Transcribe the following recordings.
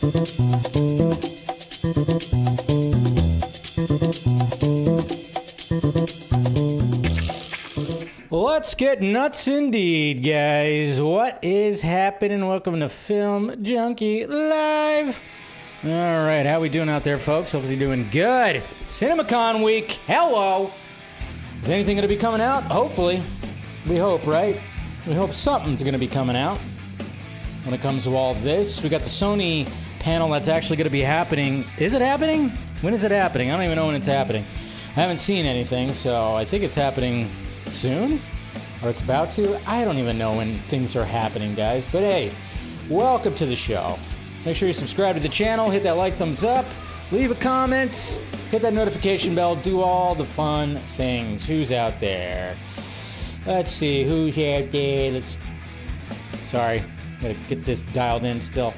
Let's get nuts indeed, guys. What is happening? Welcome to Film Junkee Live. All right, how we doing out there, folks? Hopefully you're doing good. CinemaCon week. Hello. Is anything going to be coming out? Hopefully. We hope, right? We hope something's going to be coming out when it comes to all this. We got the Sony panel that's actually going to be happening. Is it happening? When is it happening? I don't even know when it's happening. I haven't seen anything, so I think it's happening soon, or it's about to. I don't even know when things are happening, guys. But hey, welcome to the show. Make sure you subscribe to the channel, hit that like, thumbs up, leave a comment, hit that notification bell, do all the fun things. Who's out there? Let's see, who's out there? Sorry, gotta get this dialed in still.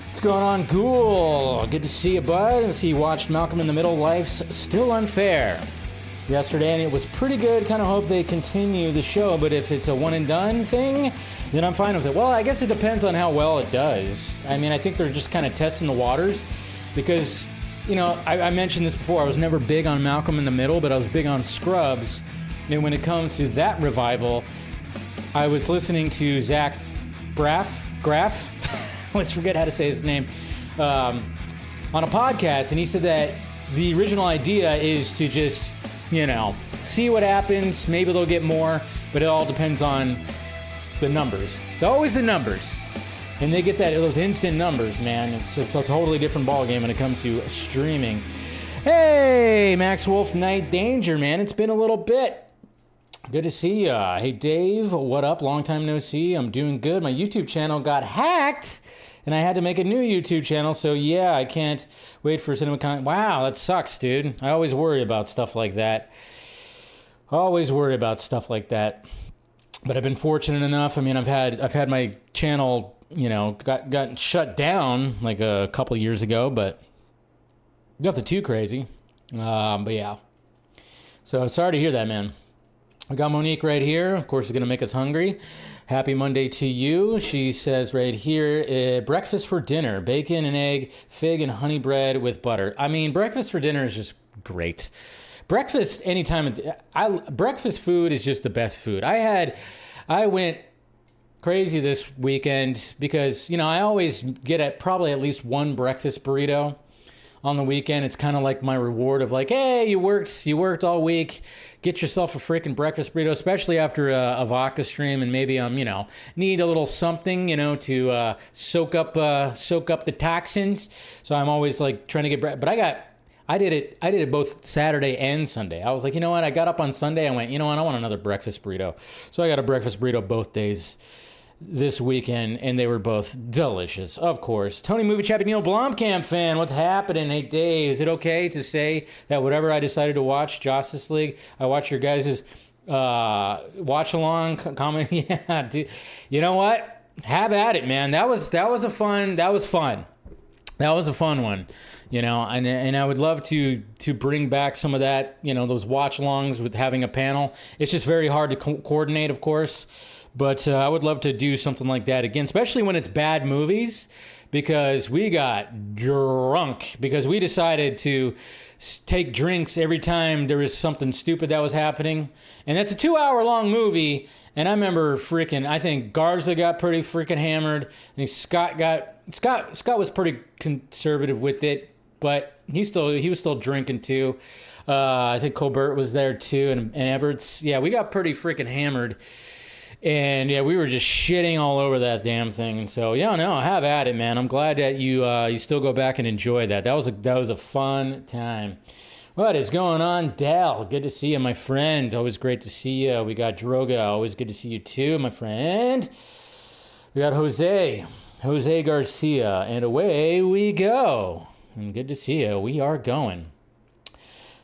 What's going on, Ghoul? Good to see you, bud. Let's see, you watched Malcolm in the Middle, Life's Still Unfair yesterday, and it was pretty good. Kind of hope they continue the show, but if it's a one and done thing, then I'm fine with it. Well, I guess it depends on how well it does. I mean, I think they're just kind of testing the waters because, you know, I mentioned this before. I was never big on Malcolm in the Middle, but I was big on Scrubs. And when it comes to that revival, I was listening to Zach Graff, I always forget how to say his name, on a podcast, and he said that the original idea is to just, you know, see what happens. Maybe they'll get more, but it all depends on the numbers. It's always the numbers. And they get those instant numbers, man. It's a totally different ballgame when it comes to streaming. Hey, Max Wolf, Night Danger, man. It's been a little bit. Good to see ya. Hey, Dave, what up? Long time no see. I'm doing good. My YouTube channel got hacked, and I had to make a new YouTube channel, so yeah, I can't wait for CinemaCon. Wow, that sucks, dude. I always worry about stuff like that. Always worry about stuff like that. But I've been fortunate enough. I mean, I've had my channel, you know, got shut down like a couple years ago, but nothing too crazy. But yeah. So sorry to hear that, man. We got Monique right here. Of course, it's going to make us hungry. Happy Monday to you. She says right here, breakfast for dinner, bacon and egg, fig and honey bread with butter. I mean, breakfast for dinner is just great. Breakfast anytime. Breakfast food is just the best food. I went crazy this weekend because, you know, I always get probably at least one breakfast burrito on the weekend. It's kind of like my reward of like, hey, you worked all week. Get yourself a freaking breakfast burrito, especially after a vodka stream, and maybe you know, need a little something, you know, to soak up the toxins. So I'm always like trying to get but I did it both Saturday and Sunday. I was like, you know what? I got up on Sunday. I went, you know what? I want another breakfast burrito. So I got a breakfast burrito both days this weekend, and they were both delicious, of course. Tony Movie Chappie, Neil Blomkamp fan, what's happening? Hey, Dave, is it okay to say that whatever I decided to watch, Justice League, I watch your guys' watch-along comment? Yeah, dude. You know what? Have at it, man. That was a fun one. You know, and I would love to bring back some of that, you know, those watch-alongs with having a panel. It's just very hard to coordinate, of course. But I would love to do something like that again, especially when it's bad movies, because we got drunk because we decided to take drinks every time there was something stupid that was happening. And that's a 2-hour-long movie. And I remember I think Garza got pretty freaking hammered. I think Scott was pretty conservative with it, but he was still drinking too. I think Colbert was there too, and Everts. Yeah, we got pretty freaking hammered. And yeah, we were just shitting all over that damn thing. And so yeah, no, have at it, man. I'm glad that you still go back and enjoy that. That was a fun time. What is going on, Dal? Good to see you, my friend. Always great to see you. We got Droga. Always good to see you too, my friend. We got Jose Garcia, and away we go. And good to see you. We are going.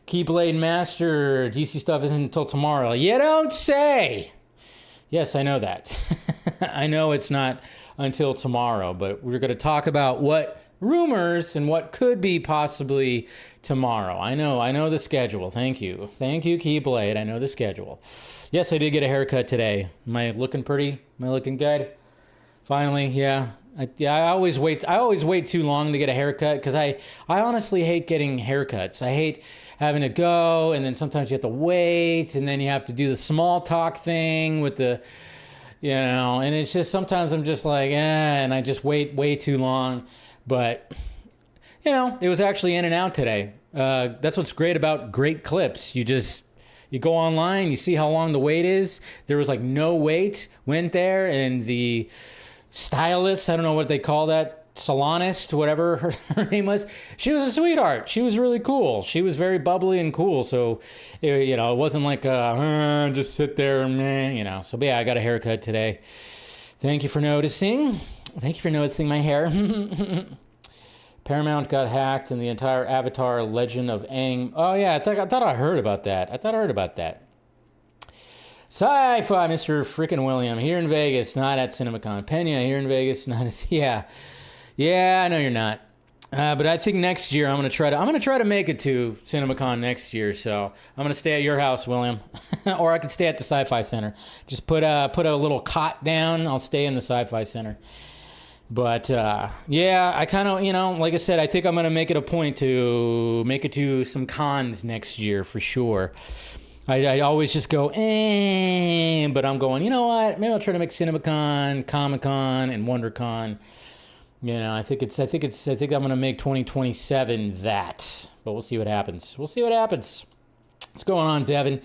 Keyblade Master, DC stuff isn't until tomorrow. You don't say. Yes, I know that. I know it's not until tomorrow, but we're going to talk about what rumors and what could be possibly tomorrow. I know the schedule. Thank you, Keyblade. I know the schedule. Yes, I did get a haircut today. Am I looking pretty? Am I looking good? Finally, yeah. I always wait. I always wait too long to get a haircut because I honestly hate getting haircuts. I hate having to go and then sometimes you have to wait and then you have to do the small talk thing with the, and it's just sometimes I'm just like, and I just wait way too long. But it was actually in and out today. That's what's great about great clips. You go online, you see how long the wait is. There was like no wait. Went there and the stylist, I don't know what they call that, salonist, whatever her name was, she was a sweetheart. She was really cool. She was very bubbly and cool. So, it wasn't like just sit there and, So, but yeah, I got a haircut today. Thank you for noticing. Thank you for noticing my hair. Paramount got hacked and the entire Avatar Legend of Aang. Oh, yeah, I thought I heard about that. Sci-fi, Mr. Freaking William, here in Vegas, not at CinemaCon. Pena, here in Vegas, not as... Yeah, I know you're not. But I think next year I'm gonna try to make it to CinemaCon next year. So I'm gonna stay at your house, William, or I could stay at the Sci-Fi Center. Just put a little cot down. I'll stay in the Sci-Fi Center. But yeah, I kind of like I said, I think I'm gonna make it a point to make it to some cons next year for sure. I always just go, but I'm going, you know what? Maybe I'll try to make CinemaCon, Comic-Con, and WonderCon. I think I'm gonna make 2027 that, but we'll see what happens. What's going on, Devin?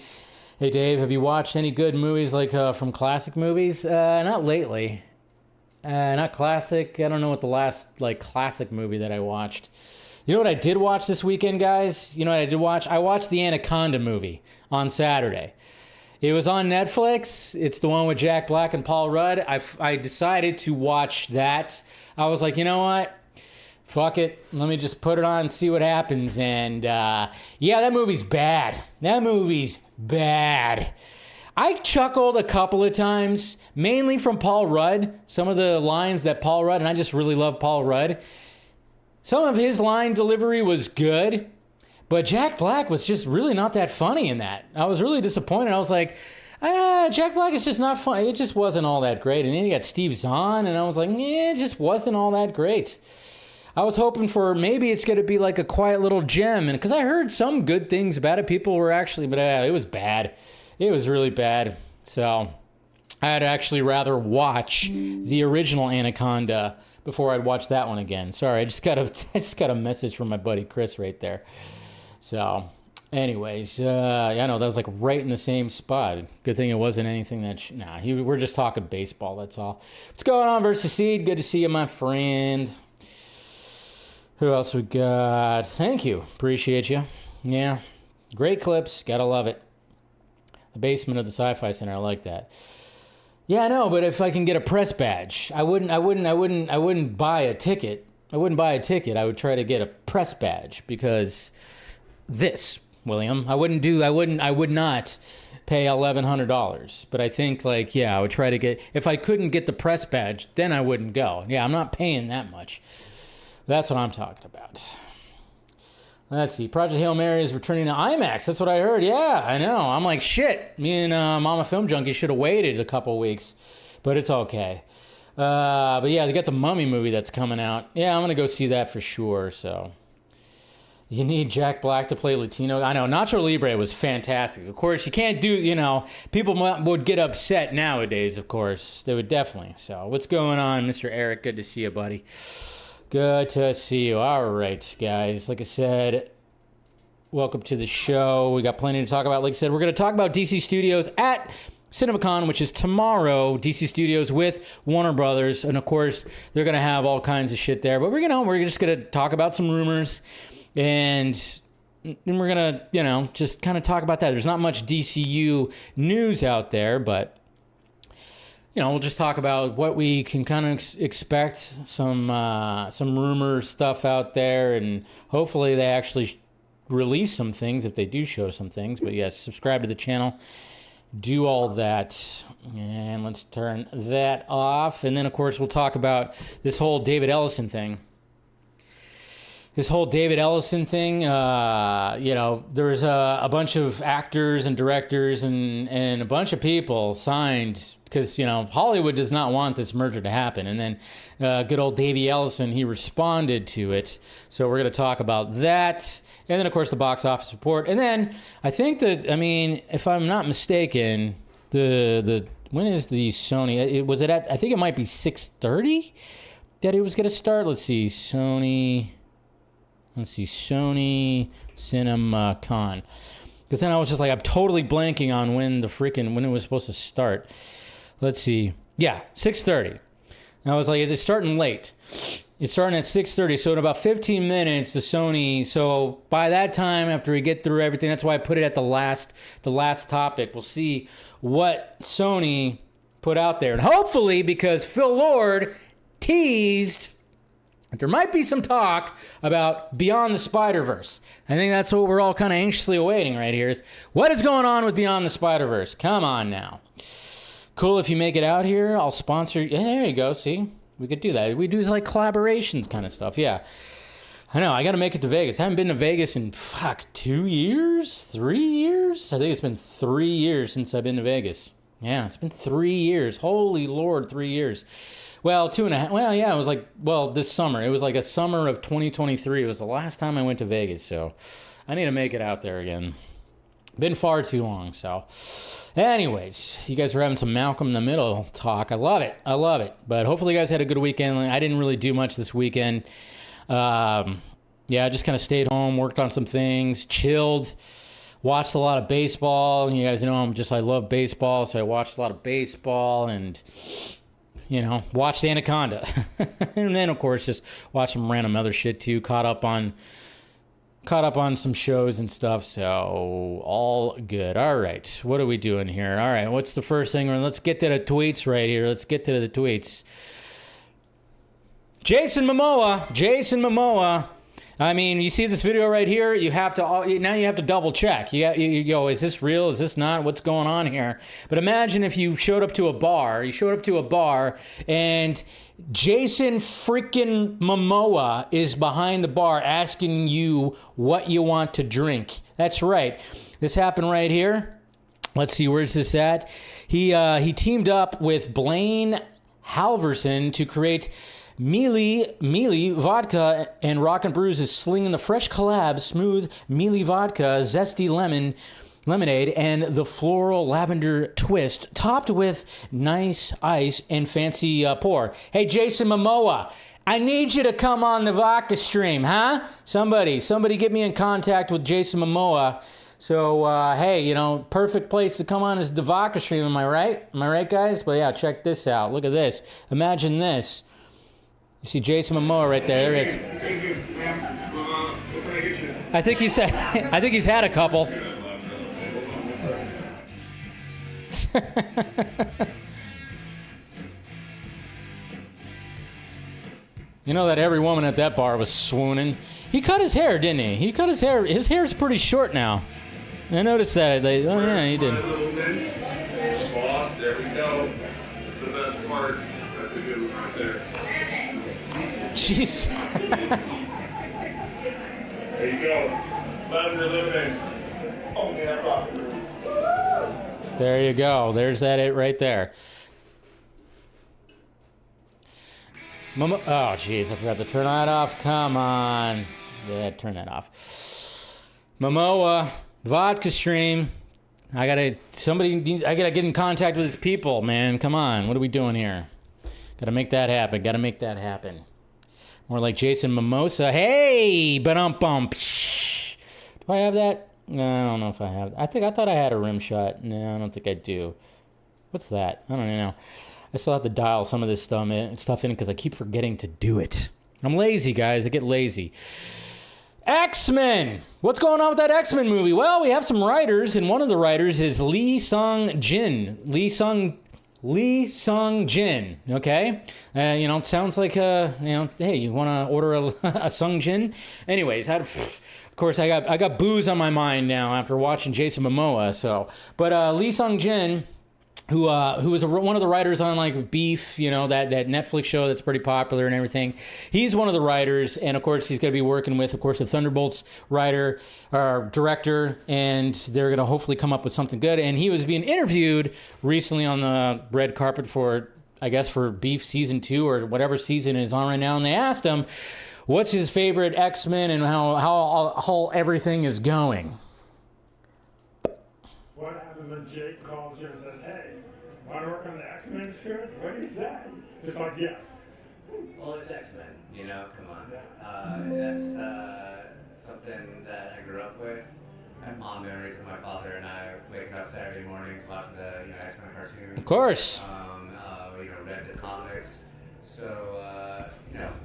Hey, Dave, have you watched any good movies like from classic movies? Not lately. Not classic. I don't know what the last classic movie that I watched. You know what I did watch this weekend, guys? You know what I did watch? I watched the Anaconda movie on Saturday. It was on Netflix. It's the one with Jack Black and Paul Rudd. I decided to watch that. I was like, you know what? Fuck it. Let me just put it on and see what happens. And yeah, that movie's bad. I chuckled a couple of times, mainly from Paul Rudd. Some of the lines that Paul Rudd, and I just really love Paul Rudd. Some of his line delivery was good, but Jack Black was just really not that funny in that. I was really disappointed. I was like, Jack Black is just not funny. It just wasn't all that great. And then you got Steve Zahn, and I was like, it just wasn't all that great. I was hoping for maybe it's going to be like a quiet little gem, and because I heard some good things about it. People were actually, but it was bad. It was really bad. So I'd actually rather watch the original Anaconda before I'd watch that one again. Sorry, I just got a message from my buddy Chris right there. So, anyways, I know that was like right in the same spot. Good thing it wasn't anything that. We're just talking baseball. That's all. What's going on, Versus Seed? Good to see you, my friend. Who else we got? Thank you, appreciate you. Yeah, great clips. Gotta love it. The basement of the Sci-Fi Center. I like that. Yeah, I know, but if I can get a press badge, I wouldn't buy a ticket. I would try to get a press badge because this, William, I would not pay $1,100. But I think I would try to get, if I couldn't get the press badge, then I wouldn't go. Yeah, I'm not paying that much. That's what I'm talking about. Let's see. Project Hail Mary is returning to IMAX. That's what I heard. Yeah, I know. I'm like, shit. Me and Mama Film Junkie should have waited a couple weeks, but it's okay. But yeah, they got the Mummy movie that's coming out. Yeah, I'm going to go see that for sure. So you need Jack Black to play Latino. I know. Nacho Libre was fantastic. Of course, you can't do, people would get upset nowadays, of course. They would definitely. So what's going on, Mr. Eric? Good to see you, buddy. Good to see you. All right, guys. Like I said, welcome to the show. We got plenty to talk about. Like I said, we're going to talk about DC Studios at CinemaCon, which is tomorrow. DC Studios with Warner Brothers, and of course, they're going to have all kinds of shit there. But we're just going to talk about some rumors, and we're going to, just kind of talk about that. There's not much DCU news out there, but we'll just talk about what we can kind of expect, some rumor stuff out there, and hopefully they actually release some things if they do show some things. But yes, subscribe to the channel, do all that, and let's turn that off. And then, of course, we'll talk about this whole David Ellison thing. this whole David Ellison thing, there was a bunch of actors and directors and a bunch of people signed because, Hollywood does not want this merger to happen. And then good old Davey Ellison, he responded to it. So we're going to talk about that. And then, of course, the box office report. And then I think that, if I'm not mistaken, when is the Sony? I think it might be 6:30 that it was going to start. Let's see, Sony CinemaCon. Because then I was just like, I'm totally blanking on when it was supposed to start. Let's see. Yeah, 6:30. And I was like, it's starting late. It's starting at 6:30. So in about 15 minutes, so by that time, after we get through everything, that's why I put it at the last topic. We'll see what Sony put out there. And hopefully, because Phil Lord teased, there might be some talk about Beyond the Spider-Verse. I think that's what we're all kind of anxiously awaiting right here is what is going on with Beyond the Spider-Verse? Come on now. Cool if you make it out here. I'll sponsor. Yeah, there you go. See? We could do that. We do like collaborations kind of stuff. Yeah. I know. I got to make it to Vegas. I haven't been to Vegas in, 2 years? 3 years? I think it's been 3 years since I've been to Vegas. Yeah, it's been 3 years. Holy Lord, 3 years. Well, 2.5. Well, yeah, it was this summer. It was like a summer of 2023. It was the last time I went to Vegas, so I need to make it out there again. Been far too long, so. Anyways, you guys were having some Malcolm in the Middle talk. I love it. But hopefully you guys had a good weekend. I didn't really do much this weekend. I just kind of stayed home, worked on some things, chilled, watched a lot of baseball. You guys know I love baseball, so I watched a lot of baseball and watched Anaconda. And then, of course, just watched some random other shit, too. Caught up on some shows and stuff, so all good. All right, what are we doing here? All right, what's the first thing? Let's get to the tweets right here. Let's get to the tweets. Jason Momoa. You see this video right here? You have to double check. You go, is this real? Is this not? What's going on here? But imagine if you showed up to a bar. And Jason freaking Momoa is behind the bar asking you what you want to drink. That's right. This happened right here. Let's see, where's this at? He teamed up with Blaine Halverson to create Mealy Vodka, and Rockin' Brews is slinging the fresh collab smooth Mealy Vodka, zesty lemonade, and the floral lavender twist, topped with nice ice and fancy pour. Hey, Jason Momoa, I need you to come on the vodka stream, huh? Somebody get me in contact with Jason Momoa. So, perfect place to come on is the vodka stream, am I right? Am I right, guys? But yeah, check this out. Look at this. Imagine this. You see Jason Momoa right there. There it is. Thank you, ma'am. What can I get you? I think he's had a couple. You know that every woman at that bar was swooning. He cut his hair, didn't he? He cut his hair. His hair's pretty short now. I noticed that. Yeah, he did. My little bitch. Boss, there we go. That's the best part. That's a good one right there. Jeez. There you go. Lavender lemonade. Only at Rockin' Brews. There you go. There's it right there. Oh, jeez, I forgot to turn that off. Come on. Yeah, turn that off. Momoa, vodka stream. I gotta get in contact with his people, man. Come on. What are we doing here? Gotta make that happen. More like Jason Mimosa. Hey, ba-dum-bum. Do I have that? No, I don't know if I have. I thought I had a rim shot. No, I don't think I do. What's that? I don't even know. I still have to dial some of this stuff in because I keep forgetting to do it. I'm lazy, guys. I get lazy. X-Men. What's going on with that X-Men movie? Well, we have some writers, and one of the writers is Lee Sung-jin. Lee Sung-jin, okay? It sounds like, hey, you want to order a Sung-jin? Anyways, of course, I got booze on my mind now after watching Jason Momoa, so. But Lee Sung-jin who was one of the writers on like Beef, you know, that Netflix show that's pretty popular and everything. He's one of the writers, and of course he's going to be working with, of course, the Thunderbolts writer or director, and they're going to hopefully come up with something good. And he was being interviewed recently on the red carpet for, I guess, for Beef season 2 or whatever season is on right now, and they asked him what's his favorite X-Men and how everything is going. What happens when Jake calls you and says, hey, want to work on the X-Men script? What is that? Just like, yes. Well, it's X-Men, you know, come on. That's something that I grew up with. I have fond memories of my father and I waking up Saturday mornings watching the X-Men cartoon. Of course. Read the comics. So,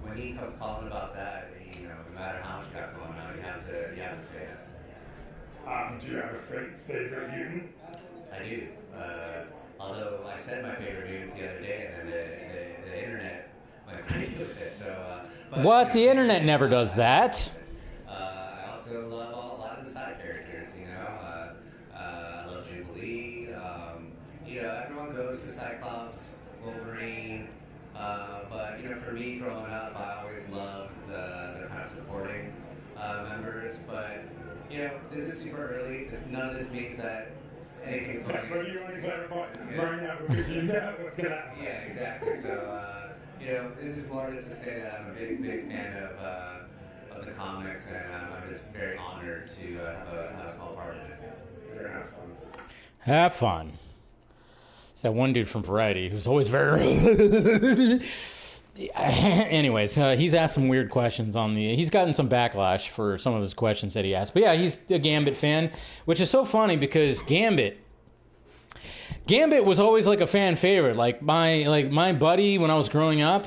when he comes calling about that, no matter how much you got going on, you have to say yes. Do you have a favorite mutant? I do. Although I said my favorite mutant the other day, and then the internet went crazy with it. So, The internet never does that. I also love a lot of the side characters. I love Jubilee. Everyone goes to Cyclops, Wolverine. But for me, growing up, I always loved the kind of supporting members. But this is super early. None of this means that anything's going. But you want to clarify right now because you know what's going to happen. Yeah, exactly. So, this is more just to say that I'm a big fan of the comics, and I'm just very honored to have a small part in it. You're going to have fun. Have fun. It's that one dude from Variety who's always very... Anyways, he's asked some weird questions he's gotten some backlash for some of his questions that he asked. But yeah, he's a Gambit fan, which is so funny because Gambit was always like a fan favorite. Like my buddy when I was growing up,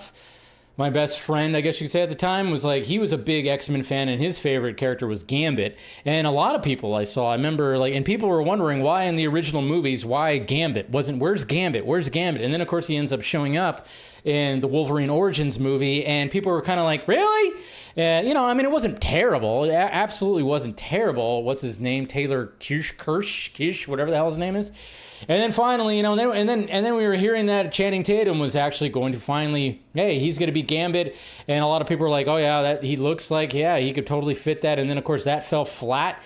my best friend, I guess you could say at the time, was like, he was a big X-Men fan and his favorite character was Gambit. And a lot of people I remember, and people were wondering why in the original movies, why Gambit where's Gambit? And then of course he ends up showing up in the Wolverine Origins movie, and people were kind of like, really? It wasn't terrible. It absolutely wasn't terrible. What's his name? Taylor Kirsch, whatever the hell his name is. And then finally, and then we were hearing that Channing Tatum was actually going to finally, hey, he's going to be Gambit, and a lot of people were like, oh yeah, that he looks like, yeah, he could totally fit that. And then of course that fell flat,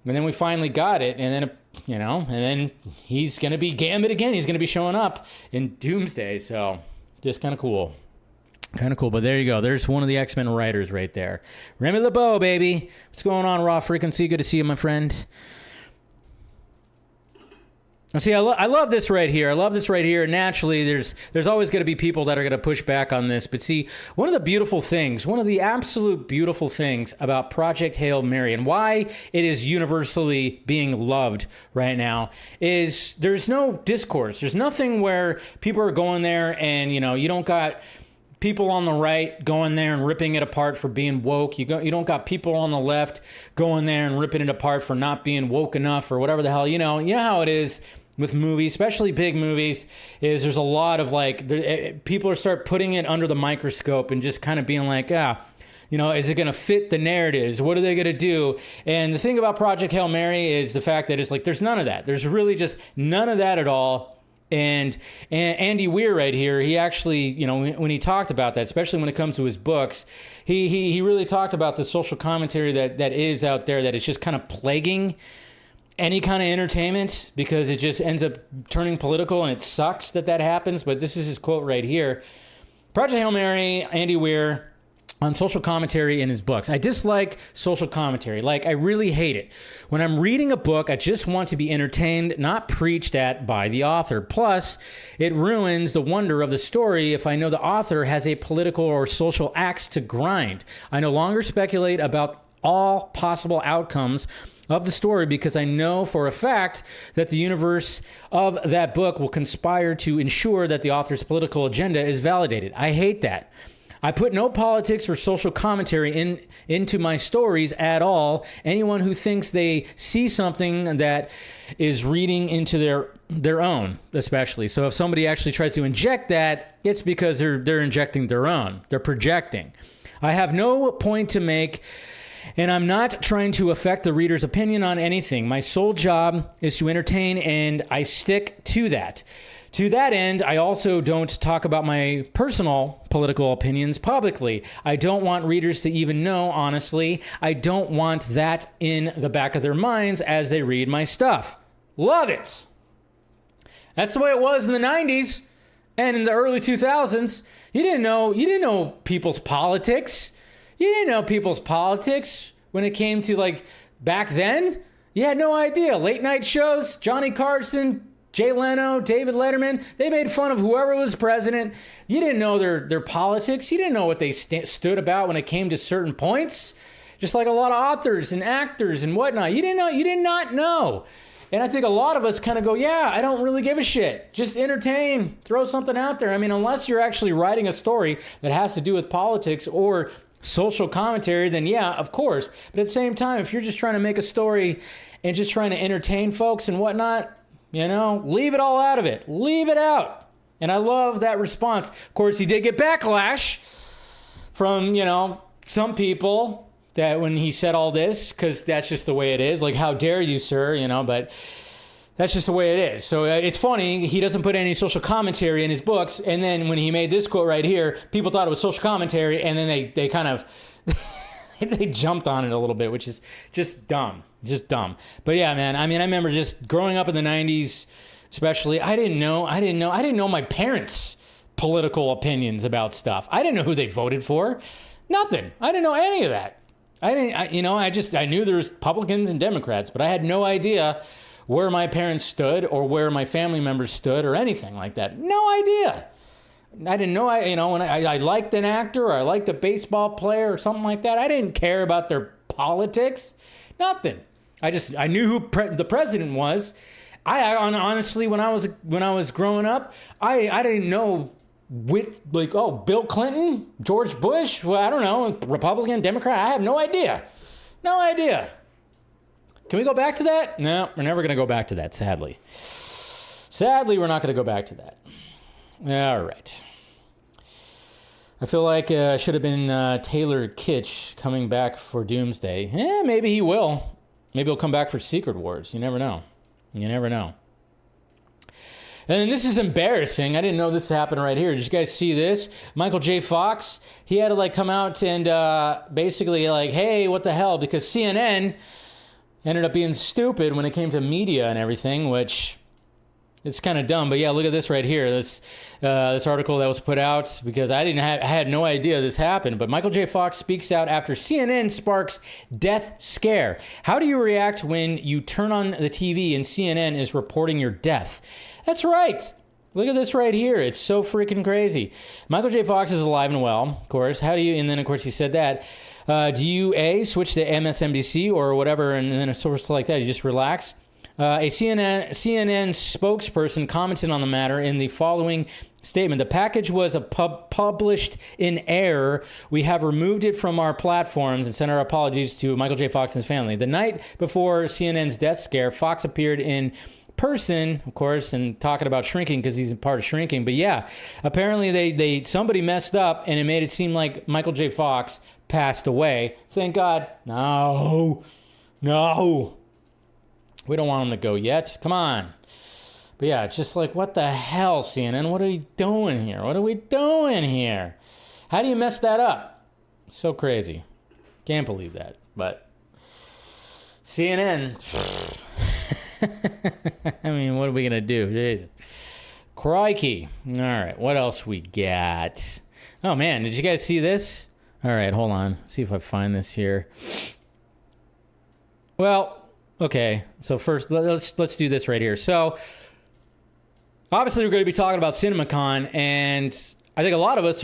and then we finally got it, and then he's going to be Gambit again. He's going to be showing up in Doomsday, so just kind of cool. But there you go. There's one of the X-Men writers right there. Remy LeBeau, baby. What's going on, Raw Frequency? Good to see you, my friend. See, I love this right here. Naturally, there's always going to be people that are going to push back on this. But see, one of the absolute beautiful things about Project Hail Mary and why it is universally being loved right now is there's no discourse. There's nothing where people are going there and, you don't got people on the right going there and ripping it apart for being woke. You don't got people on the left going there and ripping it apart for not being woke enough or whatever the hell. You know how it is with movies, especially big movies, is there's a lot of people start putting it under the microscope and just kind of being like, is it going to fit the narratives? What are they going to do? And the thing about Project Hail Mary is the fact that it's like there's none of that. There's really just none of that at all. And Andy Weir right here, he actually, when he talked about that, especially when it comes to his books, he really talked about the social commentary that is out there, that it's just kind of plaguing any kind of entertainment because it just ends up turning political, and it sucks that happens. But this is his quote right here. Project Hail Mary, Andy Weir, on social commentary in his books. I dislike social commentary. I really hate it. When I'm reading a book, I just want to be entertained, not preached at by the author. Plus, it ruins the wonder of the story if I know the author has a political or social axe to grind. I no longer speculate about all possible outcomes of the story because I know for a fact that the universe of that book will conspire to ensure that the author's political agenda is validated. I hate that. I put no politics or social commentary into my stories at all. Anyone who thinks they see something that is reading into their own, especially. So if somebody actually tries to inject that, it's because they're injecting their own. They're projecting. I have no point to make, And I'm not trying to affect the reader's opinion on anything. My sole job is to entertain, and I stick to that. To that end, I also don't talk about my personal political opinions publicly. I don't want readers to even know, honestly. I don't want that in the back of their minds as they read my stuff. Love it. That's the way it was in the 90s and in the early 2000s. You didn't know people's politics. You didn't know people's politics when it came to, like, back then. You had no idea. Late night shows, Johnny Carson, Jay Leno, David Letterman, they made fun of whoever was president. You didn't know their politics. You didn't know what they stood about when it came to certain points. Just like a lot of authors and actors and whatnot. You did not know. And I think a lot of us kind of go, yeah, I don't really give a shit. Just entertain, throw something out there. I mean, unless you're actually writing a story that has to do with politics or social commentary, then yeah, of course. But at the same time, if you're just trying to make a story and just trying to entertain folks and whatnot, leave it all out of it. Leave it out. And I love that response. Of course, he did get backlash from, some people that when he said all this, because that's just the way it is. Like, how dare you, sir? But that's just the way it is. So it's funny. He doesn't put any social commentary in his books. And then when he made this quote right here, people thought it was social commentary. And then they kind of... they jumped on it a little bit, which is just dumb. Just dumb. But yeah, man, I mean, I remember just growing up in the 90s, especially, I didn't know my parents' political opinions about stuff. I didn't know who they voted for. Nothing. I didn't know any of that. I knew there was Republicans and Democrats, but I had no idea where my parents stood or where my family members stood or anything like that. No idea. I didn't know, when I liked an actor or I liked a baseball player or something like that. I didn't care about their politics. Nothing. I knew who the president was. Honestly, when I was growing up, I didn't know Bill Clinton, George Bush, well, I don't know, Republican, Democrat. I have no idea. No idea. Can we go back to that? No, we're never going to go back to that, sadly. Sadly, we're not going to go back to that. All right. I feel like should have been Taylor Kitsch coming back for Doomsday. Maybe he will. Maybe he'll come back for Secret Wars. You never know. You never know. And this is embarrassing. I didn't know this happened right here. Did you guys see this? Michael J. Fox, he had to come out and basically hey, what the hell? Because CNN ended up being stupid when it came to media and everything, which... it's kind of dumb, but yeah, look at this right here. This article that was put out because I had no idea this happened. But Michael J. Fox speaks out after CNN sparks death scare. How do you react when you turn on the TV and CNN is reporting your death? That's right. Look at this right here. It's so freaking crazy. Michael J. Fox is alive and well, of course. How do you? And then of course he said that. Do you switch to MSNBC or whatever, and then a source like that? You just relax. A CNN spokesperson commented on the matter in the following statement. The package was published in error. We have removed it from our platforms and sent our apologies to Michael J. Fox and his family. The night before CNN's death scare, Fox appeared in person, of course, and talking about shrinking because he's a part of shrinking. But yeah, apparently somebody messed up and it made it seem like Michael J. Fox passed away. Thank God. No. We don't want him to go yet. Come on. But yeah, it's just what the hell, CNN? What are we doing here? How do you mess that up? It's so crazy. Can't believe that. But CNN. I mean, what are we going to do? Jeez. Crikey. All right. What else we got? Oh, man. Did you guys see this? All right. Hold on. See if I find this here. Well... okay, so first, let's do this right here. So, obviously, we're going to be talking about CinemaCon, and I think a lot of us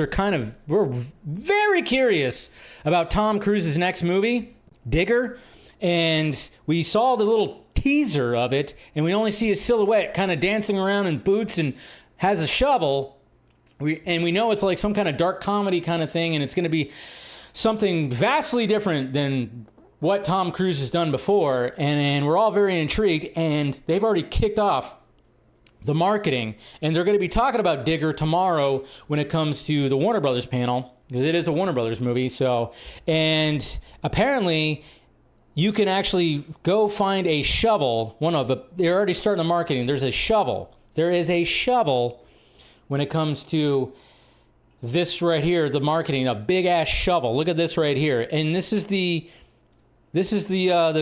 we're very curious about Tom Cruise's next movie, Digger, and we saw the little teaser of it, and we only see his silhouette kind of dancing around in boots and has a shovel, and we know it's some kind of dark comedy kind of thing, and it's going to be something vastly different than what Tom Cruise has done before, and we're all very intrigued, and they've already kicked off the marketing, and they're going to be talking about Digger tomorrow when it comes to the Warner Brothers panel, because it is a Warner Brothers movie. So, and apparently you can actually go find a shovel. Well, no, but they're already starting the marketing. There's a shovel. There is a shovel when it comes to this right here, the marketing, a big ass shovel. Look at this right here. And this is the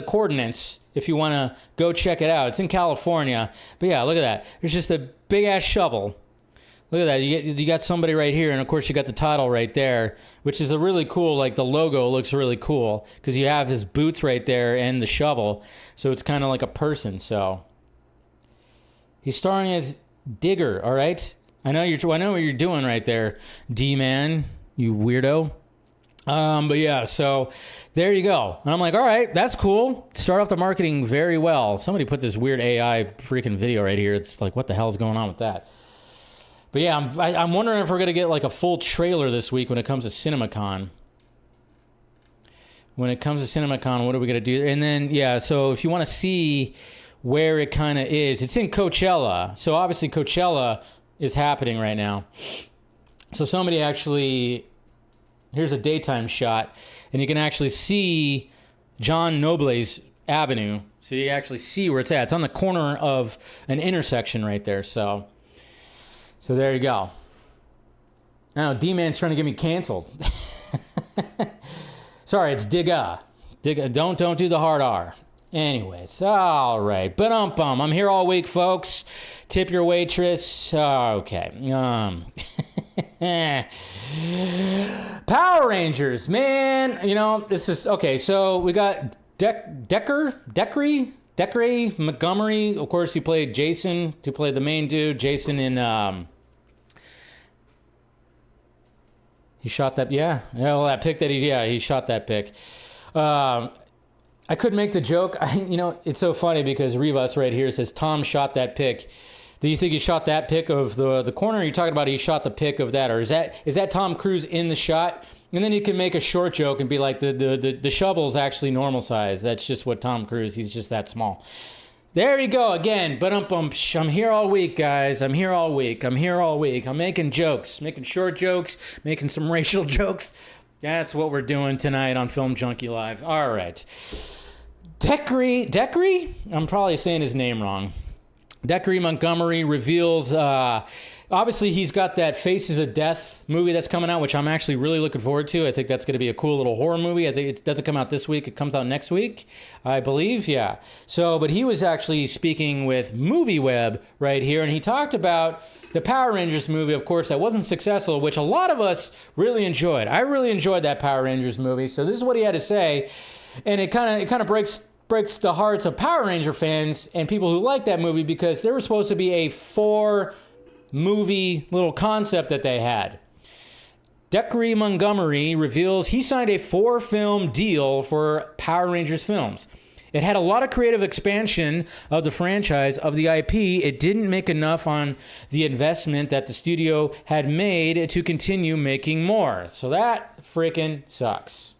coordinates if you want to go check it out. It's in California. But yeah, look at that. There's just a big ass shovel. Look at that. You got somebody right here, and of course you got the title right there, which is a really cool, like the logo looks really cool because you have his boots right there and the shovel. So it's kind of like a person. So he's starring as Digger, all right? I know what you're doing right there, D-Man, you weirdo. But yeah, so there you go. And I'm like, all right, that's cool. Start off the marketing very well. Somebody put this weird AI freaking video right here. It's like, what the hell is going on with that? But yeah, I'm wondering if we're going to get like a full trailer this week when it comes to CinemaCon. When it comes to CinemaCon, what are we going to do? And then, yeah, so if you want to see where it kind of is, it's in Coachella. So obviously Coachella is happening right now. So somebody actually, here's a daytime shot, and you can actually see John Noble's Avenue. So you actually see where it's at. It's on the corner of an intersection right there. So there you go. I know D-Man's trying to get me canceled. Sorry, it's Digga. Don't do the hard R. Anyways, all right. But I'm here all week, folks. Tip your waitress. Okay. Power Rangers, man. You know, this is okay. So we got Deckery Montgomery. Of course, he played Jason. He played the main dude, Jason in. He shot that. Yeah. Well, that pic that he shot that pic. I could make the joke. It's so funny because Rivas right here says Tom shot that pic. Do you think he shot that pic of the corner? Or are you talking about he shot the pic of that, or is that Tom Cruise in the shot? And then you can make a short joke and be like, the shovel's actually normal size. That's just what Tom Cruise. He's just that small. There you go again. But I'm here all week, guys. I'm here all week. I'm making jokes, making short jokes, making some racial jokes. That's what we're doing tonight on Film Junkee Live. All right. Deckery? I'm probably saying his name wrong. Deckery Montgomery reveals, obviously he's got that Faces of Death movie that's coming out, which I'm actually really looking forward to. I think that's going to be a cool little horror movie. I think it doesn't come out this week. It comes out next week, I believe. Yeah. So, but he was actually speaking with MovieWeb right here, and he talked about the Power Rangers movie, of course, that wasn't successful, which a lot of us really enjoyed. I really enjoyed that Power Rangers movie. So this is what he had to say, and it kind of breaks the hearts of Power Ranger fans and people who like that movie because there was supposed to be a 4-movie little concept that they had. Deckery Montgomery reveals he signed a 4-film deal for Power Rangers films. It had a lot of creative expansion of the franchise, of the IP. It didn't make enough on the investment that the studio had made to continue making more. So that freaking sucks.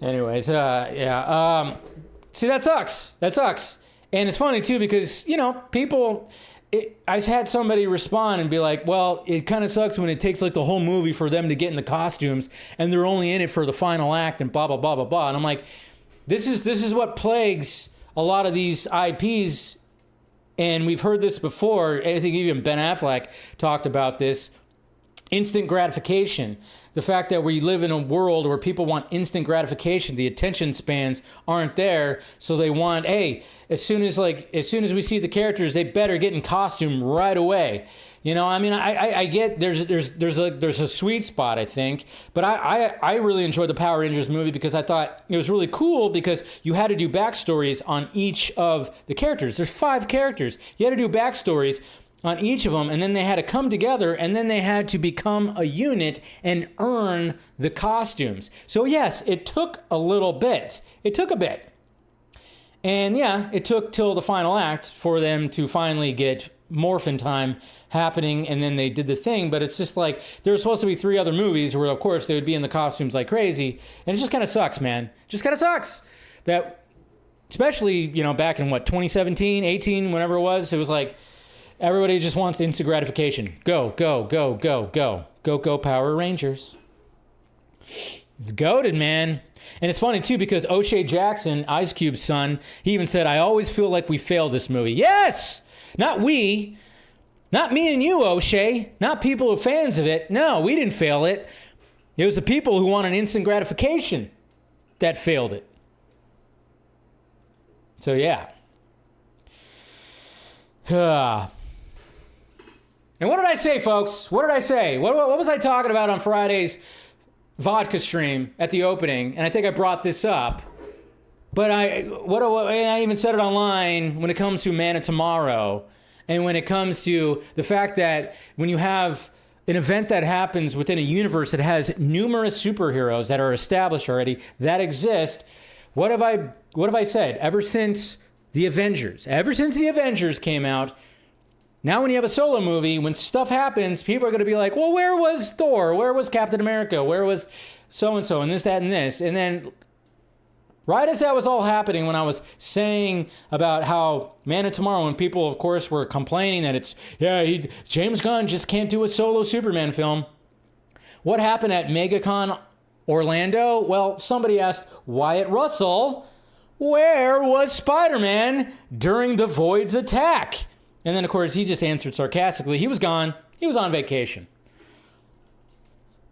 Anyways, yeah. See, that sucks. And it's funny, too, because, people... I had somebody respond and be like, well, it kind of sucks when it takes like the whole movie for them to get in the costumes and they're only in it for the final act and blah, blah, blah, blah, blah. And I'm like, this is what plagues a lot of these IPs. And we've heard this before. I think even Ben Affleck talked about this. Instant gratification. The fact that we live in a world where people want instant gratification, the attention spans aren't there, so they want, hey, as soon as we see the characters, they better get in costume right away. I get there's a sweet spot, I think, but I really enjoyed the Power Rangers movie because I thought it was really cool because you had to do backstories on each of the characters. There's 5 characters. You had to do backstories on each of them, and then they had to come together, and then they had to become a unit and earn the costumes. So yes, it took a little bit. It took a bit. And yeah, it took till the final act for them to finally get Morphin Time happening, and then they did the thing, but it's just like, there were supposed to be 3 other movies where, of course, they would be in the costumes like crazy, and it just kind of sucks, man. Just kind of sucks. That, especially, back in, 2017, 18, whenever it was like, Everybody just wants instant gratification. Go, go, go, go, go. Go, go, Power Rangers. It's goated, man. And it's funny, too, because O'Shea Jackson, Ice Cube's son, he even said, I always feel like we failed this movie. Yes! Not we. Not me and you, O'Shea. Not people who are fans of it. No, we didn't fail it. It was the people who wanted instant gratification that failed it. So, yeah. And what did I say, folks? What did I say? What was I talking about on Friday's vodka stream at the opening? And I think I brought this up. But I even said it online when it comes to Man of Tomorrow. And when it comes to the fact that when you have an event that happens within a universe that has numerous superheroes that are established already, that exist, what have I said? Ever since the Avengers came out, now when you have a solo movie, when stuff happens, people are going to be like, well, where was Thor? Where was Captain America? Where was so-and-so and this, that, and this? And then right as that was all happening, when I was saying about how Man of Tomorrow, when people, of course, were complaining that James Gunn just can't do a solo Superman film. What happened at MegaCon Orlando? Well, somebody asked Wyatt Russell, where was Spider-Man during the Void's attack? And then, of course, he just answered sarcastically. He was gone. He was on vacation.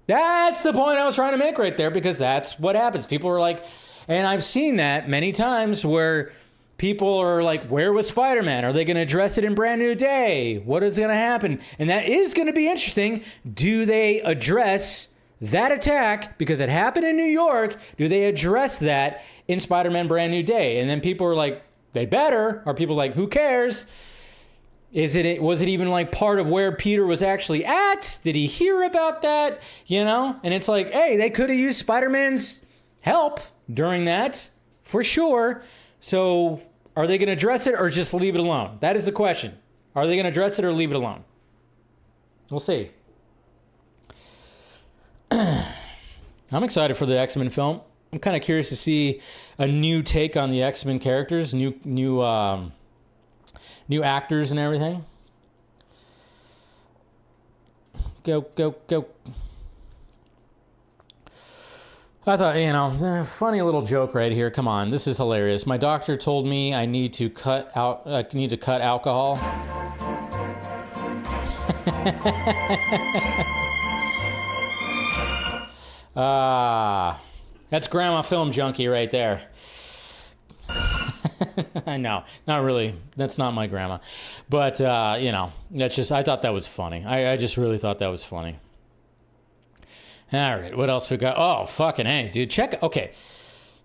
That's the point I was trying to make right there, because that's what happens. People are like, and I've seen that many times where people are like, where was Spider-Man? Are they going to address it in Brand New Day? What is going to happen? And that is going to be interesting. Do they address that attack, because it happened in New York? Do they address that in Spider-Man Brand New Day? And then people are like, they better. Or people are like, who cares? Was it even like part of where Peter was actually at? Did he hear about that? You know? And it's like, hey, they could have used Spider-Man's help during that, for sure. So are they going to address it or just leave it alone? That is the question. Are they going to address it or leave it alone? We'll see. I'm excited for the X-Men film. I'm kind of curious to see a new take on the X-Men characters, new actors and everything. Go, go, go. I thought, funny little joke right here. Come on, this is hilarious. My doctor told me I need to cut alcohol. That's Grandma Film Junkie right there. I know, not really. That's not my grandma. But, that's just, I thought that was funny. I just really thought that was funny. All right, what else we got? Oh, fucking A, dude. Okay.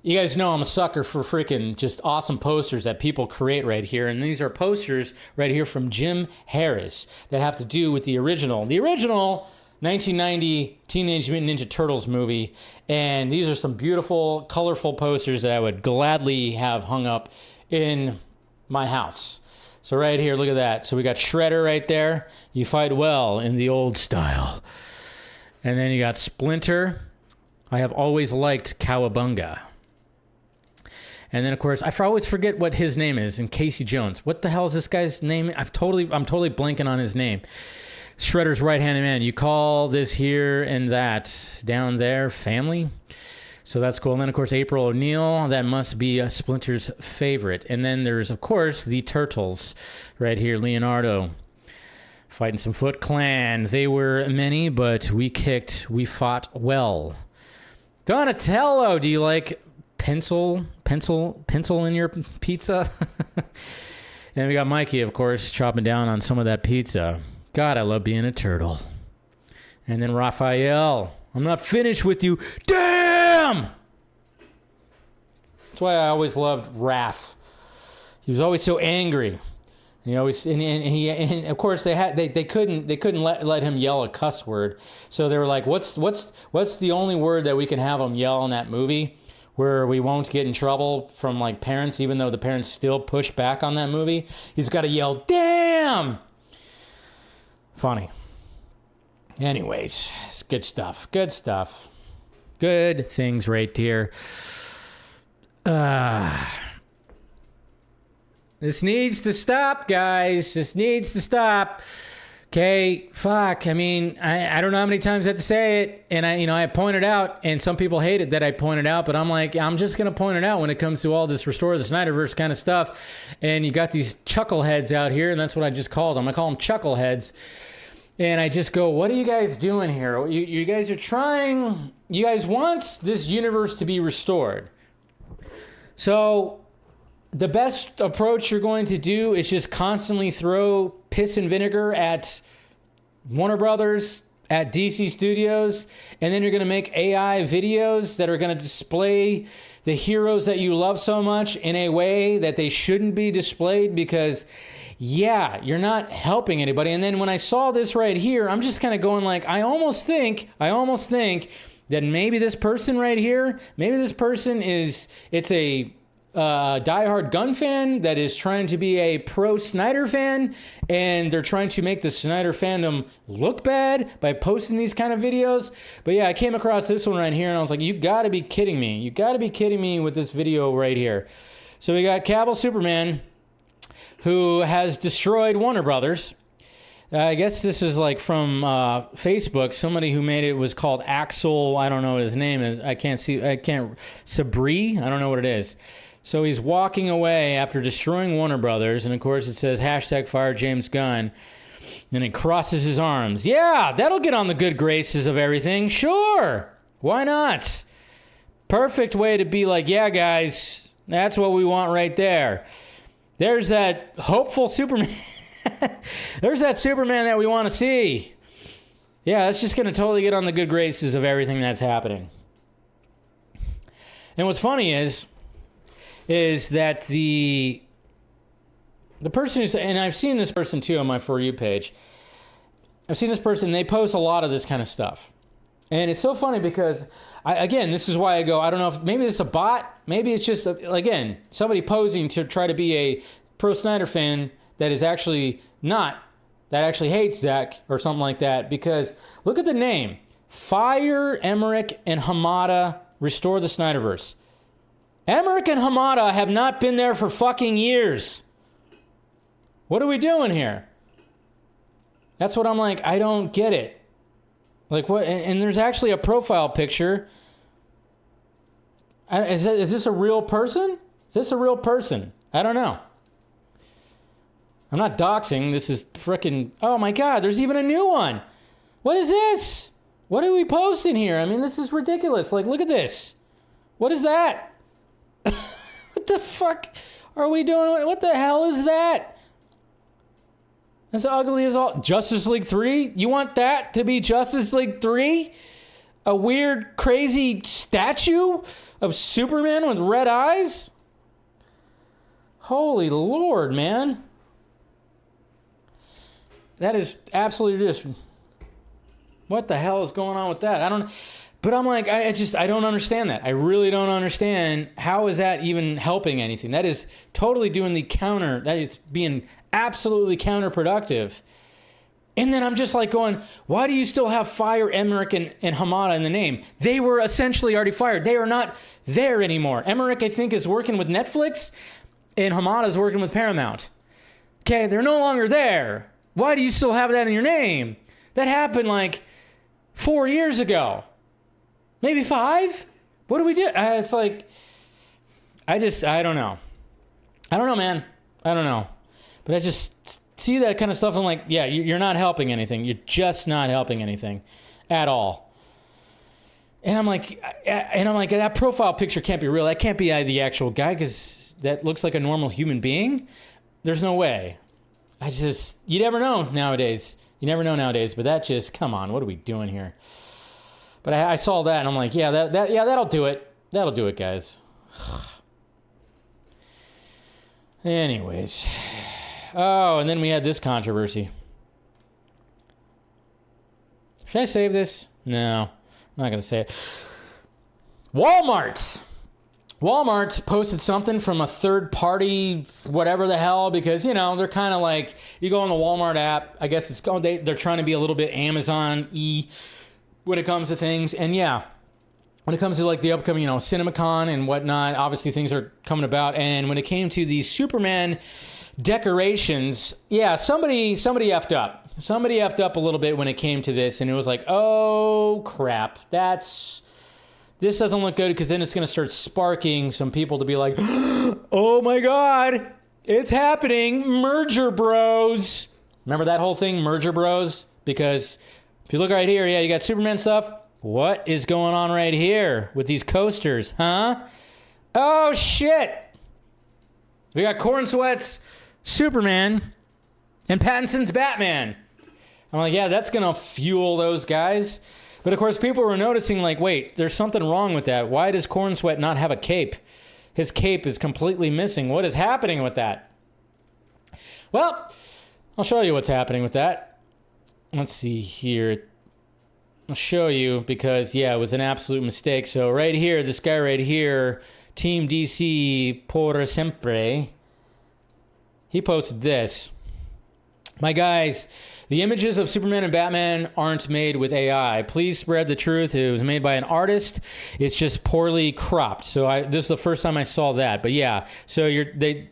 You guys know I'm a sucker for freaking just awesome posters that people create right here. And these are posters right here from Jim Harris that have to do with the original 1990 Teenage Mutant Ninja Turtles movie. And these are some beautiful, colorful posters that I would gladly have hung up in my house. So right here, look at that. So we got Shredder right there. You fight well in the old style. And then you got Splinter. I have always liked Cowabunga. And then, of course, I always forget what his name is. And Casey Jones. What the hell is this guy's name? I'm totally blanking on his name. Shredder's right-handed man. You call this here and that down there family. So that's cool. And then, of course, April O'Neil. That must be Splinter's favorite. And then there's, of course, the Turtles right here. Leonardo fighting some Foot Clan. They were many, but we fought well. Donatello, do you like pencil in your pizza? And we got Mikey, of course, chopping down on some of that pizza. God, I love being a turtle. And then Raphael, I'm not finished with you. Damn! That's why I always loved Raph. He was always so angry. And of course they couldn't let him yell a cuss word. So they were like, what's the only word that we can have him yell in that movie where we won't get in trouble from like parents, even though the parents still push back on that movie? He's got to yell, damn! Funny. Anyways, it's good stuff. Good things right here. This needs to stop, guys. This needs to stop. Okay, fuck. I mean, I don't know how many times I have to say it, and I pointed out, and some people hate it that I pointed out, but I'm like, I'm just gonna point it out when it comes to all this restore the Snyderverse kind of stuff. And you got these chuckleheads out here, and that's what I just called them. I call them chuckleheads, and I just go, what are you guys doing here? You guys are trying. You guys want this universe to be restored, so the best approach you're going to do is just constantly throw piss and vinegar at Warner Brothers, at DC Studios, and then you're going to make AI videos that are going to display the heroes that you love so much in a way that they shouldn't be displayed because, yeah, you're not helping anybody. And then when I saw this right here, I'm just kind of going like, I almost think that maybe this person right here, maybe this person it's a diehard Gunn fan that is trying to be a pro Snyder fan, and they're trying to make the Snyder fandom look bad by posting these kind of videos. But yeah, I came across this one right here, and I was like, you gotta be kidding me. You gotta be kidding me with this video right here. So we got Cavill Superman, who has destroyed Warner Brothers. I guess this is like from Facebook. Somebody who made it was called Axel. I don't know what his name is. Sabri. I don't know what it is. So he's walking away after destroying Warner Brothers, and of course it says #fire James Gunn. Then he crosses his arms. Yeah, that'll get on the good graces of everything. Sure, why not? Perfect way to be like, yeah, guys, that's what we want right there. There's that hopeful Superman. There's that Superman that we want to see. Yeah, that's just going to totally get on the good graces of everything that's happening. And what's funny is that the person who's, and I've seen this person too on my For You page. I've seen this person, they post a lot of this kind of stuff. And it's so funny because, again, this is why I go, I don't know if maybe it's a bot, maybe it's just, again, somebody posing to try to be a pro Snyder fan that is actually not, that actually hates Zack or something like that. Because look at the name. Fire Emmerich and Hamada restore the Snyderverse. Emmerich and Hamada have not been there for fucking years. What are we doing here? That's what I'm like, I don't get it. Like what? And there's actually a profile picture. Is this a real person? Is this a real person? I don't know. I'm not doxing. This is freaking... Oh my God, there's even a new one. What is this? What are we posting here? I mean, this is ridiculous. Like, look at this. What is that? What the fuck are we doing? What the hell is that? That's ugly as all. Justice League 3? You want that to be Justice League 3? A weird, crazy statue of Superman with red eyes? Holy Lord, man. That is absolutely just... What the hell is going on with that? I don't... But I'm like, I don't understand that. I really don't understand. How is that even helping anything? That is totally doing the counter. That is being absolutely counterproductive. And then I'm just like going, why do you still have Fire Emmerich and Hamada in the name? They were essentially already fired. They are not there anymore. Emmerich, I think, is working with Netflix, and Hamada is working with Paramount. Okay, they're no longer there. Why do you still have that in your name? That happened like 4 years ago. Maybe 5? What do we do? It's like, I don't know. I don't know, man. I don't know. But I just see that kind of stuff. I'm like, yeah, you're not helping anything. You're just not helping anything at all. And I'm like, that profile picture can't be real. That can't be the actual guy because that looks like a normal human being. There's no way. You never know nowadays. You never know nowadays. But that just, come on, what are we doing here? But I saw that and I'm like, yeah, that'll do it. That'll do it, guys. Anyways. Oh, and then we had this controversy. Should I save this? No, I'm not going to say it. Walmart posted something from a third party, whatever the hell, because, they're kind of like, you go on the Walmart app, I guess they're trying to be a little bit Amazon-y when it comes to things. And yeah, when it comes to like the upcoming, CinemaCon and whatnot, obviously things are coming about. And when it came to the Superman decorations. Yeah, somebody effed up. Somebody effed up a little bit when it came to this, and it was like, oh crap, this doesn't look good, because then it's going to start sparking some people to be like, oh my god, it's happening, merger bros. Remember that whole thing, merger bros? Because if you look right here, yeah, you got Superman stuff. What is going on right here with these coasters, huh? Oh shit. We got Corn Sweat's Superman and Pattinson's Batman. I'm like, yeah, that's going to fuel those guys. But of course, people were noticing, like, wait, there's something wrong with that. Why does Corn Sweat not have a cape? His cape is completely missing. What is happening with that? Well, I'll show you what's happening with that. Let's see here. I'll show you, because, yeah, it was an absolute mistake. So right here, this guy right here, Team DC por siempre, he posted this. My guys, the images of Superman and Batman aren't made with AI. Please spread the truth. It was made by an artist. It's just poorly cropped. So this is the first time I saw that. But yeah, so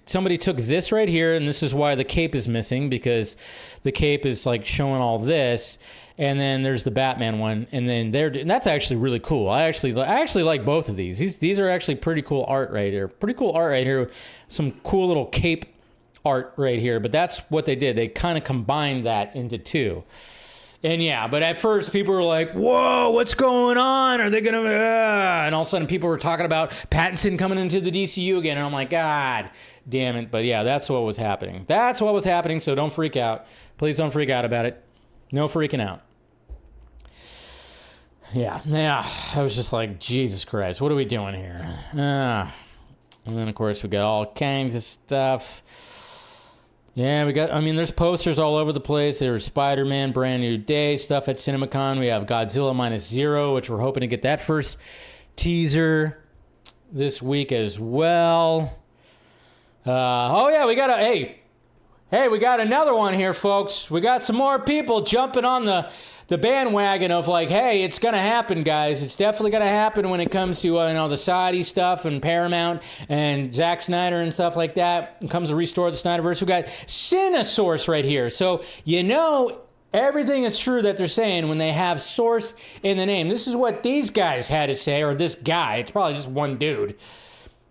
somebody took this right here, and this is why the cape is missing, because the cape is like showing all this. And then there's the Batman one, and then that's actually really cool. I actually like both of these. These are actually pretty cool art right here. Pretty cool art right here. Some cool little cape art right here. But that's what they did. They kind of combined that into two. And yeah, but at first people were like, "Whoa, what's going on? Are they gonna?" And all of a sudden people were talking about Pattinson coming into the DCU again, and I'm like, God damn it! But yeah, that's what was happening. That's what was happening. So don't freak out. Please don't freak out about it. No freaking out. Yeah, I was just like, Jesus Christ, what are we doing here? And then, of course, we got all kinds of stuff. Yeah, there's posters all over the place. There's Spider-Man, Brand New Day, stuff at CinemaCon. We have Godzilla -0, which we're hoping to get that first teaser this week as well. We got we got another one here, folks. We got some more people jumping on the bandwagon of like, hey, it's going to happen, guys. It's definitely going to happen when it comes to, the Saudi stuff and Paramount and Zack Snyder and stuff like that. It comes to restore the Snyderverse. We got Cinesource right here. So, everything is true that they're saying when they have source in the name. This is what these guys had to say, or this guy. It's probably just one dude.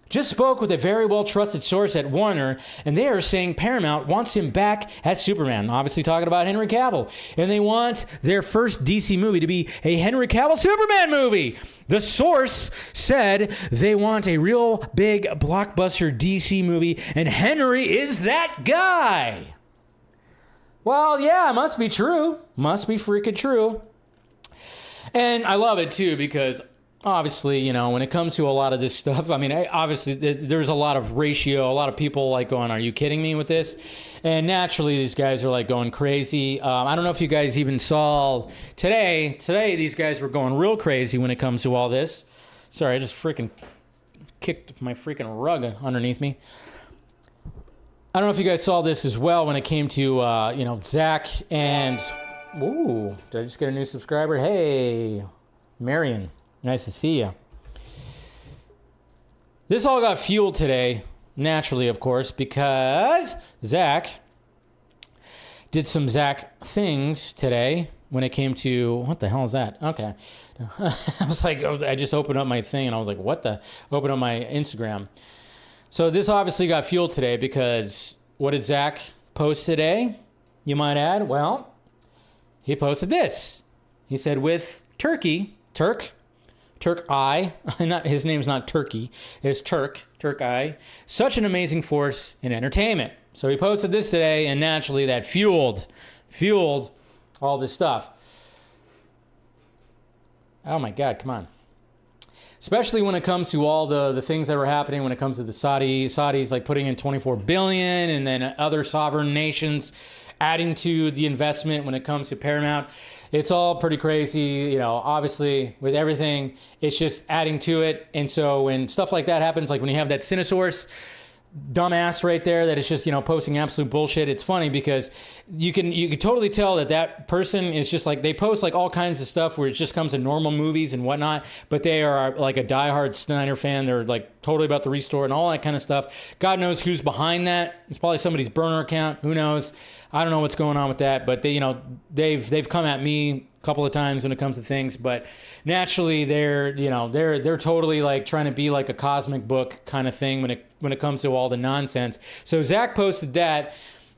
Just spoke with a very well-trusted source at Warner, and they are saying Paramount wants him back as Superman. Obviously talking about Henry Cavill. And they want their first DC movie to be a Henry Cavill Superman movie. The source said they want a real big blockbuster DC movie, and Henry is that guy. Well, yeah, it must be true. Must be freaking true. And I love it, too, because obviously, when it comes to a lot of this stuff, obviously there's a lot of ratio, a lot of people like going, are you kidding me with this? And naturally, these guys are like going crazy. I don't know if you guys even saw today, these guys were going real crazy when it comes to all this. Sorry, I just freaking kicked my freaking rug underneath me. I don't know if you guys saw this as well when it came to, Zach and, ooh, did I just get a new subscriber? Hey, Marion. Nice to see you. This all got fueled today, naturally, of course, because Zach did some Zach things today when it came to, what the hell is that? Okay. I was like, I just opened up my thing and I was like, open up my Instagram. So this obviously got fueled today because what did Zach post today? You might add, well, he posted this. He said, with Turk I, his name's not Turkey, it's Turk I, such an amazing force in entertainment. So he posted this today, and naturally that fueled all this stuff. Oh my God, come on. Especially when it comes to all the things that were happening when it comes to the Saudis like putting in $24 billion, and then other sovereign nations adding to the investment when it comes to Paramount. It's all pretty crazy, obviously with everything, it's just adding to it. And so when stuff like that happens, like when you have that Cinesource, dumbass right there that is just, posting absolute bullshit. It's funny because you can totally tell that person is just like, they post like all kinds of stuff where it just comes to normal movies and whatnot, but they are like a diehard Snyder fan. They're like totally about the restore and all that kind of stuff. God knows who's behind that. It's probably somebody's burner account. Who knows? I don't know what's going on with that, but they, they've come at me a couple of times when it comes to things, but naturally they're totally like trying to be like a cosmic book kind of thing when it comes to all the nonsense. So Zach posted that.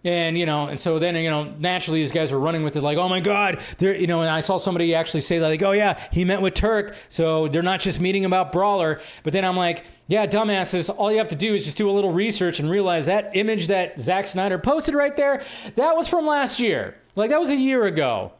And, so then, naturally these guys were running with it like, oh my God, and I saw somebody actually say that, like, oh yeah, he met with Turk. So they're not just meeting about Brawler. But then I'm like, yeah, dumbasses, all you have to do is just do a little research and realize that image that Zack Snyder posted right there, that was from last year. Like that was a year ago.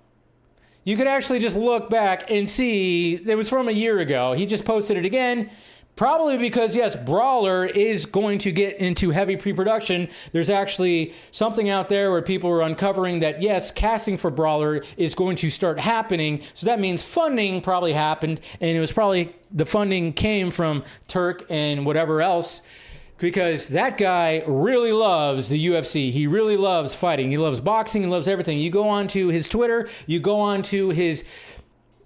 You could actually just look back and see it was from a year ago. He just posted it again. Probably because, yes, Brawler is going to get into heavy pre-production. There's actually something out there where people are uncovering that, yes, casting for Brawler is going to start happening. So that means funding probably happened. And it was probably the funding came from Turk and whatever else. Because that guy really loves the UFC. He really loves fighting. He loves boxing. He loves everything. You go on to his Twitter. You go on to his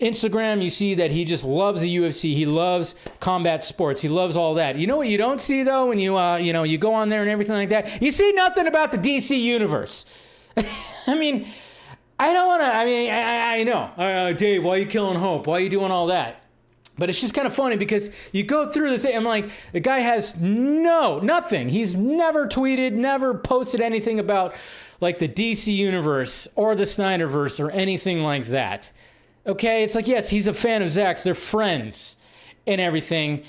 Instagram, you see that he just loves the UFC. He loves combat sports. He loves all that. You know what you don't see though when you you go on there and everything like that? You see nothing about the DC universe. I mean, I don't want to. I mean, I know, Dave. Why are you killing Hope? Why are you doing all that? But it's just kind of funny because you go through the thing. I'm like, the guy has nothing. He's never tweeted, never posted anything about like the DC universe or the Snyderverse or anything like that. Okay, it's like, yes, he's a fan of Zack's. They're friends and everything.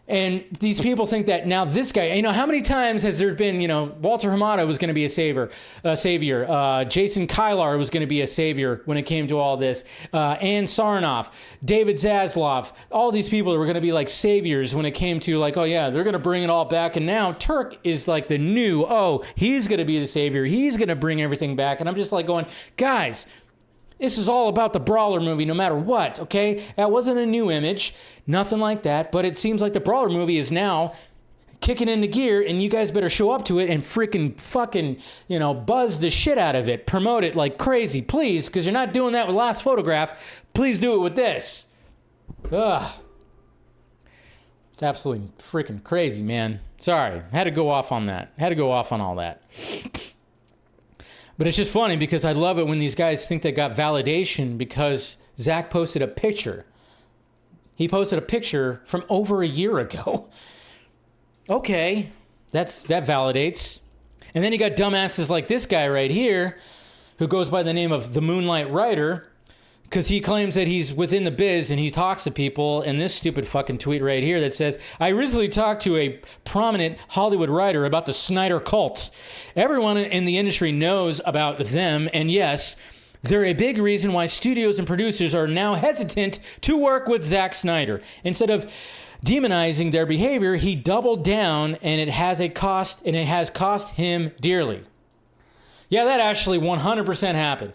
And these people think that now this guy, how many times has there been, Walter Hamada was going to be a savior. Jason Kylar was going to be a savior when it came to all this. Ann Sarnoff, David Zaslav, all these people were going to be like saviors when it came to like, oh yeah, they're going to bring it all back. And now Turk is like the new, he's going to be the savior. He's going to bring everything back. And I'm just like going, guys, this is all about the Brawler movie no matter what, okay? That wasn't a new image, nothing like that, but it seems like the Brawler movie is now kicking into gear, and you guys better show up to it and freaking fucking, buzz the shit out of it. Promote it like crazy, please, because you're not doing that with Last Photograph. Please do it with this. Ugh. It's absolutely freaking crazy, man. Sorry, had to go off on that. Had to go off on all that. But it's just funny because I love it when these guys think they got validation because Zach posted a picture. He posted a picture from over a year ago. Okay, that validates. And then you got dumbasses like this guy right here who goes by the name of the Moonlight Writer because he claims that he's within the biz and he talks to people. And this stupid fucking tweet right here that says, I recently talked to a prominent Hollywood writer about the Snyder cult. Everyone in the industry knows about them. And yes, they're a big reason why studios and producers are now hesitant to work with Zack Snyder. Instead of demonizing their behavior, he doubled down and it has cost him dearly. Yeah, that actually 100% happened.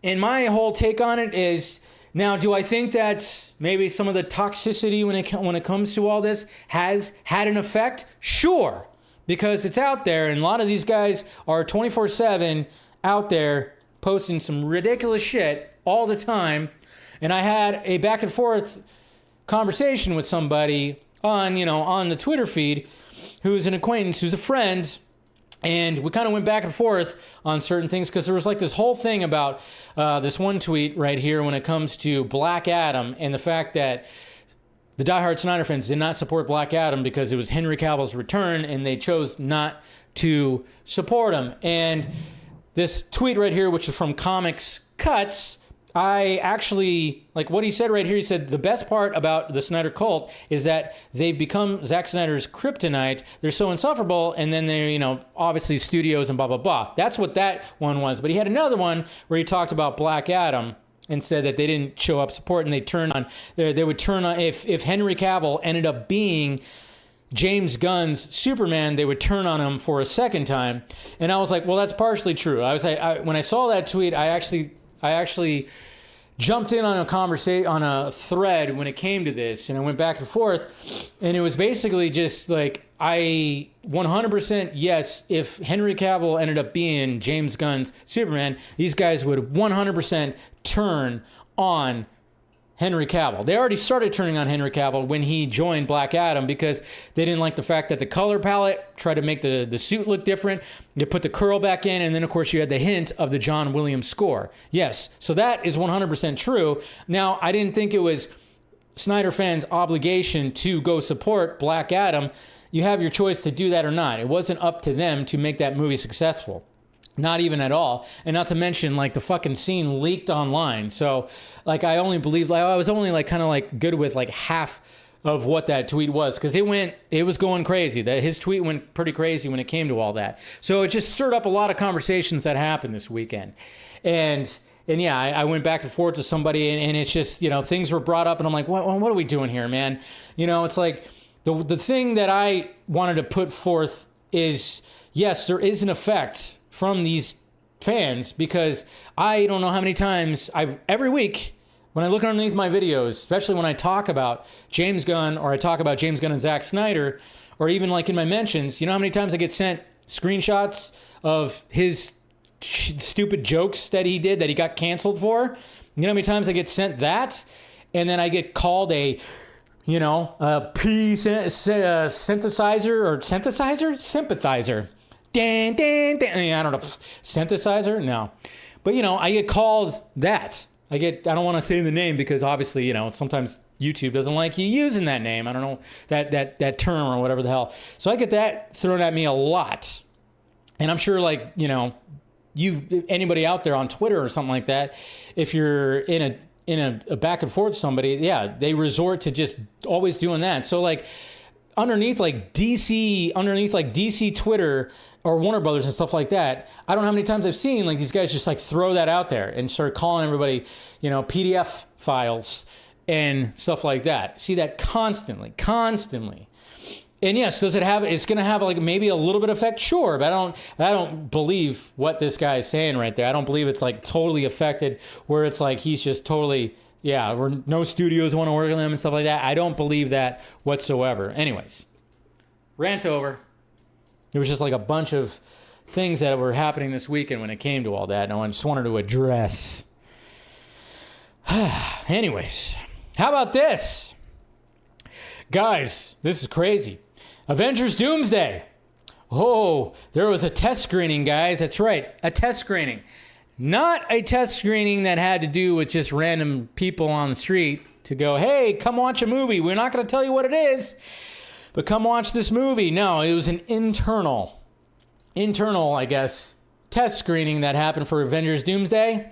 And my whole take on it is, now, do I think that maybe some of the toxicity when it comes to all this has had an effect? Sure, because it's out there, and a lot of these guys are 24/7 out there posting some ridiculous shit all the time. And I had a back and forth conversation with somebody on the Twitter feed who's an acquaintance, who's a friend. And we kind of went back and forth on certain things because there was like this whole thing about this one tweet right here when it comes to Black Adam and the fact that the diehard Snyder fans did not support Black Adam because it was Henry Cavill's return and they chose not to support him. And this tweet right here, which is from Comics Cuts, I actually, like what he said right here, he said, the best part about the Snyder cult is that they've become Zack Snyder's kryptonite. They're so insufferable, and then they're, obviously studios and blah, blah, blah. That's what that one was. But he had another one where he talked about Black Adam and said that they didn't show up support and they would turn on, if Henry Cavill ended up being James Gunn's Superman, they would turn on him for a second time. And I was like, well, that's partially true. I was like, when I saw that tweet, I actually jumped in on a conversation, on a thread when it came to this, and I went back and forth, and it was basically just like, I 100% yes, if Henry Cavill ended up being James Gunn's Superman, these guys would 100% turn on Henry Cavill. They already started turning on Henry Cavill when he joined Black Adam because they didn't like the fact that the color palette tried to make the suit look different. You put the curl back in, and then, of course, you had the hint of the John Williams score. Yes, so that is 100% true. Now, I didn't think it was Snyder fans' obligation to go support Black Adam. You have your choice to do that or not. It wasn't up to them to make that movie successful. Not even at all. And not to mention, like, the fucking scene leaked online. So, like, I only believe, like, I was only, like, kind of, like, good with, like, half of what that tweet was. Because it was going crazy. His tweet went pretty crazy when it came to all that. So, it just stirred up a lot of conversations that happened this weekend. And yeah, I went back and forth to somebody, and it's just, you know, things were brought up, and I'm like, what are we doing here, man? You know, it's like, the thing that I wanted to put forth is, yes, there is an effect from these fans, because I don't know how many times every week when I look underneath my videos, especially when I talk about James Gunn, or I talk about James Gunn and Zack Snyder, or even like in my mentions, you know how many times I get sent screenshots of his stupid jokes that he did that he got canceled for? You know how many times I get sent that? And then I get called a P sympathizer. Dan, dan, dan. I don't know. Synthesizer? No. But, you know, I get called that. I don't want to say the name because obviously, you know, sometimes YouTube doesn't like you using that name. I don't know, that term or whatever the hell. So I get that thrown at me a lot. And I'm sure, like, you know, anybody out there on Twitter or something like that, if you're in a back and forth with somebody, yeah, they resort to just always doing that. So, like, underneath DC Twitter or Warner Brothers and stuff like that, I don't know how many times I've seen, like, these guys just, like, throw that out there and start calling everybody, you know, PDF files and stuff like that. See that constantly. And yes, it's going to have, like, maybe a little bit of effect? Sure, but I don't believe what this guy is saying right there. I don't believe it's, like, totally affected where it's like he's just totally, yeah, where no studios want to work with him and stuff like that. I don't believe that whatsoever. Anyways, rant over. There was just like a bunch of things that were happening this weekend when it came to all that, and I just wanted to address. Anyways, how about this? Guys, this is crazy. Avengers Doomsday. Oh, there was a test screening, guys. That's right, a test screening. Not a test screening that had to do with just random people on the street to go, hey, come watch a movie. We're not going to tell you what it is, but come watch this movie. No, it was an internal, I guess, test screening that happened for Avengers Doomsday.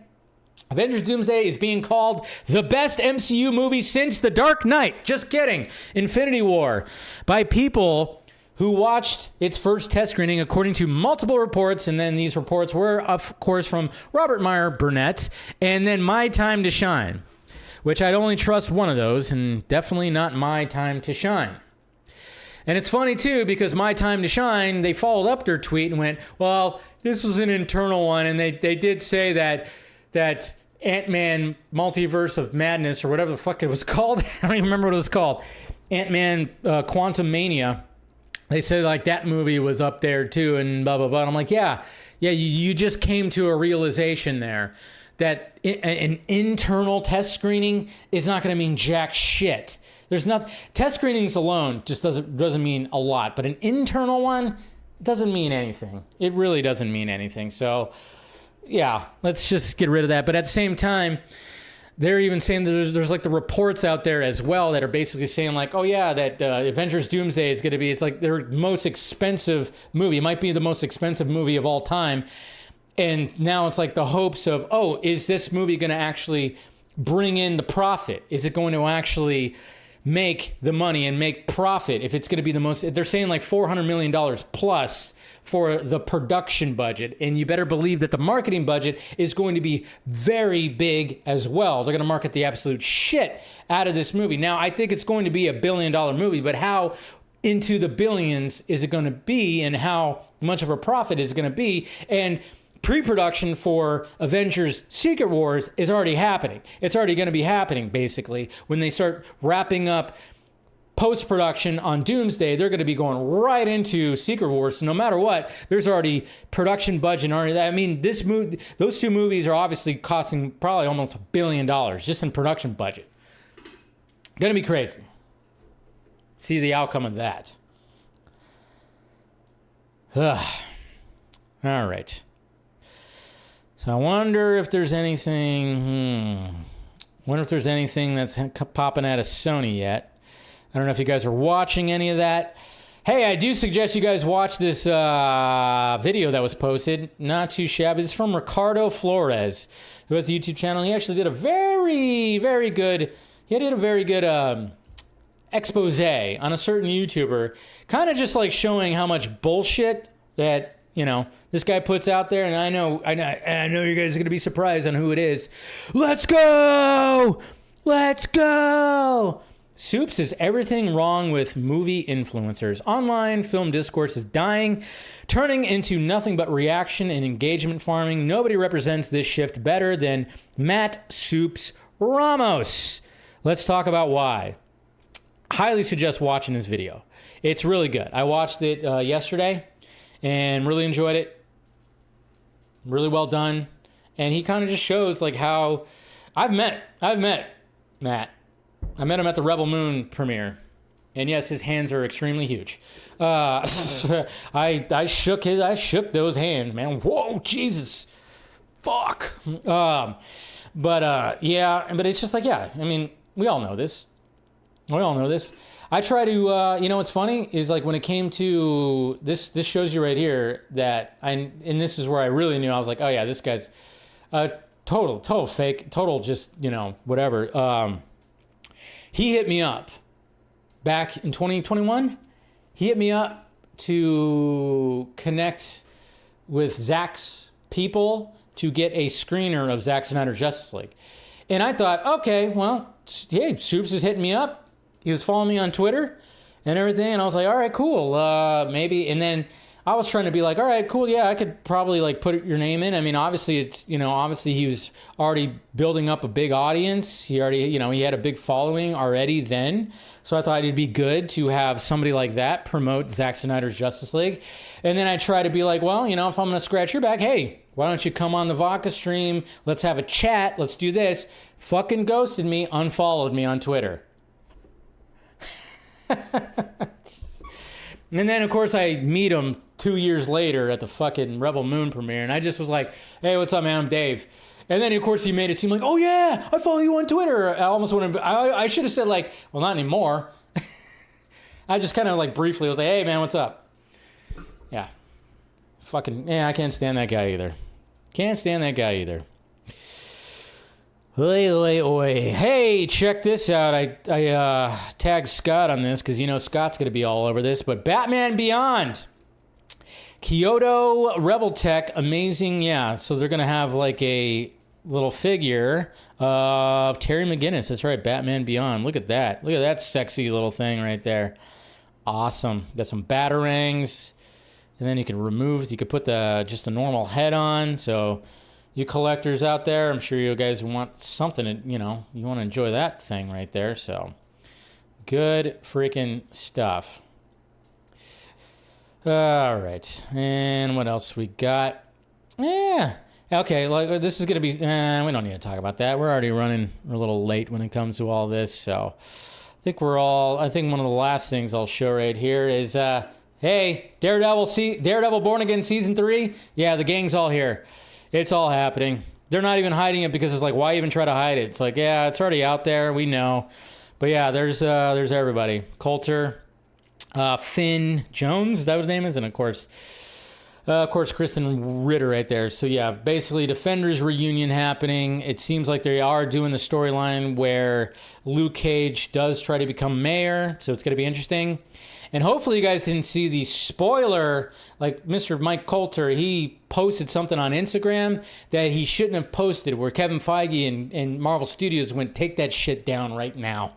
Avengers Doomsday is being called the best MCU movie since The Dark Knight. Just kidding. Infinity War. By people who watched its first test screening, according to multiple reports. And then these reports were, of course, from Robert Meyer Burnett and then My Time to Shine, which I'd only trust one of those, and definitely not My Time to Shine. And it's funny, too, because My Time to Shine, they followed up their tweet and went, well, this was an internal one. And they did say that Ant-Man Multiverse of Madness, or whatever the fuck it was called. I don't even remember what it was called. Ant-Man Quantum Mania. They said, like, that movie was up there, too, and blah, blah, blah. And I'm like, yeah, you just came to a realization there that an internal test screening is not going to mean jack shit. There's nothing. Test screenings alone just doesn't mean a lot, but an internal one doesn't mean anything. It really doesn't mean anything. So, yeah, let's just get rid of that. But at the same time, they're even saying that there's like the reports out there as well that are basically saying, like, oh yeah, that Avengers Doomsday is going to be, it's like their most expensive movie. It might be the most expensive movie of all time. And now it's like the hopes of, oh, is this movie going to actually bring in the profit? Is it going to actually make the money and make profit? If it's going to be the most, they're saying like $400 million plus for the production budget. And you better believe that the marketing budget is going to be very big as well. They're going to market the absolute shit out of this movie. Now, I think it's going to be $1 billion movie, but how into the billions is it going to be, and how much of a profit is it going to be? And pre-production for Avengers Secret Wars is already happening. It's already going to be happening, basically. When they start wrapping up post-production on Doomsday, they're going to be going right into Secret Wars. So no matter what, there's already production budget. I mean, those two movies are obviously costing probably almost $1 billion just in production budget. Going to be crazy. See the outcome of that. All right. So I wonder if there's anything. Wonder if there's anything that's popping out of Sony yet. I don't know if you guys are watching any of that. Hey, I do suggest you guys watch this video that was posted. Not too shabby. It's from Ricardo Flores, who has a YouTube channel. He actually did a very, very good. He did a very good expose on a certain YouTuber, kind of just like showing how much bullshit that this guy puts out there. And I know you guys are gonna be surprised on who it is. Let's go. Soup says everything wrong with movie influencers. Online film discourse is dying, turning into nothing but reaction and engagement farming. Nobody represents this shift better than Matt Soups Ramos. Let's talk about why. Highly suggest watching this video. It's really good. I watched it yesterday and really enjoyed it. Really well done. And he kind of just shows like how I've met Matt. I met him at the Rebel Moon premiere, and yes, his hands are extremely huge. I shook those hands, man. Whoa, Jesus, fuck. But it's just like, yeah. I mean, we all know this. I try to, what's funny is like when it came to this shows you right here that and this is where I really knew. I was like, oh yeah, this guy's total fake, total just whatever. He hit me up back in 2021. He hit me up to connect with Zack's people to get a screener of Zack Snyder's Justice League. And I thought, okay, well, hey, Soups is hitting me up. He was following me on Twitter and everything. And I was like, all right, cool. Maybe. And then I was trying to be like, all right, cool. Yeah, I could probably like put your name in. I mean, obviously obviously he was already building up a big audience. He already, he had a big following already then. So I thought it'd be good to have somebody like that promote Zack Snyder's Justice League. And then I try to be like, well, if I'm going to scratch your back, hey, why don't you come on the Vodka stream? Let's have a chat. Let's do this. Fucking ghosted me, unfollowed me on Twitter. And then, of course, I meet him 2 years later at the fucking Rebel Moon premiere. And I just was like, hey, what's up, man? I'm Dave. And then, of course, he made it seem like, oh, yeah, I follow you on Twitter. I almost want to, I should have said like, well, not anymore. I just kind of like briefly was like, hey, man, what's up? Yeah. I can't stand that guy either. Oi. Hey, check this out. I tagged Scott on this because Scott's going to be all over this. But Batman Beyond. Kyoto Revel Tech, amazing. Yeah, so they're going to have like a little figure of Terry McGinnis. That's right, Batman Beyond. Look at that. Look at that sexy little thing right there. Awesome. Got some batarangs. And then you could put just a normal head on. So you collectors out there, I'm sure you guys want something, you want to enjoy that thing right there. So good freaking stuff. All right. And what else we got? Yeah. Okay. Like this is going to be, we don't need to talk about that. We're already running a little late when it comes to all this. So I think one of the last things I'll show right here is, hey, Daredevil Born Again Season 3. Yeah, the gang's all here. It's all happening. They're not even hiding it because it's like, why even try to hide it? It's like, yeah, it's already out there. We know. But yeah, there's everybody. Coulter, Finn Jones, is that what his name is? And of course, Kristen Ritter right there. So yeah, basically Defenders reunion happening. It seems like they are doing the storyline where Luke Cage does try to become mayor. So it's going to be interesting. And hopefully you guys can see the spoiler, like Mr. Mike Coulter, he posted something on Instagram that he shouldn't have posted, where Kevin Feige and Marvel Studios went, take that shit down right now.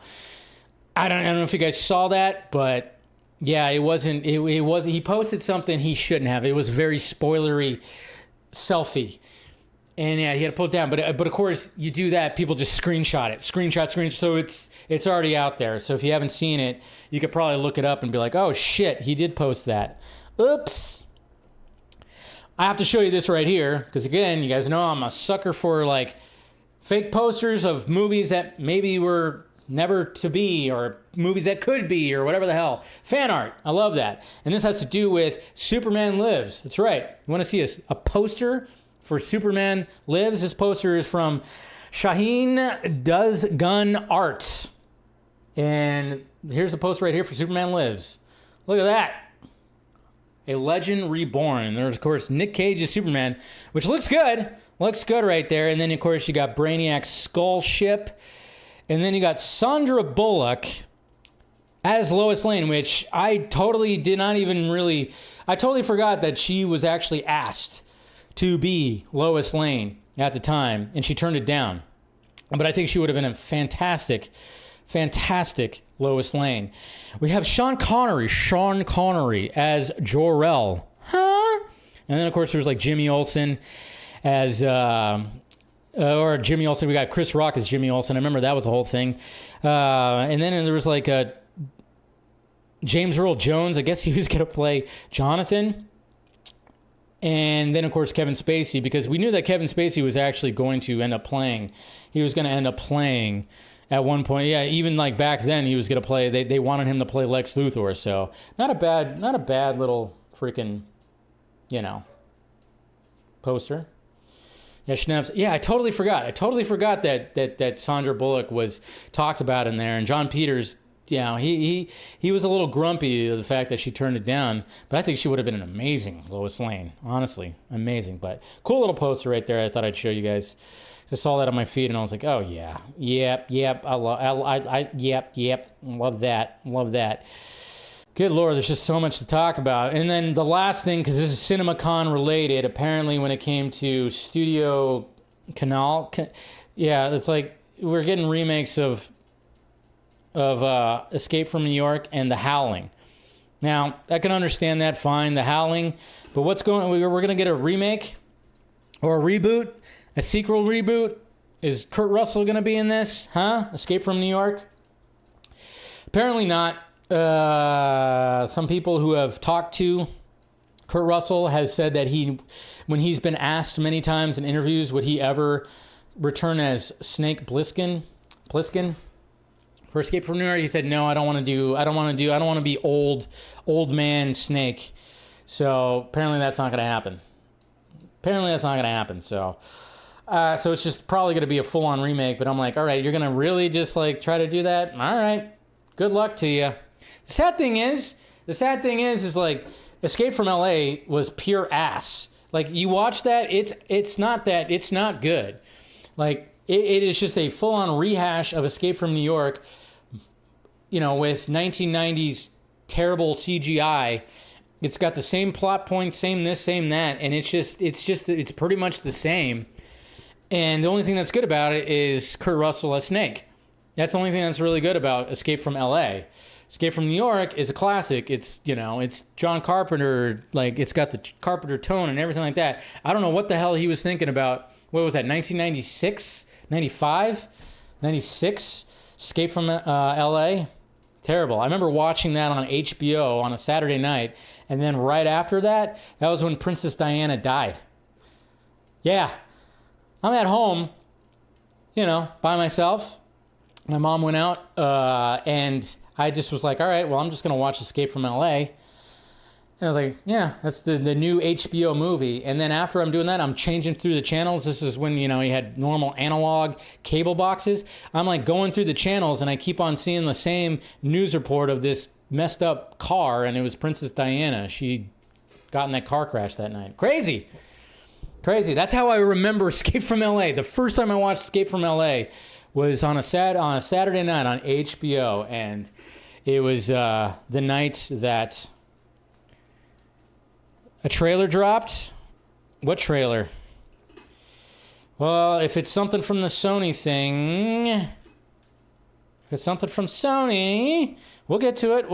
I don't know if you guys saw that, but yeah, he posted something he shouldn't have. It was very spoilery. selfie. And yeah, he had to pull it down. But of course, you do that, people just screenshot it. Screenshot. So it's already out there. So if you haven't seen it, you could probably look it up and be like, oh shit, he did post that. Oops. I have to show you this right here. Because again, you guys know I'm a sucker for like fake posters of movies that maybe were never to be, or movies that could be, or whatever the hell. Fan art. I love that. And this has to do with Superman Lives. That's right. You want to see a poster for Superman Lives? This poster is from Shaheen Does Gun Art. And here's a poster right here for Superman Lives. Look at that. A Legend Reborn. And there's, of course, Nick Cage's Superman, which looks good. Looks good right there. And then, of course, you got Brainiac's Skull Ship. And then you got Sandra Bullock as Lois Lane, which I totally did not even really... I totally forgot that she was actually asked to be Lois Lane at the time, and she turned it down. But I think she would have been a fantastic Lois Lane. We have Sean Connery as Jor-El. Huh? And then, of course, there's like Jimmy Olsen as... or Jimmy Olsen. We got Chris Rock as Jimmy Olsen. I remember that was the whole thing. And then there was like James Earl Jones. I guess he was going to play Jonathan. And then, of course, Kevin Spacey, because we knew that Kevin Spacey was actually going to end up playing. He was going to end up playing at one point. Yeah, even like back then, he was going to play. They wanted him to play Lex Luthor. So not a bad little freaking, poster. Yeah, Schnaps. Yeah, I totally forgot. that Sandra Bullock was talked about in there, and John Peters. He was a little grumpy of the fact that she turned it down, but I think she would have been an amazing Lois Lane. Honestly, amazing. But cool little poster right there. I thought I'd show you guys. I saw that on my feed, and I was like, oh yeah, yep. Love that. Good Lord, there's just so much to talk about. And then the last thing, because this is CinemaCon related, apparently when it came to Studio Canal, it's like we're getting remakes of Escape from New York and The Howling. Now, I can understand that, fine, The Howling, but we're going to get a remake or a reboot, a sequel reboot. Is Kurt Russell going to be in this? Huh? Escape from New York? Apparently not. Some people who have talked to Kurt Russell has said that when he's been asked many times in interviews, would he ever return as Snake Plissken for Escape from New York? He said, no, I don't want to be old man Snake. So apparently that's not going to happen. So it's just probably going to be a full on remake, but I'm like, all right, you're going to really just like try to do that? All right. Good luck to you. The sad thing is like Escape from LA was pure ass. Like you watch that, it's not good. Like it is just a full on rehash of Escape from New York, with 1990s terrible CGI. It's got the same plot points, same this, same that, and it's pretty much the same. And the only thing that's good about it is Kurt Russell as Snake. That's the only thing that's really good about Escape from LA. Escape from New York is a classic. It's, it's John Carpenter. Like, it's got the Carpenter tone and everything like that. I don't know what the hell he was thinking about. What was that, 1996? 95? 96? Escape from LA? Terrible. I remember watching that on HBO on a Saturday night. And then right after that, that was when Princess Diana died. Yeah. I'm at home, by myself. My mom went out, and I just was like, all right, well, I'm just going to watch Escape from LA. And I was like, yeah, that's the new HBO movie. And then after I'm doing that, I'm changing through the channels. This is when, you had normal analog cable boxes. I'm like going through the channels, and I keep on seeing the same news report of this messed up car, and it was Princess Diana. She got in that car crash that night. Crazy. That's how I remember Escape from LA. The first time I watched Escape from LA was on a Saturday night on HBO, and it was the night that a trailer dropped. What trailer? Well, if it's something from the Sony thing, if it's something from Sony, we'll get to it.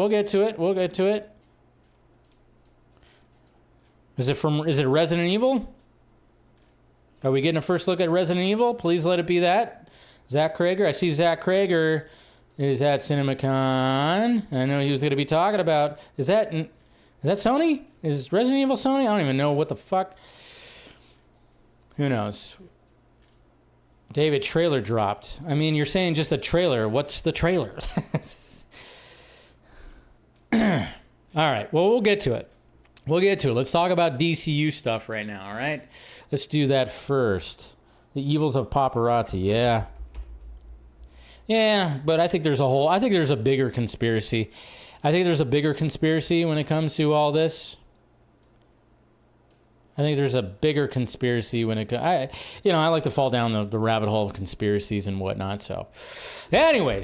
Is it Resident Evil? Are we getting a first look at Resident Evil? Please let it be that. Zach Krager. I see Zach Krager is at CinemaCon. I know he was going to be talking about... Is that Sony? Is Resident Evil Sony? I don't even know what the fuck. Who knows? David, trailer dropped. I mean, you're saying just a trailer. What's the trailer? All right. Well, we'll get to it. Let's talk about DCU stuff right now, all right? Let's do that first. The evils of paparazzi, yeah. Yeah, but I think there's a bigger conspiracy. I think there's a bigger conspiracy when it comes to all this. I think there's a bigger conspiracy when it I like to fall down the rabbit hole of conspiracies and whatnot. So anyway,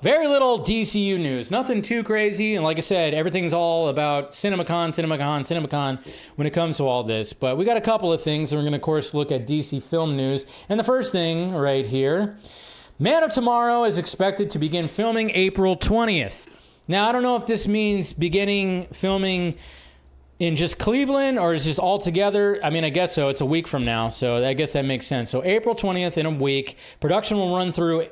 very little DCU news. Nothing too crazy. And like I said, everything's all about CinemaCon when it comes to all this. But we got a couple of things. And we're going to, of course, look at DC film news. And the first thing right here, Man of Tomorrow is expected to begin filming April 20th. Now, I don't know if this means beginning filming in just Cleveland, or is just all together? I mean, I guess so. It's a week from now, so I guess that makes sense. So April 20th in a week. Production will run through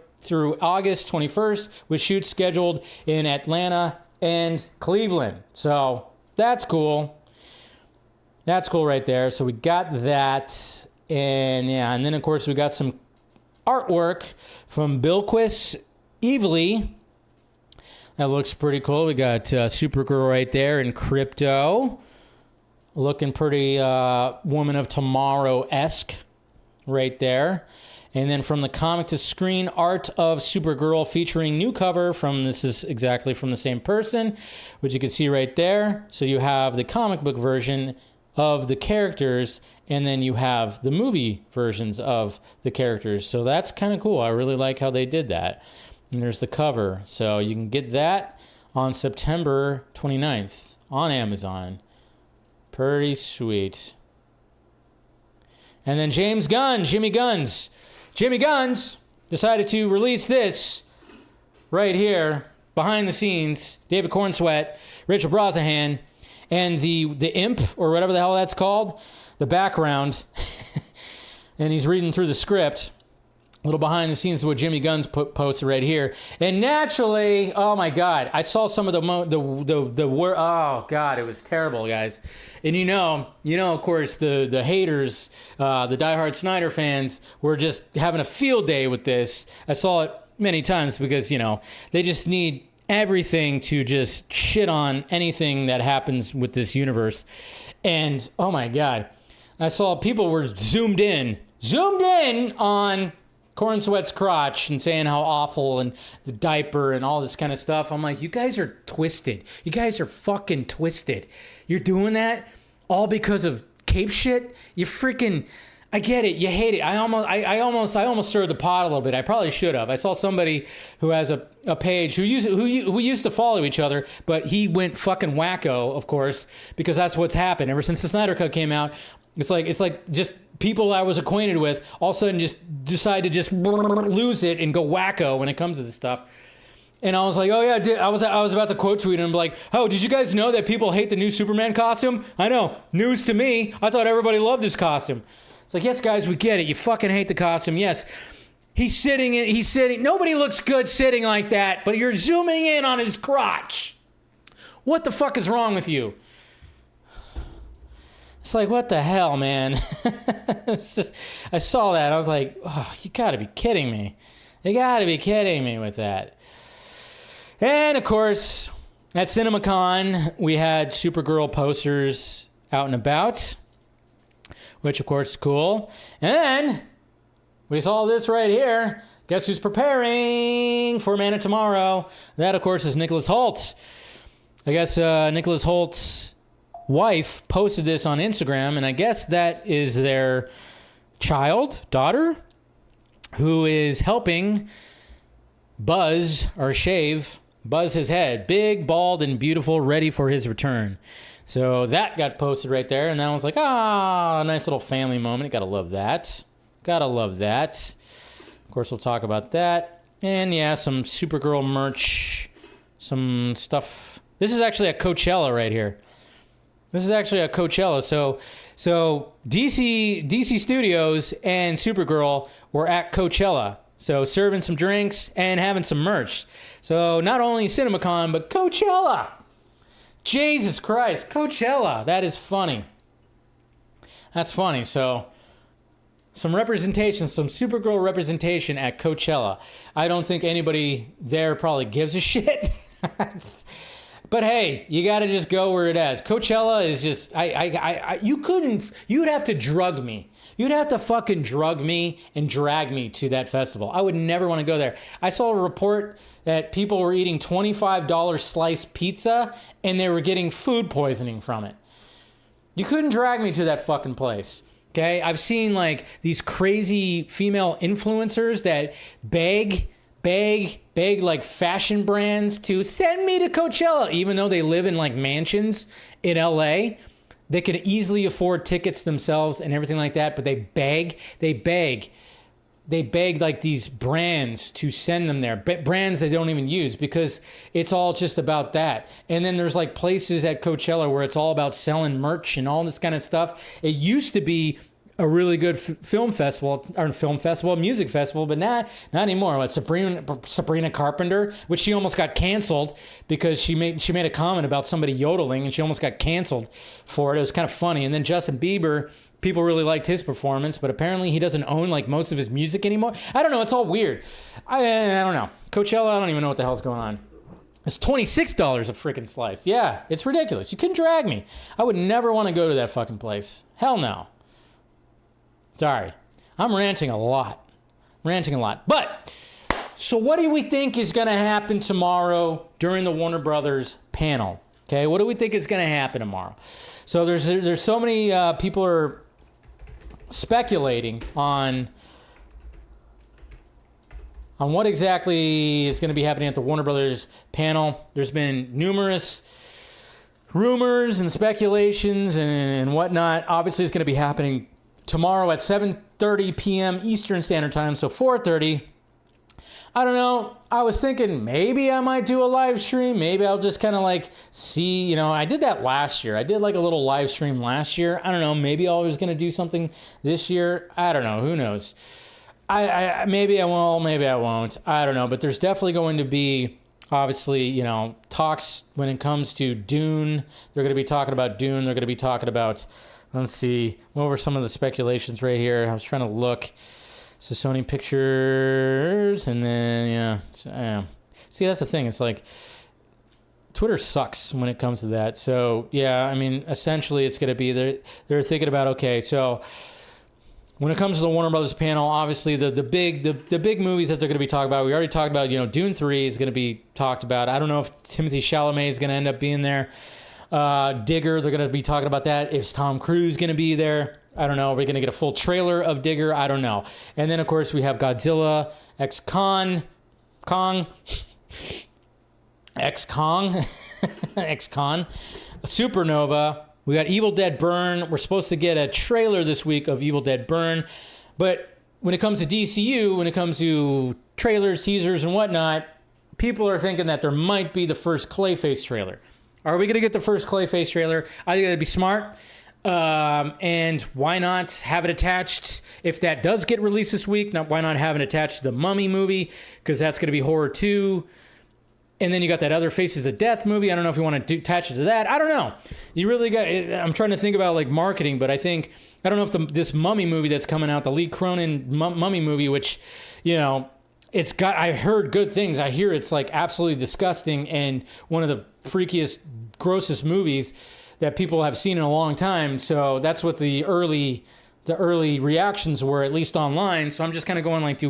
August 21st, with shoots scheduled in Atlanta and Cleveland. So that's cool. That's cool right there. So we got that. And yeah, and then of course we got some artwork from Bilquis Evely. That looks pretty cool. We got Supergirl right there in Crypto. Looking pretty Woman of Tomorrow-esque right there. And then from the comic to screen art of Supergirl featuring new cover this is exactly from the same person, which you can see right there. So you have the comic book version of the characters, and then you have the movie versions of the characters. So that's kind of cool. I really like how they did that. And there's the cover. So you can get that on September 29th on Amazon. Pretty sweet. And then James Gunn, Jimmy Guns decided to release this right here, behind the scenes. David Cornsweet, Rachel Brosnahan, and the imp, or whatever the hell that's called, the background. And he's reading through the script. A little behind the scenes of what Jimmy Gunn's posted right here. And naturally, oh my God, I saw some of the word. Oh God, it was terrible, guys. And you know, of course, the haters, the diehard Snyder fans were just having a field day with this. I saw it many times because, they just need everything to just shit on anything that happens with this universe. And oh my God, I saw people were zoomed in on Cornsweet's crotch and saying how awful and the diaper and all this kind of stuff. I'm like, you guys are twisted. You guys are fucking twisted. You're doing that all because of cape shit? You freaking... I get it. You hate it. I almost stirred the pot a little bit. I probably should have. I saw somebody who has a page who used to follow each other, but he went fucking wacko, of course, because that's what's happened ever since the Snyder Cut came out. It's like just people I was acquainted with all of a sudden just decide to just lose it and go wacko when it comes to this stuff. And I was like, oh yeah, I was about to quote tweet and be like, oh, did you guys know that people hate the new Superman costume? I know, news to me. I thought everybody loved his costume. It's like, yes, guys, we get it. You fucking hate the costume. Yes, he's sitting. Nobody looks good sitting like that, but you're zooming in on his crotch. What the fuck is wrong with you? It's like, what the hell, man? It's just, I saw that. I was like, oh, you gotta be kidding me. You gotta be kidding me with that. And of course, at CinemaCon, we had Supergirl posters out and about, which of course is cool. And then we saw this right here. Guess who's preparing for Man of Tomorrow? That, of course, is Nicholas Hoult. I guess Nicholas Holt's wife posted this on Instagram, and I guess that is their daughter, who is helping Buzz his head. Big, bald, and beautiful, ready for his return. So that got posted right there, and I was like, nice little family moment. Gotta love that. Of course, we'll talk about that. And yeah, some Supergirl merch, some stuff. This is actually at Coachella right here. This is actually at Coachella. So DC Studios and Supergirl were at Coachella. So serving some drinks and having some merch. So not only CinemaCon, but Coachella. Jesus Christ, Coachella. That is funny. That's funny. So some representation, some Supergirl representation at Coachella. I don't think anybody there probably gives a shit. But hey, you got to just go where it is. Coachella is just, you'd have to drug me. You'd have to fucking drug me and drag me to that festival. I would never want to go there. I saw a report that people were eating $25 sliced pizza and they were getting food poisoning from it. You couldn't drag me to that fucking place. Okay? I've seen like these crazy female influencers that beg like fashion brands to send me to Coachella, even though they live in like mansions in LA. They could easily afford tickets themselves and everything like that, but they beg like these brands to send them there. Brands they don't even use because it's all just about that. And then there's like places at Coachella where it's all about selling merch and all this kind of stuff. It used to be a really good music festival, but not anymore. Like Sabrina Carpenter, which she almost got canceled because she made a comment about somebody yodeling and she almost got canceled for it. It was kind of funny. And then Justin Bieber, people really liked his performance, but apparently he doesn't own like most of his music anymore. I don't know. It's all weird. I don't know. Coachella, I don't even know what the hell's going on. It's $26 a freaking slice. Yeah, it's ridiculous. You couldn't drag me. I would never want to go to that fucking place. Hell no. Sorry. I'm ranting a lot. But, so what do we think is going to happen tomorrow during the Warner Brothers panel? Okay, what do we think is going to happen tomorrow? So there's so many people are speculating on what exactly is going to be happening at the Warner Brothers panel. There's been numerous rumors and speculations and whatnot. Obviously, it's going to be happening tomorrow at 7:30 p.m. Eastern Standard Time, so 4:30. I don't know. I was thinking maybe I might do a live stream. Maybe I'll just kind of like see, I did that last year. I did like a little live stream last year. I don't know. Maybe I was going to do something this year. I don't know. Who knows? I maybe I will, maybe I won't. I don't know. But there's definitely going to be, obviously, talks when it comes to Dune. They're going to be talking about Dune. They're going to be talking about, let's see, what were some of the speculations right here? I was trying to look. So Sony Pictures, and then, See, that's the thing. It's like, Twitter sucks when it comes to that. So, yeah, I mean, essentially it's going to be, they're thinking about, okay, so when it comes to the Warner Brothers panel, obviously the big movies that they're going to be talking about, we already talked about, Dune 3 is going to be talked about. I don't know if Timothée Chalamet is going to end up being there. Digger, they're going to be talking about that. Is Tom Cruise going to be there? I don't know. Are we going to get a full trailer of Digger? I don't know. And then, of course, we have Godzilla, X-Kong, Supernova. We got Evil Dead Burn. We're supposed to get a trailer this week of Evil Dead Burn. But when it comes to DCU, when it comes to trailers, teasers, and whatnot, people are thinking that there might be the first Clayface trailer. Are we going to get the first Clayface trailer? I think that'd be smart. And why not have it attached? If that does get released this week, why not have it attached to the Mummy movie? Because that's going to be horror too. And then you got that other Faces of Death movie. I don't know if you want to attach it to that. I don't know. You really got. I'm trying to think about like marketing, but I don't know if this Mummy movie that's coming out, the Lee Cronin Mummy movie, which, it's got. I heard good things. I hear it's like absolutely disgusting and one of the freakiest, grossest movies that people have seen in a long time. So that's what the early reactions were, at least online. So I'm just kind of going like,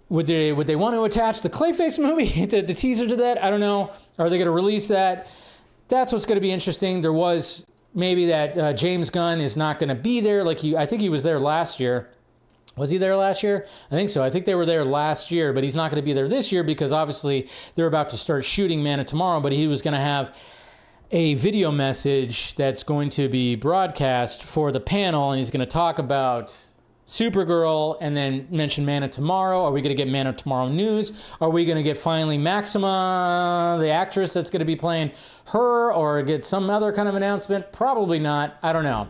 would they want to attach the Clayface movie to the teaser to that? I don't know. Are they going to release that? That's what's going to be interesting. There was maybe that James Gunn is not going to be there. I think he was there last year. Was he there last year? I think so. I think they were there last year, but he's not going to be there this year because obviously they're about to start shooting Man of Tomorrow, but he was going to have a video message that's going to be broadcast for the panel, and he's going to talk about Supergirl and then mention Man of Tomorrow? Are we going to get Man of Tomorrow news? Are we going to get finally Maxima, the actress that's going to be playing her, or get some other kind of announcement? Probably not. I don't know.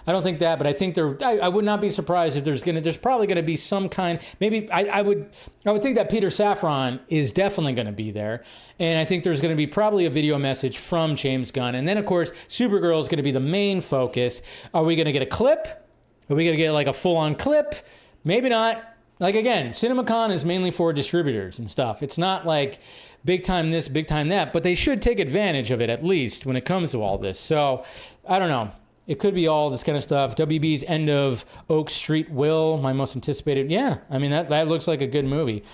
I don't think that, but I think I would not be surprised if there's probably going to be some kind. Maybe I would think that Peter Safran is definitely going to be there, and I think there's going to be probably a video message from James Gunn, and then of course Supergirl is going to be the main focus. Are we going to get a clip? Are we going to get like a full-on clip? Maybe not. Like, again, CinemaCon is mainly for distributors and stuff. It's not like big time this, big time that, but they should take advantage of it at least when it comes to all this. So, I don't know. It could be all this kind of stuff. WB's End of Oak Street Will, my most anticipated. Yeah, I mean, that looks like a good movie.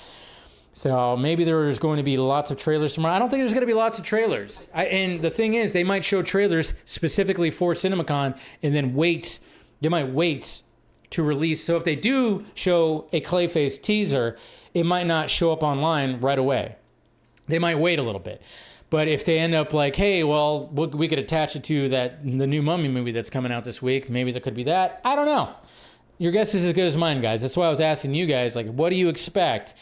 So maybe there's going to be lots of trailers tomorrow. I don't think there's going to be lots of trailers. And the thing is, they might show trailers specifically for CinemaCon and then wait. They might wait to release. So if they do show a Clayface teaser, it might not show up online right away. They might wait a little bit. But if they end up like, hey, well, we could attach it to the new Mummy movie that's coming out this week. Maybe there could be that. I don't know. Your guess is as good as mine, guys. That's why I was asking you guys, like, what do you expect?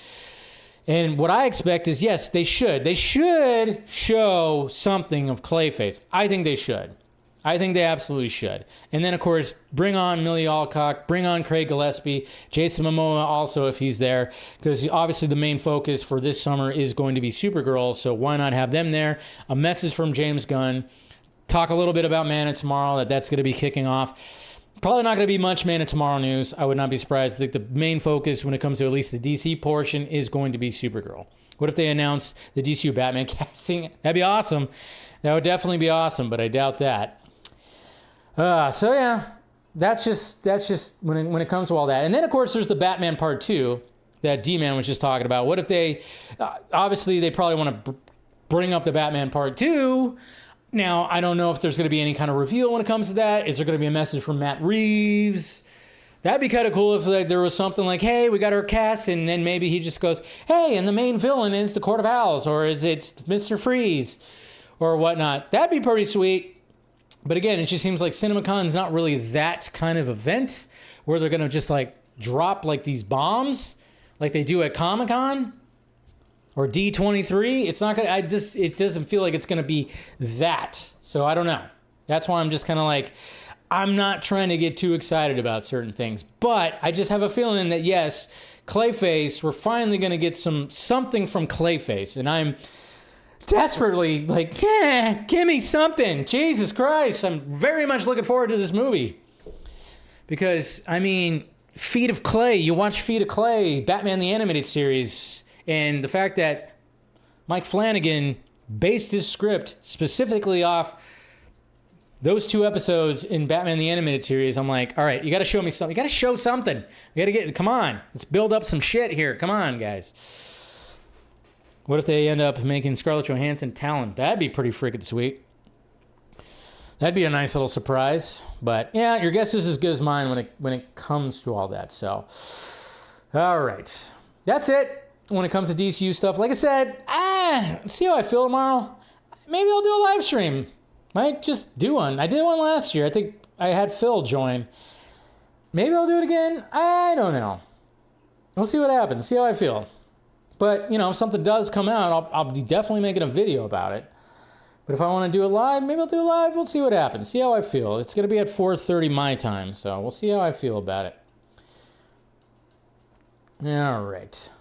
And what I expect is, yes, they should. They should show something of Clayface. I think they should. I think they absolutely should. And then, of course, bring on Millie Alcock, bring on Craig Gillespie, Jason Momoa also if he's there, because obviously the main focus for this summer is going to be Supergirl, so why not have them there? A message from James Gunn. Talk a little bit about Man of Tomorrow, that's going to be kicking off. Probably not going to be much Man of Tomorrow news. I would not be surprised. I think the main focus when it comes to at least the DC portion is going to be Supergirl. What if they announce the DCU Batman casting? That'd be awesome. That would definitely be awesome, but I doubt that. So yeah, that's just when it comes to all that. And then of course there's the Batman Part 2 that D-Man was just talking about. What if they, obviously they probably want to bring up the Batman Part 2. Now, I don't know if there's going to be any kind of reveal when it comes to that. Is there going to be a message from Matt Reeves? That'd be kind of cool if like there was something like, hey, we got our cast, and then maybe he just goes, hey, and the main villain is the Court of Owls, or is it Mr. Freeze, or whatnot. That'd be pretty sweet. But again, it just seems like CinemaCon's not really that kind of event where they're going to just like drop like these bombs like they do at Comic-Con or D23. It's not going to, it doesn't feel like it's going to be that. So I don't know. That's why I'm just kind of like, I'm not trying to get too excited about certain things. But I just have a feeling that yes, Clayface, we're finally going to get something from Clayface. And I'm desperately like, yeah, give me something. Jesus Christ. I'm very much looking forward to this movie. Because, I mean, Feet of Clay. You watch Feet of Clay, Batman the Animated Series, and the fact that Mike Flanagan based his script specifically off those two episodes in Batman the Animated Series, I'm like, all right, you got to show me something. You got to show something. You got to come on. Let's build up some shit here. Come on, guys. What if they end up making Scarlett Johansson Talon? That'd be pretty freaking sweet. That'd be a nice little surprise. But yeah, your guess is as good as mine when it comes to all that. So, all right. That's it when it comes to DCU stuff. Like I said, see how I feel tomorrow. Maybe I'll do a live stream. Might just do one. I did one last year. I think I had Phil join. Maybe I'll do it again. I don't know. We'll see what happens. See how I feel. But, you know, if something does come out, I'll be definitely making a video about it. But if I want to do it live, maybe I'll do it live. We'll see what happens. See how I feel. It's going to be at 4:30 my time, so we'll see how I feel about it. All right.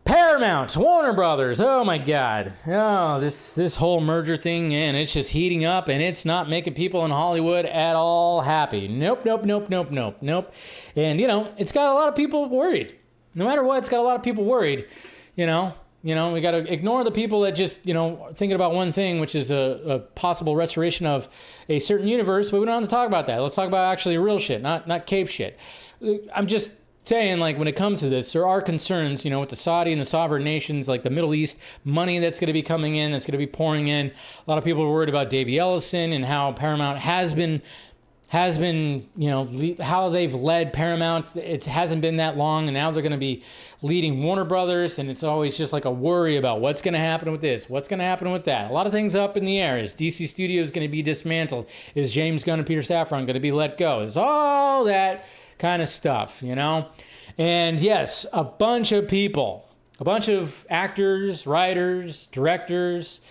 Paramount, Warner Brothers. Oh my God. Oh, this whole merger thing, and it's just heating up, and it's not making people in Hollywood at all happy. Nope. And you know, it's got a lot of people worried. No matter what, it's got a lot of people worried. You know, we got to ignore the people that just, you know, thinking about one thing, which is a possible restoration of a certain universe. But we don't have to talk about that. Let's talk about actually real shit, not cape shit. I'm just saying, like, when it comes to this, there are concerns, you know, with the Saudi and the sovereign nations, like the Middle East, money that's going to be coming in, that's going to be pouring in. A lot of people are worried about Davey Ellison and how Paramount has has been, how they've led Paramount. It hasn't been that long, and now they're going to be leading Warner Brothers, and it's always just like a worry about what's going to happen with this, what's going to happen with that. A lot of things up in the air. Is DC Studios going to be dismantled? Is James Gunn and Peter Safran going to be let go? There's all that kind of stuff, And yes, a bunch of people, a bunch of actors, writers, directors,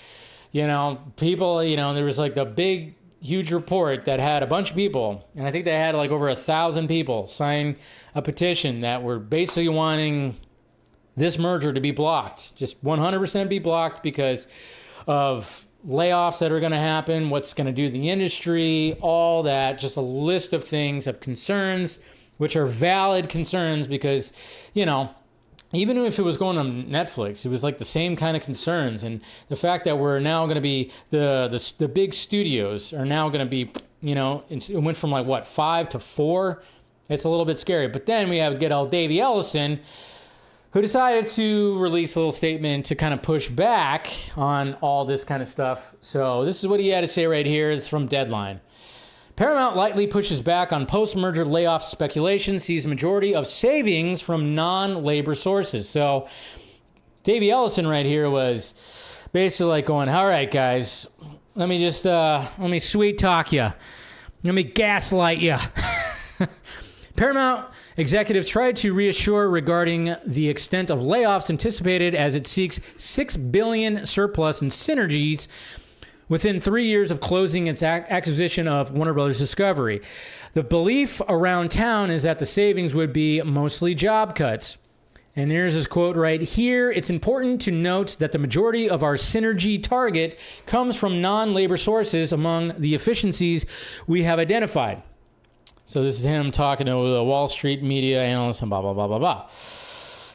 people, there was like the big, huge report that had a bunch of people, and I think they had like over 1,000 people sign a petition that were basically wanting this merger to be blocked, just 100% be blocked because of layoffs that are going to happen, what's going to do to the industry, all that, just a list of things, of concerns, which are valid concerns because, even if it was going on Netflix, it was like the same kind of concerns. And the fact that we're now going to be, the big studios are now going to be, it went from like, 5 to 4? It's a little bit scary. But then we have good old Davey Ellison, who decided to release a little statement to kind of push back on all this kind of stuff. So this is what he had to say right here. It's from Deadline. Paramount lightly pushes back on post-merger layoff speculation, sees majority of savings from non-labor sources. So Davey Ellison right here was basically like going, all right, guys, let me sweet talk you. Let me gaslight you. Paramount executives tried to reassure regarding the extent of layoffs anticipated as it seeks $6 billion surplus in synergies within 3 years of closing its acquisition of Warner Brothers Discovery. The belief around town is that the savings would be mostly job cuts. And here's his quote right here. It's important to note that the majority of our synergy target comes from non-labor sources among the efficiencies we have identified. So this is him talking to the Wall Street media analyst and blah, blah, blah, blah, blah.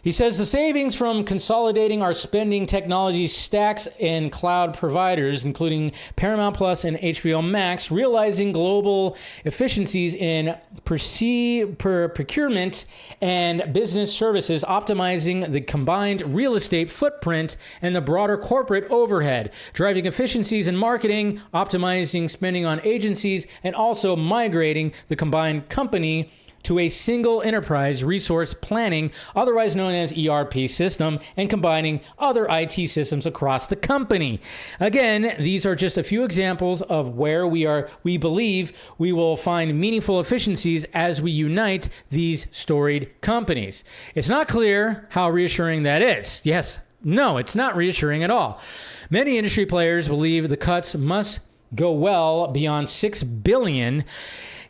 He says the savings from consolidating our spending technology stacks and cloud providers, including Paramount Plus and HBO Max, realizing global efficiencies in procurement and business services, optimizing the combined real estate footprint and the broader corporate overhead, driving efficiencies in marketing, optimizing spending on agencies, and also migrating the combined company to a single enterprise resource planning, otherwise known as ERP system, and combining other IT systems across the company. Again, these are just a few examples of where we believe we will find meaningful efficiencies as we unite these storied companies. It's not clear how reassuring that is. Yes, no, it's not reassuring at all. Many industry players believe the cuts must go well beyond $6 billion.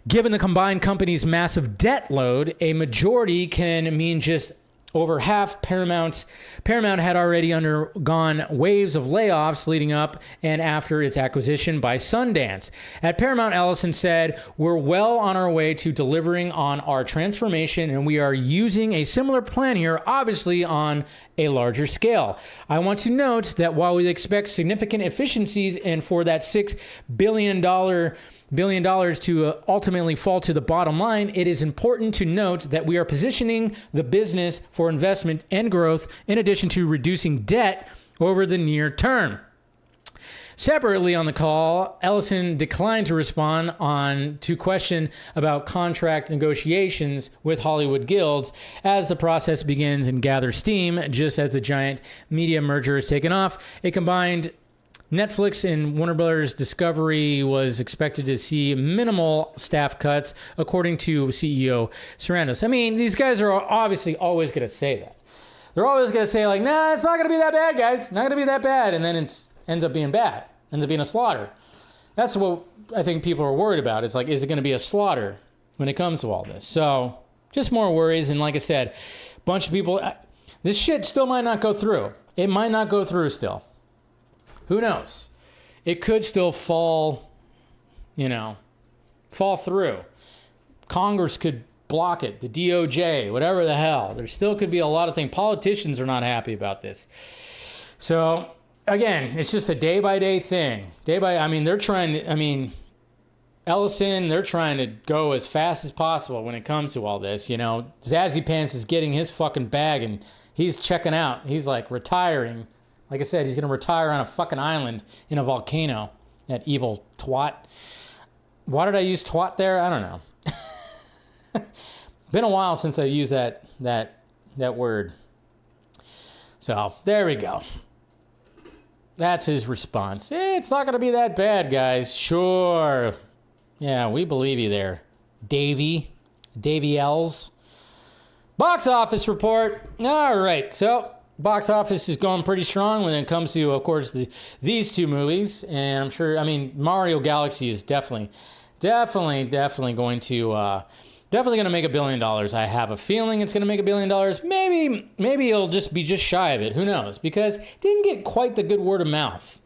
Given the combined company's massive debt load, a majority can mean just over half. Paramount had already undergone waves of layoffs leading up and after its acquisition by Sundance. At Paramount, Ellison said, "We're well on our way to delivering on our transformation, and we are using a similar plan here, obviously on a larger scale. I want to note that while we expect significant efficiencies and for that $6 billion to ultimately fall to the bottom line, it is important to note that we are positioning the business for investment and growth in addition to reducing debt over the near term." Separately on the call, Ellison declined to respond to question about contract negotiations with Hollywood guilds as the process begins and gathers steam. Just as the giant media merger is taken off, a combined Netflix and Warner Brothers Discovery was expected to see minimal staff cuts, according to CEO Sarandos. I mean, these guys are obviously always going to say that. They're always going to say, like, nah, it's not going to be that bad, guys. Not going to be that bad. And then it ends up being bad. Ends up being a slaughter. That's what I think people are worried about. It's like, is it going to be a slaughter when it comes to all this? So just more worries. And like I said, a bunch of people, this shit still might not go through. It might not go through still. Who knows? It could still fall through. Congress could block it. The DOJ, whatever the hell. There still could be a lot of things. Politicians are not happy about this. So, again, it's just a day-by-day thing. Ellison, they're trying to go as fast as possible when it comes to all this. Zazzy Pants is getting his fucking bag and he's checking out. He's like retiring. Like I said, he's going to retire on a fucking island in a volcano, that evil twat. Why did I use twat there? I don't know. Been a while since I used that word. So there we go. That's his response. It's not going to be that bad, guys. Sure. Yeah, we believe you there. Davey L's. Box office report. All right. So box office is going pretty strong when it comes to, of course, these two movies. And I'm sure, Mario Galaxy is definitely going to... definitely going to make $1 billion. I have a feeling it's going to make $1 billion. Maybe it'll just be just shy of it. Who knows? Because it didn't get quite the good word of mouth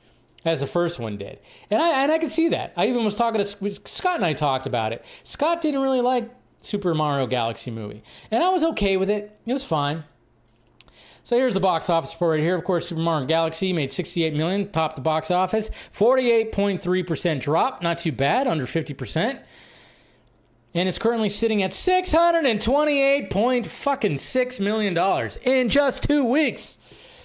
as the first one did. And I could see that. I even was talking to Scott, and I talked about it. Scott didn't really like Super Mario Galaxy movie. And I was okay with it. It was fine. So here's the box office report right here. Of course, Super Mario Galaxy made $68 million, topped the box office. 48.3% drop. Not too bad, under 50%. And it's currently sitting at $628.6 million in just 2 weeks.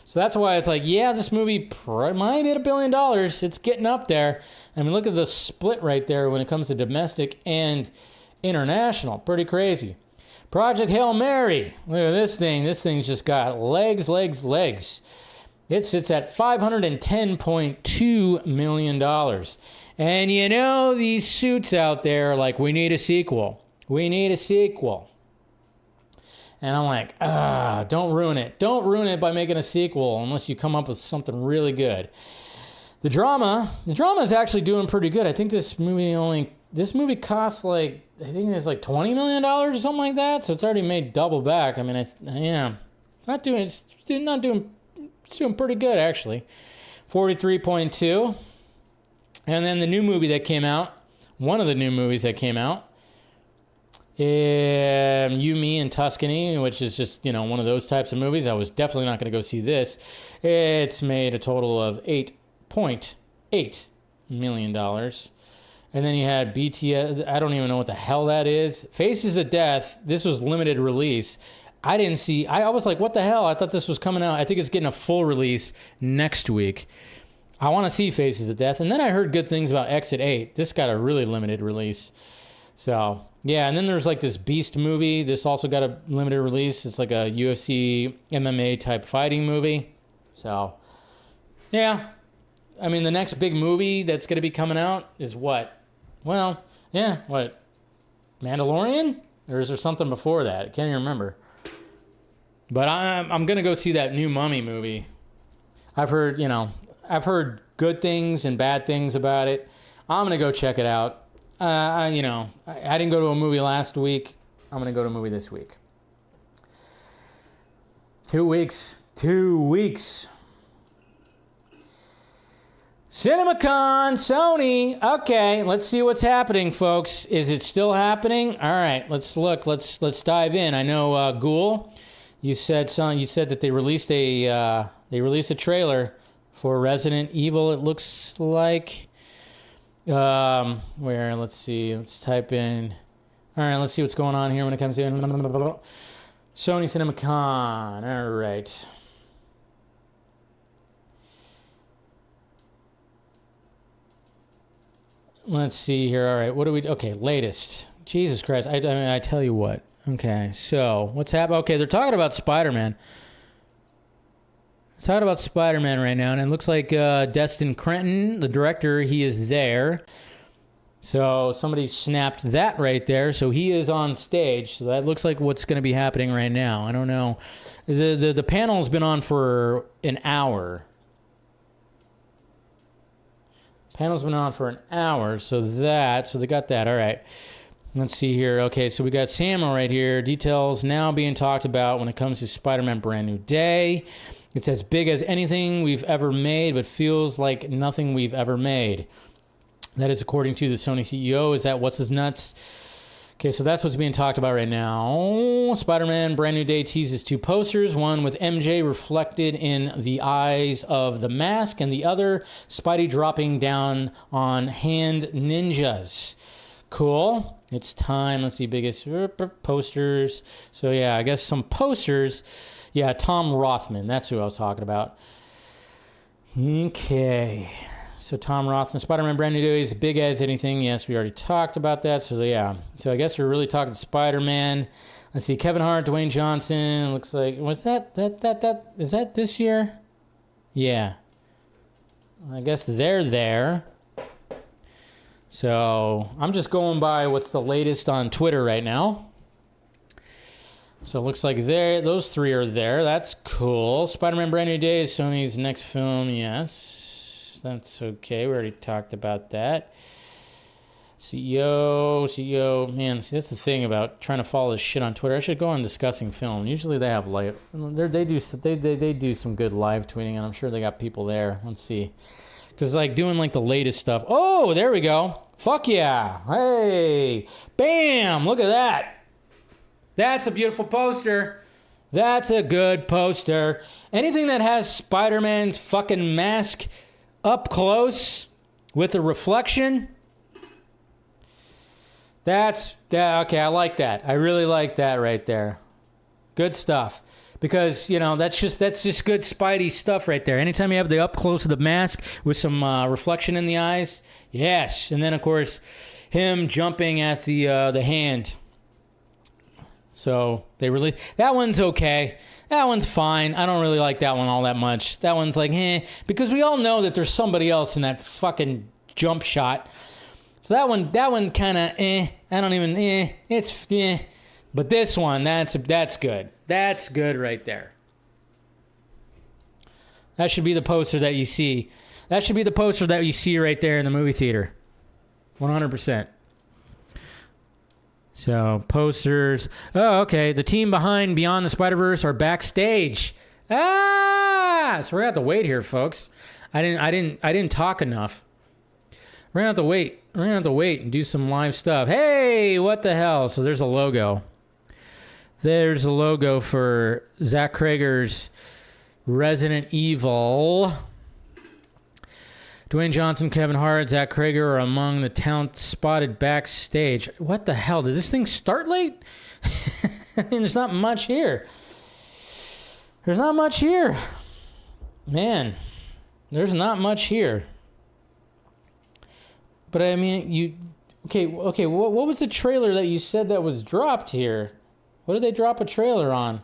So that's why it's like, yeah, this movie might hit $1 billion. It's getting up there. I mean, look at the split right there when it comes to domestic and international. Pretty crazy. Project Hail Mary. Look at this thing. This thing's just got legs. It sits at $510.2 million. And you know, these suits out there are like, we need a sequel. And I'm like, don't ruin it. Don't ruin it by making a sequel unless you come up with something really good. The drama is actually doing pretty good. I think this movie costs like, I think it's like $20 million or something like that. So it's already made double back. I mean, it's doing pretty good actually. 43.2. And then the new movie that came out, one of the new movies that came out, You, Me, and Tuscany, which is just, one of those types of movies. I was definitely not going to go see this. It's made a total of $8.8 million. And then you had BTS. I don't even know what the hell that is. Faces of Death. This was limited release. I didn't see. I was like, what the hell? I thought this was coming out. I think it's getting a full release next week. I want to see Faces of Death. And then I heard good things about Exit 8. This got a really limited release. So, yeah. And then there's like this Beast movie. This also got a limited release. It's like a UFC MMA type fighting movie. So, yeah. I mean, the next big movie that's going to be coming out is what? Well, yeah, what? Mandalorian? Or is there something before that? I can't even remember. But I'm going to go see that new Mummy movie. I've heard good things and bad things about it. I'm going to go check it out. I didn't go to a movie last week. I'm going to go to a movie this week. 2 weeks. CinemaCon, Sony. Okay, let's see what's happening, folks. Is it still happening? All right, let's look. Let's dive in. I know, Ghoul, you said that they released a trailer for Resident Evil, it looks like. Where, let's see. Let's type in. All right, let's see what's going on here when it comes to Sony CinemaCon. All right. Let's see here. All right, what do we... Okay, latest. Jesus Christ. I tell you what. Okay, so what's happening? Okay, they're talking about Spider-Man. Talking about Spider-Man right now, and it looks like Destin Crenton, the director, he is there. So somebody snapped that right there. So he is on stage. So that looks like what's going to be happening right now. I don't know. The panel's been on for an hour. Panel's been on for an hour. So they got that. All right. Let's see here. Okay, so we got Samuel right here. Details now being talked about when it comes to Spider-Man Brand New Day. It's as big as anything we've ever made, but feels like nothing we've ever made. That is according to the Sony CEO. Is that what's his nuts? Okay, so that's what's being talked about right now. Spider-Man Brand New Day teases 2 posters. One with MJ reflected in the eyes of the mask, and the other Spidey dropping down on hand ninjas. Cool. It's time. Let's see, biggest posters. So yeah, I guess some posters. Yeah, Tom Rothman. That's who I was talking about. Okay. So Tom Roth and Spider-Man Brand New Day is big as anything. Yes, we already talked about that. So yeah. So I guess we're really talking Spider-Man. Let's see, Kevin Hart, Dwayne Johnson. Looks like, was that is that this year? Yeah. I guess they're there. So I'm just going by what's the latest on Twitter right now. So it looks like those three are there. That's cool. Spider-Man Brand New Day is Sony's next film. Yes, that's okay. We already talked about that. CEO. Man, see, that's the thing about trying to follow this shit on Twitter. I should go on discussing film. Usually they have live. They do some good live tweeting, and I'm sure they got people there. Let's see. Because, like, doing, like, the latest stuff. Oh, there we go. Fuck yeah. Hey. Bam. Look at that. That's a beautiful poster. That's a good poster. Anything that has Spider-Man's fucking mask up close with a reflection. Okay, I like that. I really like that right there. Good stuff. Because, you know, that's just good Spidey stuff right there. Anytime you have the up close of the mask with some reflection in the eyes, yes. And then, of course, him jumping at the hand. So they really, that one's okay. That one's fine. I don't really like that one all that much. That one's like, because we all know that there's somebody else in that fucking jump shot. So that one kind of, I don't even, it's, But this one, that's good. That's good right there. That should be the poster that you see. That should be the poster that you see right there in the movie theater. 100%. So, posters. Oh, okay. The team behind Beyond the Spider-Verse are backstage. So we're gonna have to wait here, folks. I didn't talk enough. We're gonna have to wait. We're gonna have to wait and do some live stuff. Hey, what the hell? So there's a logo. There's a logo for Zach Krager's Resident Evil. Dwayne Johnson, Kevin Hart, Zach Krager are among the talent spotted backstage. What the hell? Did this thing start late? I mean, there's not much here. There's not much here. Man, there's not much here. But I mean, okay, what was the trailer that you said that was dropped here? What did they drop a trailer on?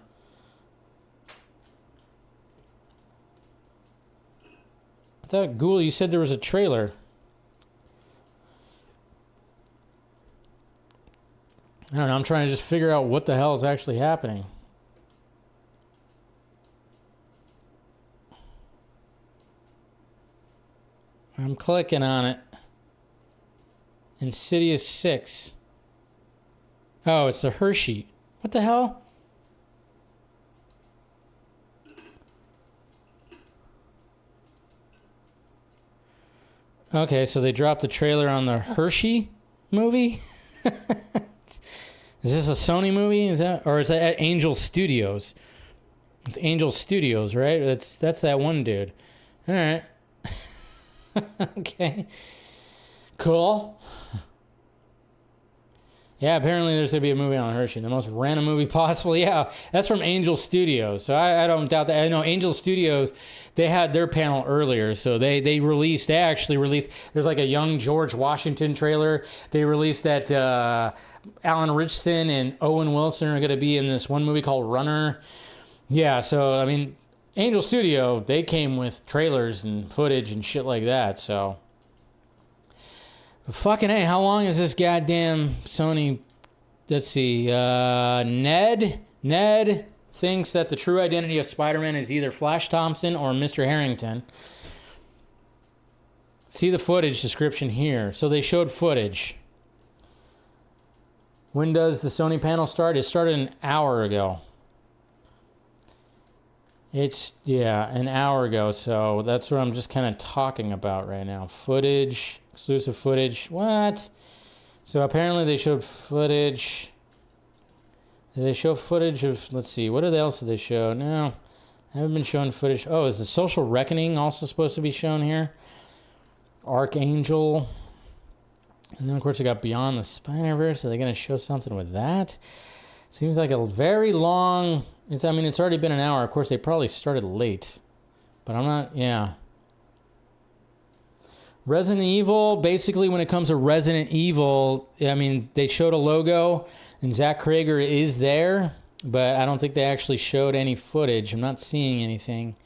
I thought, Ghoul, you said there was a trailer. I don't know, I'm trying to just figure out what the hell is actually happening. I'm clicking on it. Insidious 6. Oh, it's the Hershey. What the hell? Okay, so they dropped the trailer on the Hershey movie? Is this a Sony movie? Is that at Angel Studios? It's Angel Studios, right? That's that one dude. All right. Okay. Cool. Yeah, apparently there's going to be a movie on Hershey. The most random movie possible. Yeah, that's from Angel Studios. So I don't doubt that. I know Angel Studios, they had their panel earlier. So they actually released, there's like a young George Washington trailer. They released that Alan Ritchson and Owen Wilson are going to be in this one movie called Runner. Yeah, so, I mean, Angel Studio, they came with trailers and footage and shit like that, so... Fucking hey, how long is this goddamn Sony? Let's see. Ned thinks that the true identity of Spider-Man is either Flash Thompson or Mr. Harrington. See the footage description here. So they showed footage. When does the Sony panel start? It started an hour ago. An hour ago. So that's what I'm just kind of talking about right now. Footage. Exclusive footage. What? So apparently they showed footage. Did they show footage of... Let's see. What else did they show? No. I haven't been showing footage. Oh, is the Social Reckoning also supposed to be shown here? Archangel. And then, of course, we got Beyond the Spider-Verse. Are they going to show something with that? Seems like a very long... it's already been an hour. Of course, they probably started late. But I'm not... Yeah. Resident Evil, basically when it comes to Resident Evil, I mean, they showed a logo and Zach Krager is there, but I don't think they actually showed any footage. I'm not seeing anything.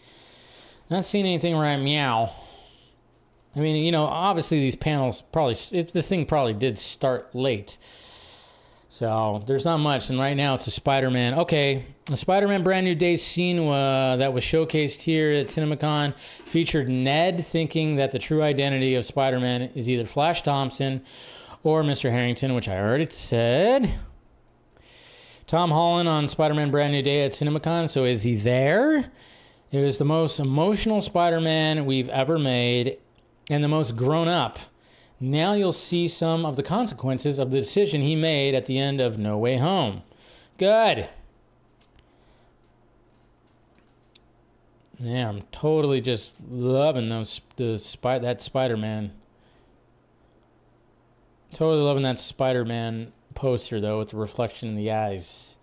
Not seeing anything right meow. I mean, you know, obviously these panels this thing probably did start late. So there's not much. And right now it's a Spider-Man. Okay, a Spider-Man Brand New Day scene that was showcased here at CinemaCon featured Ned thinking that the true identity of Spider-Man is either Flash Thompson or Mr. Harrington, which I already said. Tom Holland on Spider-Man Brand New Day at CinemaCon. So is he there? It was the most emotional Spider-Man we've ever made and the most grown up. Now you'll see some of the consequences of the decision he made at the end of No Way Home. Good. Yeah, I'm totally just loving that Spider-Man. Totally loving that Spider-Man poster, though, with the reflection in the eyes.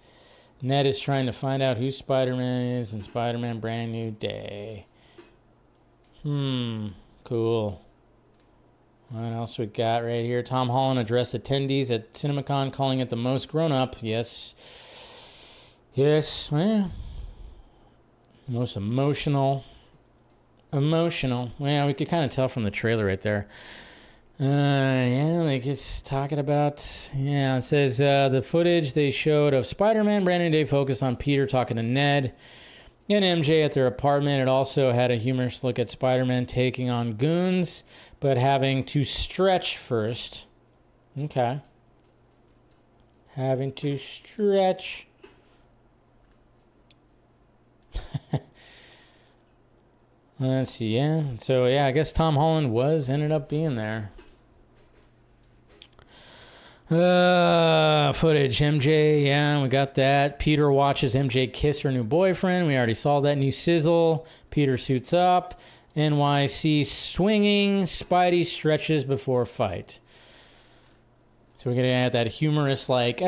Ned is trying to find out who Spider-Man is in Spider-Man Brand New Day. Cool. What else we got right here? Tom Holland addressed attendees at CinemaCon, calling it the most grown-up. Yes. Yes, well, most emotional. Yeah, we could kind of tell from the trailer right there. Yeah, like it's talking about, it says the footage they showed of Spider-Man Brand New Day focused on Peter talking to Ned and MJ at their apartment. It also had a humorous look at Spider-Man taking on goons, but having to stretch first. Okay. Having to stretch. Let's see, yeah. So, yeah, I guess Tom Holland ended up being there. Footage, MJ, yeah, we got that. Peter watches MJ kiss her new boyfriend. We already saw that new sizzle. Peter suits up. NYC swinging. Spidey stretches before fight. So we're going to add that humorous, like,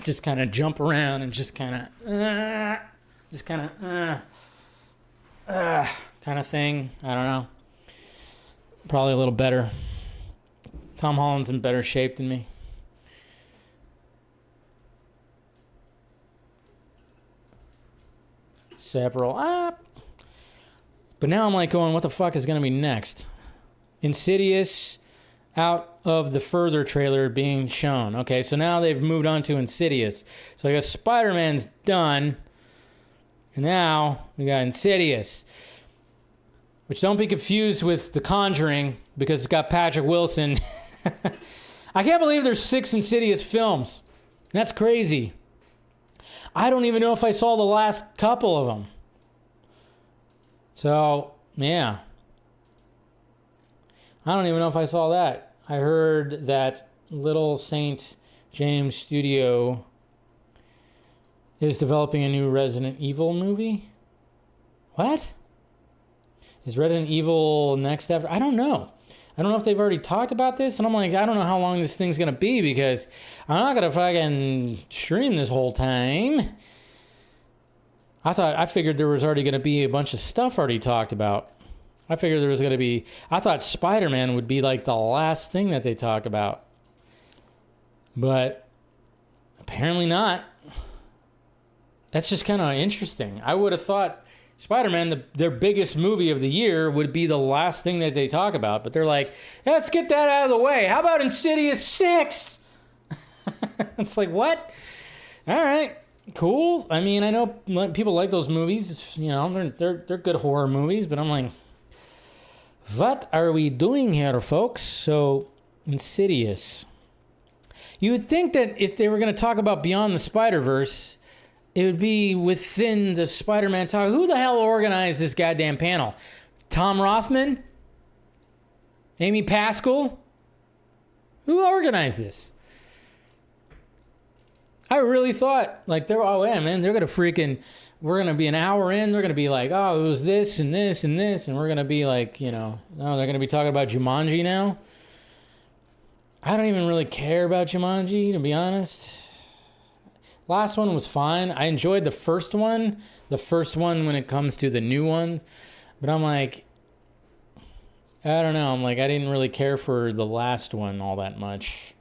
just kind of jump around and just kind of thing. I don't know. Probably a little better. Tom Holland's in better shape than me. Several but now I'm like going, what the fuck is going to be next? Insidious out of the further trailer being shown. Okay, so now they've moved on to Insidious. So I guess Spider-Man's done. And now we got Insidious. Which don't be confused with The Conjuring because it's got Patrick Wilson. I can't believe there's 6 Insidious films. That's crazy. I don't even know if I saw the last couple of them. So, yeah. I don't even know if I saw that. I heard that Little Saint James Studio is developing a new Resident Evil movie. What? Is Resident Evil next after? I don't know. I don't know if they've already talked about this. And I'm like, I don't know how long this thing's going to be because I'm not going to fucking stream this whole time. I figured there was already going to be a bunch of stuff already talked about. I thought Spider-Man would be like the last thing that they talk about. But apparently not. That's just kind of interesting. I would have thought Spider-Man, their biggest movie of the year, would be the last thing that they talk about. But they're like, let's get that out of the way. How about Insidious 6? It's like, what? All right, cool. I mean, I know people like those movies. You know, they're good horror movies. But I'm like, what are we doing here, folks? So, Insidious. You would think that if they were going to talk about Beyond the Spider-Verse, it would be within the Spider-Man talk. Who the hell organized this goddamn panel? Tom Rothman? Amy Pascal? Who organized this? I really thought, like, they're going to we're going to be an hour in, they're going to be like, oh, it was this and this and this, and we're going to be like, you know, no, they're going to be talking about Jumanji now. I don't even really care about Jumanji, to be honest. Last one was fine. I enjoyed the first one when it comes to the new ones. But I'm like, I don't know. I'm like, I didn't really care for the last one all that much.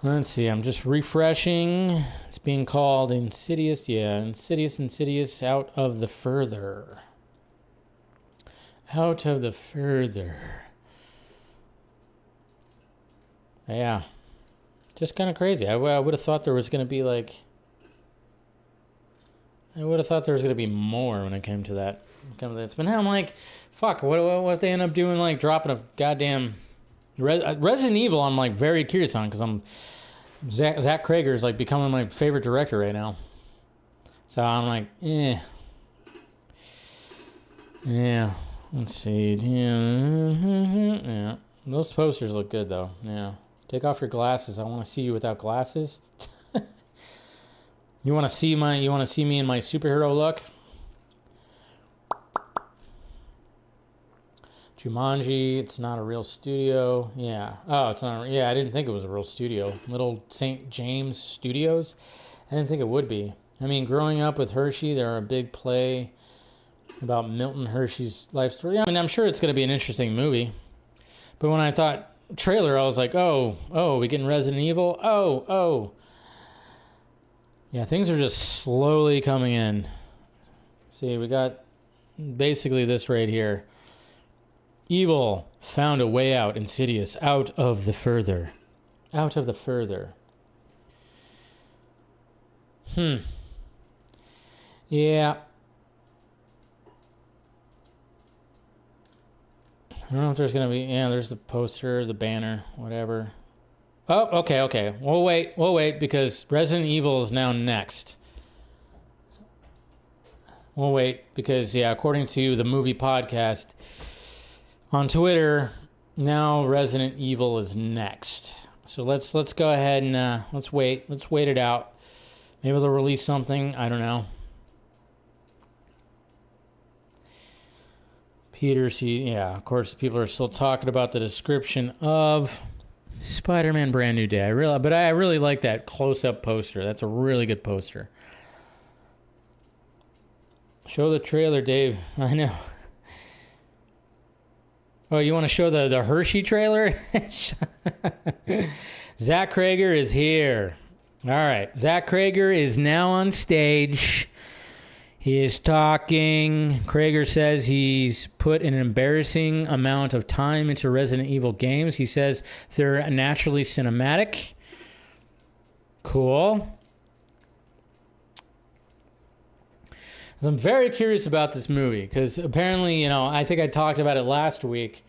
Let's see. I'm just refreshing. It's being called Insidious. Yeah, Insidious, Out of the Further. Out of the Further. Yeah. Just kind of crazy. I would have thought there was going to be like... I would have thought there was going to be more when it came to that. But now I'm like, fuck, what if they end up doing, like, dropping a goddamn... Resident Evil, I'm, like, very curious on, because Zach Krager is, like, becoming my favorite director right now. So I'm like, Yeah, let's see. Yeah. Those posters look good, though. Yeah. Take off your glasses. I want to see you without glasses. You want to see me in my superhero look? Jumanji, it's not a real studio. Yeah. Oh, it's not. Yeah, I didn't think it was a real studio. Little St. James Studios. I didn't think it would be. I mean, growing up with Hershey, they're a big play about Milton Hershey's life story. I mean, I'm sure it's going to be an interesting movie. But when I thought trailer, I was like, oh, we getting Resident Evil? Oh. Yeah, things are just slowly coming in. See, we got basically this right here. Evil found a way out. Insidious, out of the further. Out of the further. Yeah. I don't know if there's going to be... Yeah, there's the poster, the banner, whatever. Oh, okay. We'll wait, because Resident Evil is now next. We'll wait, because, yeah, according to the movie podcast on Twitter, now Resident Evil is next. So let's go ahead and let's wait it out. Maybe they'll release something. I don't know. Yeah, of course, people are still talking about the description of Spider-Man Brand New Day. I really like that close-up poster. That's a really good poster. Show the trailer, Dave. I know. Oh, you want to show the Hershey trailer? Zach Krager is here. All right. Zach Krager is now on stage. He is talking. Krager says he's put an embarrassing amount of time into Resident Evil games. He says they're naturally cinematic. Cool. I'm very curious about this movie because apparently, I think I talked about it last week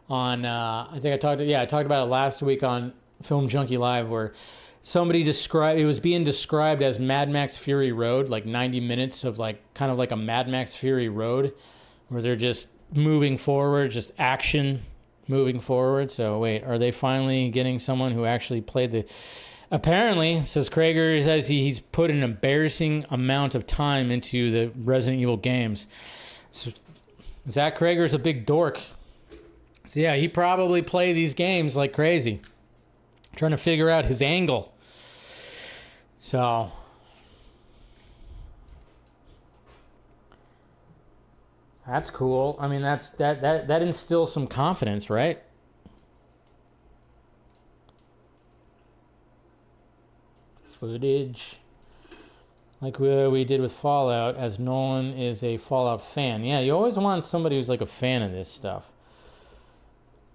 on, I talked about it last week on Film Junkee Live where somebody it was being described as Mad Max Fury Road, like 90 minutes of kind of like a Mad Max Fury Road where they're just moving forward, just action moving forward. So wait, are they finally getting someone who actually played apparently, says Krager, says he's put an embarrassing amount of time into the Resident Evil games. So Zach Krager's a big dork. So yeah, he probably played these games like crazy, trying to figure out his angle. So that's cool. I mean, that instills some confidence, right? Footage, like we did with Fallout, as Nolan is a Fallout fan. Yeah, you always want somebody who's like a fan of this stuff.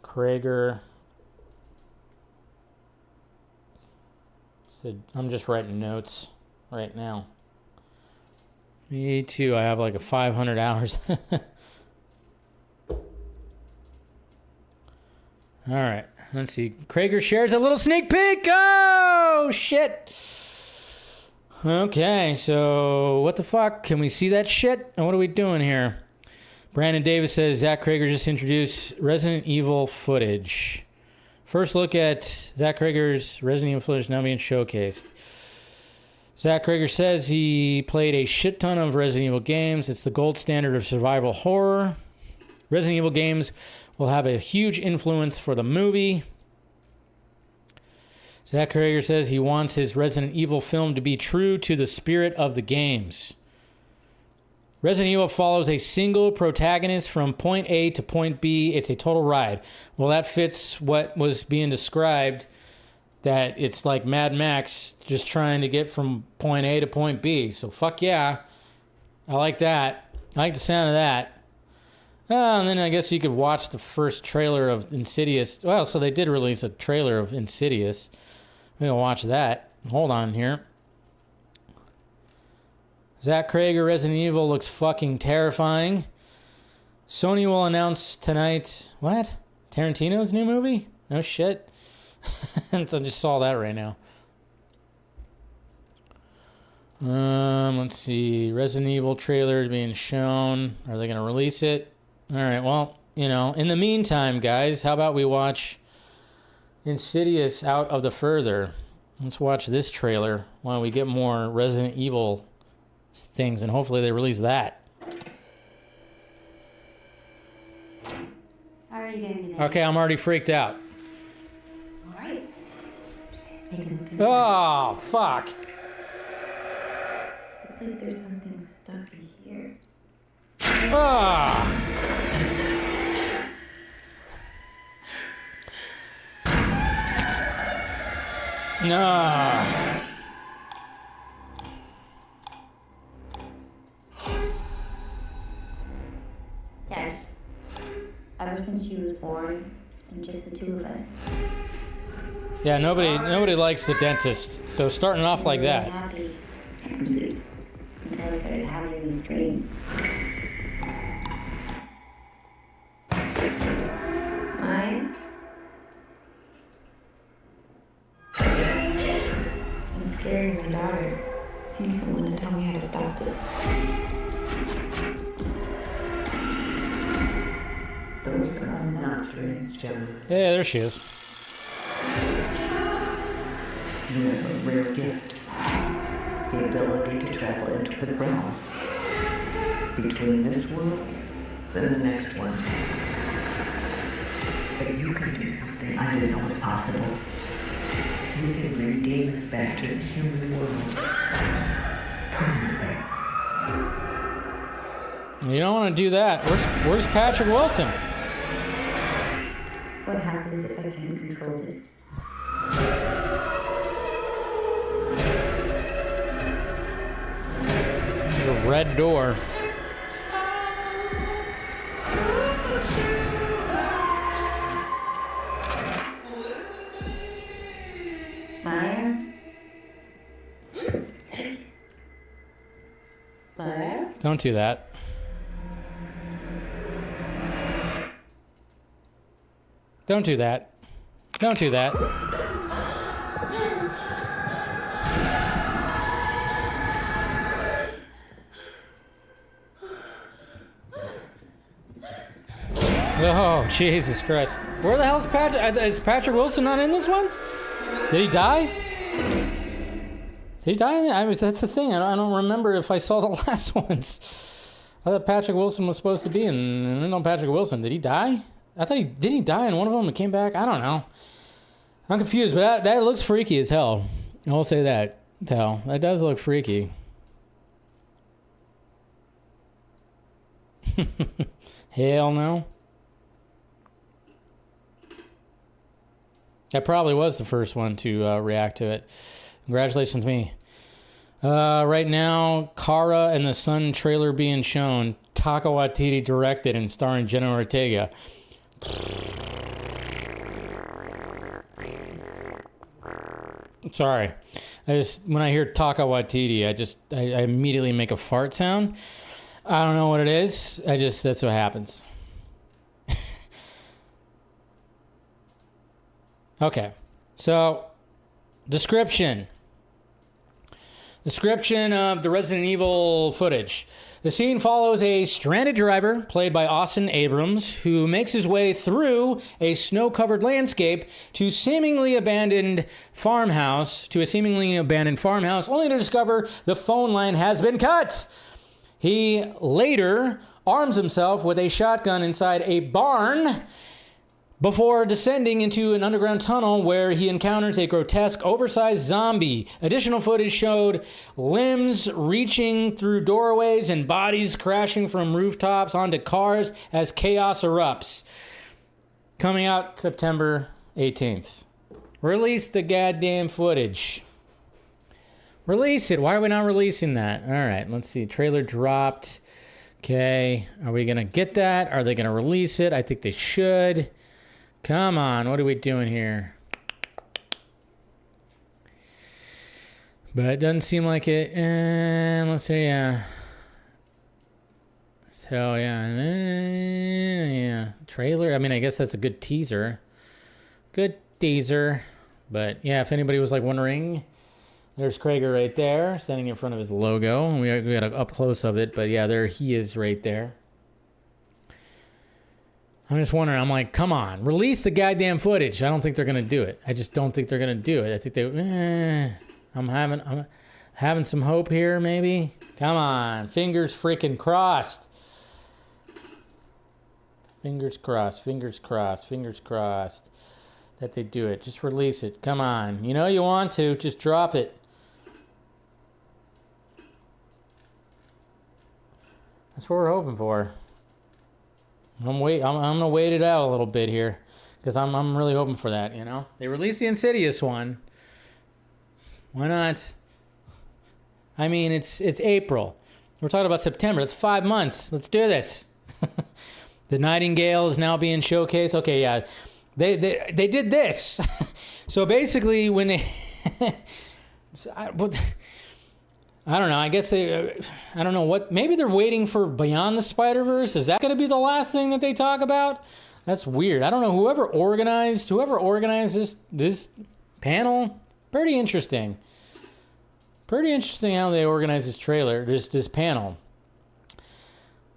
Krager said, I'm just writing notes right now. Me too. I have like 500 hours. All right. Let's see. Krager shares a little sneak peek. Oh, shit. Okay, so what the fuck? Can we see that shit? And what are we doing here? Brandon Davis says Zach Krager just introduced Resident Evil footage. First look at Zach Krager's Resident Evil footage now being showcased. Zach Krager says he played a shit ton of Resident Evil games. It's the gold standard of survival horror. Resident Evil games will have a huge influence for the movie. Zach Krager says he wants his Resident Evil film to be true to the spirit of the games. Resident Evil follows a single protagonist from point A to point B. It's a total ride. Well, that fits what was being described, that it's like Mad Max just trying to get from point A to point B. So fuck yeah. I like that. I like the sound of that. And then I guess you could watch the first trailer of Insidious. Well, so they did release a trailer of Insidious. We're going to watch that. Hold on here. Zach Krager, Resident Evil looks fucking terrifying. Sony will announce tonight... What? Tarantino's new movie? No shit. I just saw that right now. Let's see. Resident Evil trailer is being shown. Are they going to release it? All right, well, you know, in the meantime, guys, how about we watch Insidious Out of the Further? Let's watch this trailer while we get more Resident Evil things, and hopefully they release that. How are you doing today? Okay, I'm already freaked out. All right. Take a look inside. Oh, fuck. Looks like there's something stuck in here. Ah. No. Catch. Ever since she was born, it's been just the two of us. Yeah, nobody likes the dentist. So starting off like that. Happy. Had some sleep. Until I started having these dreams. Mine? I'm scaring my daughter. I need someone to tell me how to stop this. Those are not dreams, Gemma. Yeah, there she is. You have a rare gift. The ability to travel into the realm. Between this world and the next one. But you can do something I didn't know was possible. You can bring demons back to the human world. Permanently. You don't want to do that. Where's Patrick Wilson? What happens if I can't control this? The red door. Maya? Maya? Don't do that. Don't do that. Don't do that. Oh, Jesus Christ. Where the hell's Patrick? Is Patrick Wilson not in this one? Did he die? Did he die? I mean, that's the thing. I don't remember if I saw the last ones. I thought Patrick Wilson was supposed to be in. No, Patrick Wilson. Did he die? I thought didn't he die in one of them and came back? I don't know. I'm confused, but that looks freaky as hell. I'll say that. That does look freaky. Hell no. That probably was the first one to react to it. Congratulations to me. Right now, Kara and the Sun trailer being shown. Taika Waititi directed and starring Jenna Ortega. Sorry. When I hear Taika Waititi, I immediately make a fart sound. I don't know what it is. That's what happens. Okay. So, description of the Resident Evil footage. The scene follows a stranded driver, played by Austin Abrams, who makes his way through a snow-covered landscape to a seemingly abandoned farmhouse, only to discover the phone line has been cut. He later arms himself with a shotgun inside a barn, before descending into an underground tunnel where he encounters a grotesque, oversized zombie. Additional footage showed limbs reaching through doorways and bodies crashing from rooftops onto cars as chaos erupts. Coming out September 18th. Release the goddamn footage. Release it. Why are we not releasing that? All right, let's see. Trailer dropped. Okay, are we going to get that? Are they going to release it? I think they should. Come on, what are we doing here? But it doesn't seem like it. Let's see, yeah. So, yeah. Trailer, I mean, I guess that's a good teaser. Good teaser. But, yeah, if anybody was, like, wondering, there's Krager right there, standing in front of his logo. We got an up close of it, but, yeah, there he is right there. I'm just wondering, I'm like, come on, release the goddamn footage. I don't think they're going to do it. I just don't think they're going to do it. I think I'm having some hope here, maybe. Come on, fingers freaking crossed. Fingers crossed that they do it. Just release it. Come on. You know you want to, just drop it. That's what we're hoping for. I'm gonna wait it out a little bit here, because I'm really hoping for that. You know, they released the Insidious one. Why not? I mean, it's April. We're talking about September. It's 5 months. Let's do this. The Nightingale is now being showcased. Okay, yeah, they did this. So basically, when they, I don't know. I guess I don't know what. Maybe they're waiting for Beyond the Spider-Verse. Is that going to be the last thing that they talk about? That's weird. I don't know. Whoever organized this panel, pretty interesting. Pretty interesting how they organized this trailer, this panel.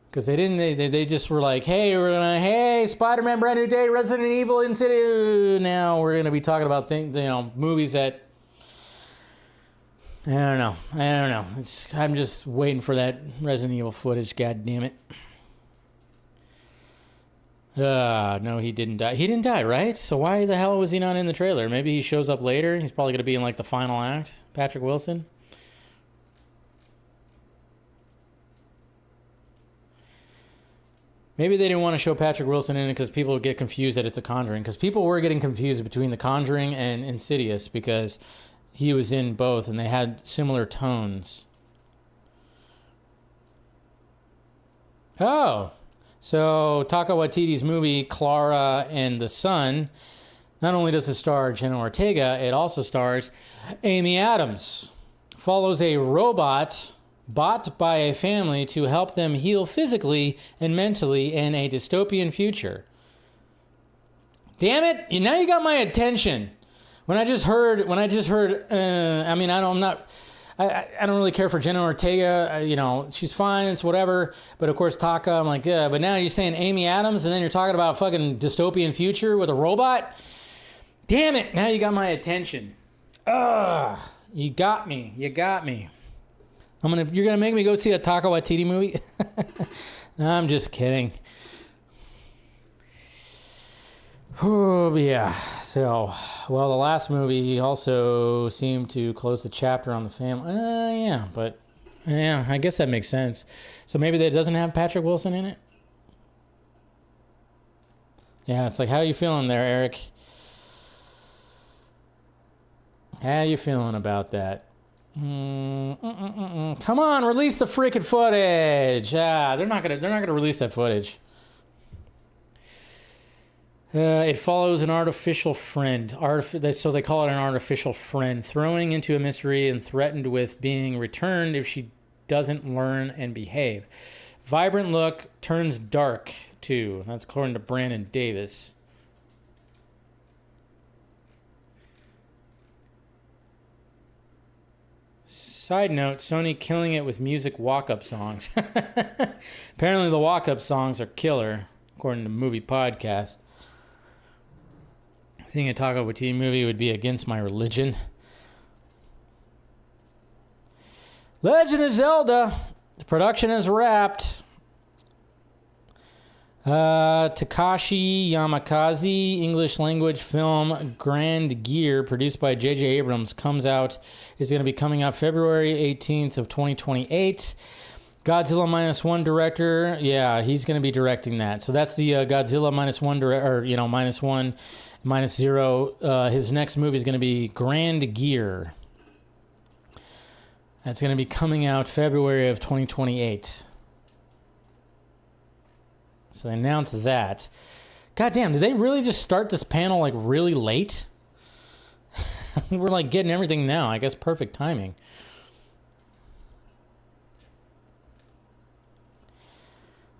Because they just were like, hey, Spider-Man, brand new day, Resident Evil, Insidious. Now we're gonna be talking about movies that. I don't know. I'm just waiting for that Resident Evil footage. God damn it. No, he didn't die. He didn't die, right? So why the hell was he not in the trailer? Maybe he shows up later. He's probably going to be in like the final act. Patrick Wilson. Maybe they didn't want to show Patrick Wilson in it because people would get confused that it's a Conjuring. Because people were getting confused between the Conjuring and Insidious because he was in both and they had similar tones. Oh, so Taika Waititi's movie Clara and the Sun, not only does it star Jenna Ortega, it also stars Amy Adams. Follows a robot bought by a family to help them heal physically and mentally in a dystopian future. Damn it! Now you got my attention. When I just heard, I don't really care for Jenna Ortega. She's fine. It's whatever. But of course, Taka, I'm like, yeah. But now you're saying Amy Adams, and then you're talking about fucking dystopian future with a robot. Damn it! Now you got my attention. You got me. You're gonna make me go see a Taika Waititi movie? No, I'm just kidding. Oh, yeah. So, well, the last movie also seemed to close the chapter on the family. I guess that makes sense. So maybe that doesn't have Patrick Wilson in it? Yeah, it's like, how you feeling there, Eric? How you feeling about that? Come on, release the freaking footage. They're not gonna release that footage. It follows an artificial friend. So they call it an artificial friend, throwing into a mystery and threatened with being returned if she doesn't learn and behave. Vibrant look turns dark, too. That's according to Brandon Davis. Side note, Sony killing it with music walk-up songs. Apparently the walk-up songs are killer, according to Movie Podcast. Seeing a Taika Waititi movie would be against my religion. Legend of Zelda. The production is wrapped. Takashi Yamakaze, English language film Grand Gear, produced by J.J. Abrams, is going to be coming out February 18th of 2028. Godzilla Minus One director, yeah, he's going to be directing that. So that's the Godzilla Minus One, Minus One, Minus Zero. His next movie is going to be Grand Gear. That's going to be coming out February of 2028. So they announced that. God damn, did they really just start this panel like really late? We're like getting everything now. I guess perfect timing.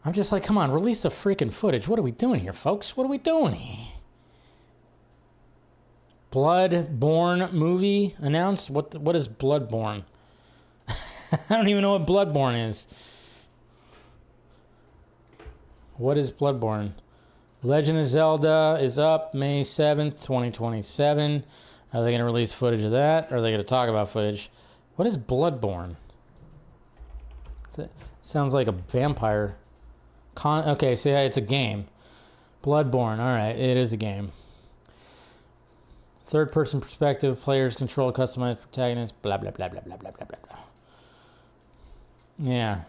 I'm just like, come on, release the freaking footage. What are we doing here, folks? What are we doing here? Bloodborne movie announced? What is Bloodborne? I don't even know what Bloodborne is. What is Bloodborne? Legend of Zelda is up May 7th, 2027. Are they going to release footage of that? Or are they going to talk about footage? What is Bloodborne? Sounds like a vampire. Okay, so yeah, it's a game. Bloodborne, alright, it is a game. Third-person perspective, players control customized protagonists, blah, blah, blah, blah, blah, blah, blah, blah. Yeah.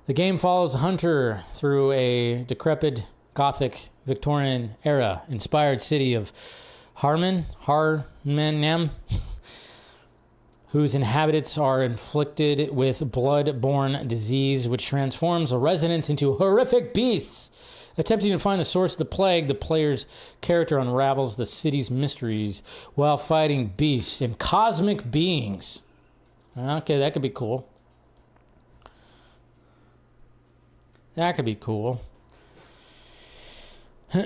The game follows Hunter through a decrepit Gothic Victorian era inspired city of Harmenam, whose inhabitants are inflicted with blood-borne disease, which transforms the residents into horrific beasts. Attempting to find the source of the plague, the player's character unravels the city's mysteries while fighting beasts and cosmic beings. Okay, that could be cool. That could be cool. All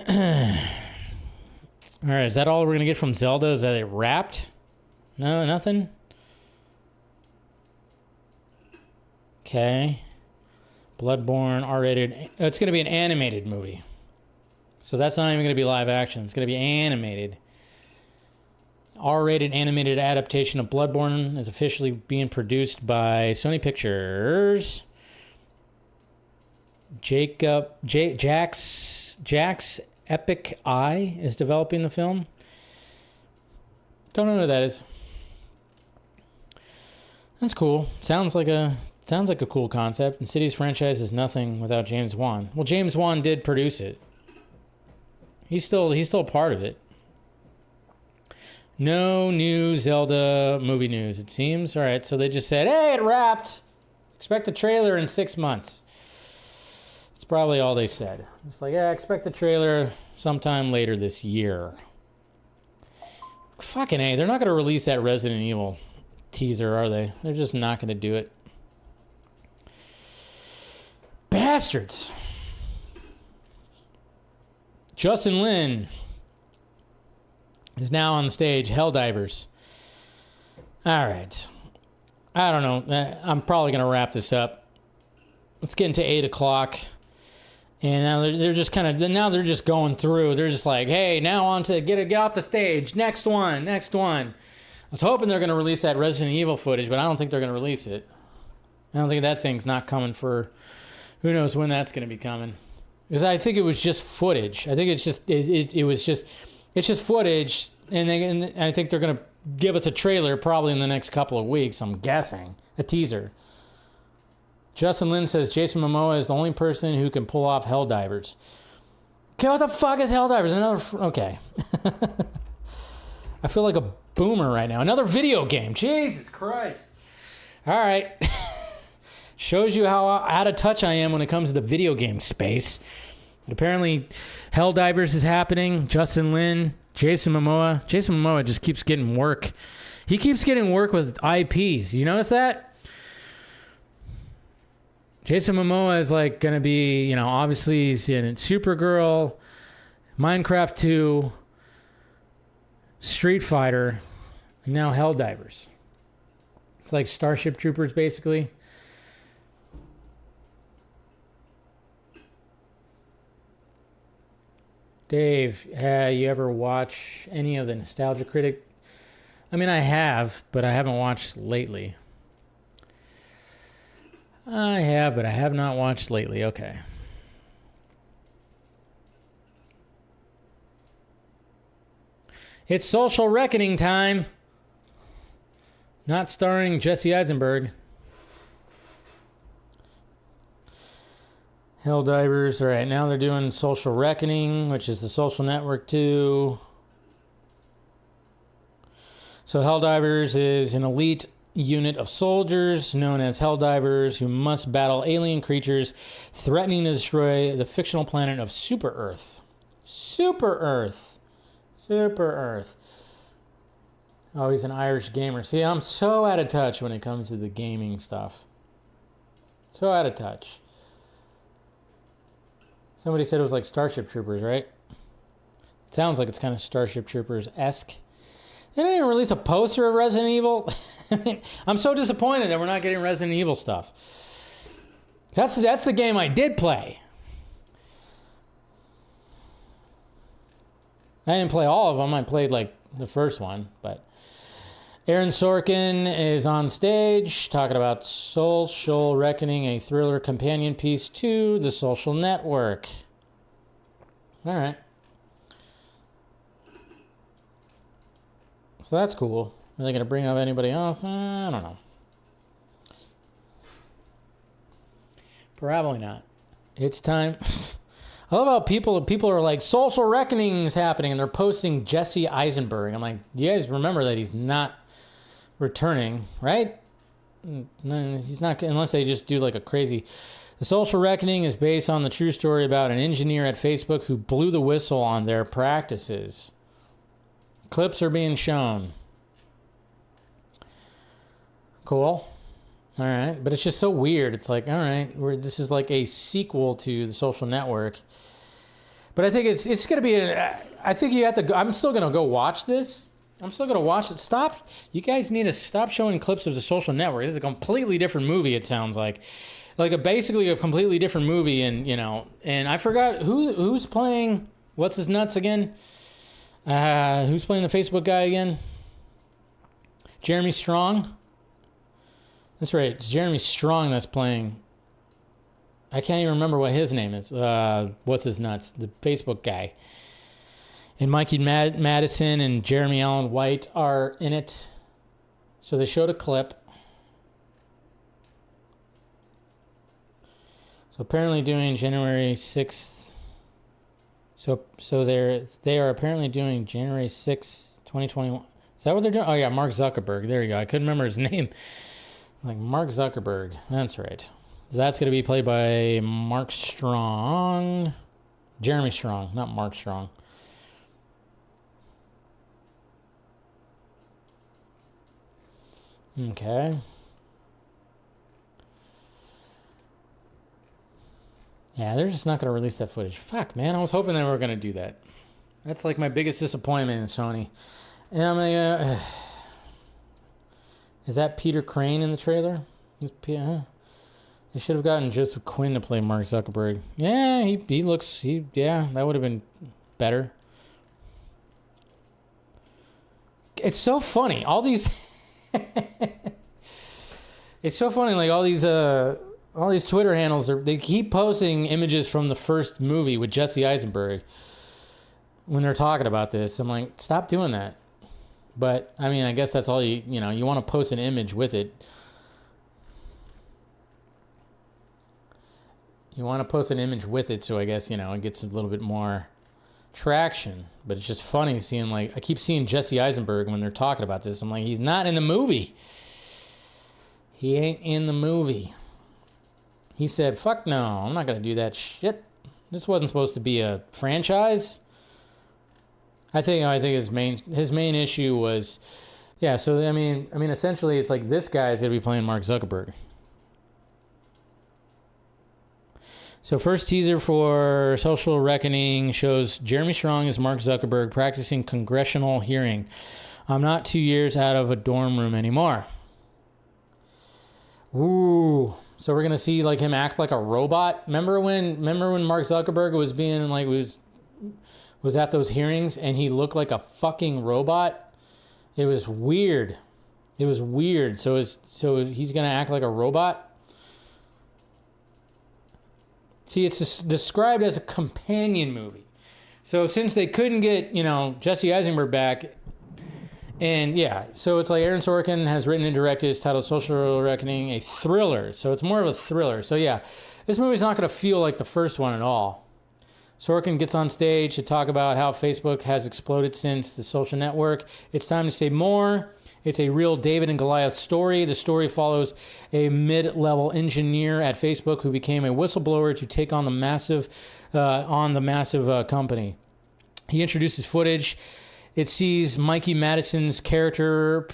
right, is that all we're going to get from Zelda? Is that it wrapped? No, nothing? Okay. Bloodborne, R-rated. It's going to be an animated movie. So that's not even going to be live action. It's going to be animated. R-rated animated adaptation of Bloodborne is officially being produced by Sony Pictures. Jack's Epic Eye is developing the film. Don't know who that is. That's cool. Sounds like a cool concept. And City's franchise is nothing without James Wan. Well, James Wan did produce it. He's still part of it. No new Zelda movie news, it seems. All right, so they just said, hey, it wrapped. Expect the trailer in 6 months. That's probably all they said. It's like, yeah, expect the trailer sometime later this year. Fucking A, they're not going to release that Resident Evil teaser, are they? They're just not going to do it. Bastards. Justin Lin is now on the stage. Helldivers. All right. I don't know. I'm probably going to wrap this up. Let's get into 8 o'clock. And now they're just they're just going through. They're just like, hey, now on to get off the stage. Next one. I was hoping they're going to release that Resident Evil footage, but I don't think they're going to release it. I don't think that thing's not coming for, who knows when that's going to be coming. Because I think it was just footage. I think it's just footage, and I think they're going to give us a trailer probably in the next couple of weeks, I'm guessing. A teaser. Justin Lin says Jason Momoa is the only person who can pull off Helldivers. Okay, what the fuck is Helldivers? Okay. I feel like a boomer right now. Another video game. Jesus Christ. All right. Shows you how out of touch I am when it comes to the video game space. But apparently, Helldivers is happening. Justin Lin, Jason Momoa. Jason Momoa just keeps getting work. He keeps getting work with IPs. You notice that? Jason Momoa is like going to be, obviously he's in Supergirl, Minecraft 2, Street Fighter, and now Helldivers. It's like Starship Troopers, basically. Dave, you ever watch any of the Nostalgia Critic? I mean, I have, but I haven't watched lately. I have, but I have not watched lately. Okay. It's Social Reckoning time. Not starring Jesse Eisenberg. Helldivers. All right, now they're doing Social Reckoning, which is the Social Network 2. So Helldivers is an elite unit of soldiers known as Helldivers who must battle alien creatures threatening to destroy the fictional planet of Super Earth. Super Earth. Super Earth. Oh, he's an Irish gamer. See, I'm so out of touch when it comes to the gaming stuff. So out of touch. Somebody said it was like Starship Troopers, right? Sounds like it's kind of Starship Troopers-esque. They didn't even release a poster of Resident Evil. I mean, I'm so disappointed that we're not getting Resident Evil stuff. That's the game I did play. I didn't play all of them. I played like the first one, but Aaron Sorkin is on stage talking about Social Reckoning, a thriller companion piece to The Social Network. All right. So that's cool. Are they going to bring up anybody else? I don't know. Probably not. It's time. I love how people are like, Social Reckoning is happening, and they're posting Jesse Eisenberg. I'm like, you guys remember that he's not returning, right? No, he's not, unless they just do like a crazy... The Social Reckoning is based on the true story about an engineer at Facebook who blew the whistle on their practices. Clips are being shown. Cool. All right. But it's just so weird. It's like, all right, this is like a sequel to The Social Network. But I think it's going to be I think you have to go. I'm still going to go watch this. I'm still going to watch it. Stop. You guys need to stop showing clips of The Social Network. This is a completely different movie, it sounds like. Basically a completely different movie. And, and I forgot who's playing, what's his nuts again? Who's playing the Facebook guy again? Jeremy Strong? That's right. It's Jeremy Strong that's playing. I can't even remember what his name is. What's his nuts? The Facebook guy. And Mikey Madison and Jeremy Allen White are in it. So they showed a clip. So apparently doing January 6th. So they are apparently doing January 6th, 2021. Is that what they're doing? Oh yeah, Mark Zuckerberg. There you go. I couldn't remember his name. Like Mark Zuckerberg. That's right. That's going to be played by Mark Strong. Jeremy Strong, not Mark Strong. Okay. Yeah, they're just not going to release that footage. Fuck, man. I was hoping they were going to do that. That's like my biggest disappointment in Sony. And I'm like, is that Peter Crane in the trailer? They should have gotten Joseph Quinn to play Mark Zuckerberg. Yeah, he looks, yeah, that would have been better. It's so funny. All these... It's so funny, like all these Twitter handles, they keep posting images from the first movie with Jesse Eisenberg when they're talking about this. I'm like, stop doing that. But, I mean, I guess that's all you want to post an image with it. You want to post an image with it, so I guess, it gets a little bit more traction. But it's just funny seeing, I keep seeing Jesse Eisenberg when they're talking about this. I'm like, he's not in the movie. He ain't in the movie. He said, fuck no, I'm not going to do that shit. This wasn't supposed to be a franchise. I think his main issue was, yeah, so I mean essentially it's like this guy's going to be playing Mark Zuckerberg. So first teaser for Social Reckoning shows Jeremy Strong as Mark Zuckerberg practicing congressional hearing. I'm not 2 years out of a dorm room anymore. Ooh. So we're gonna see him act like a robot. Remember when Mark Zuckerberg was being was at those hearings and he looked like a fucking robot? It was weird. So he's gonna act like a robot. See, it's described as a companion movie. So since they couldn't get, Jesse Eisenberg back, and yeah, so it's like Aaron Sorkin has written and directed. It's titled Social Reckoning, a thriller. So it's more of a thriller. So yeah, this movie's not going to feel like the first one at all. Sorkin gets on stage to talk about how Facebook has exploded since the social network. It's time to say more. It's a real David and Goliath story. The story follows a mid-level engineer at Facebook who became a whistleblower to take on the massive company. He introduces footage. It sees Mikey Madison's character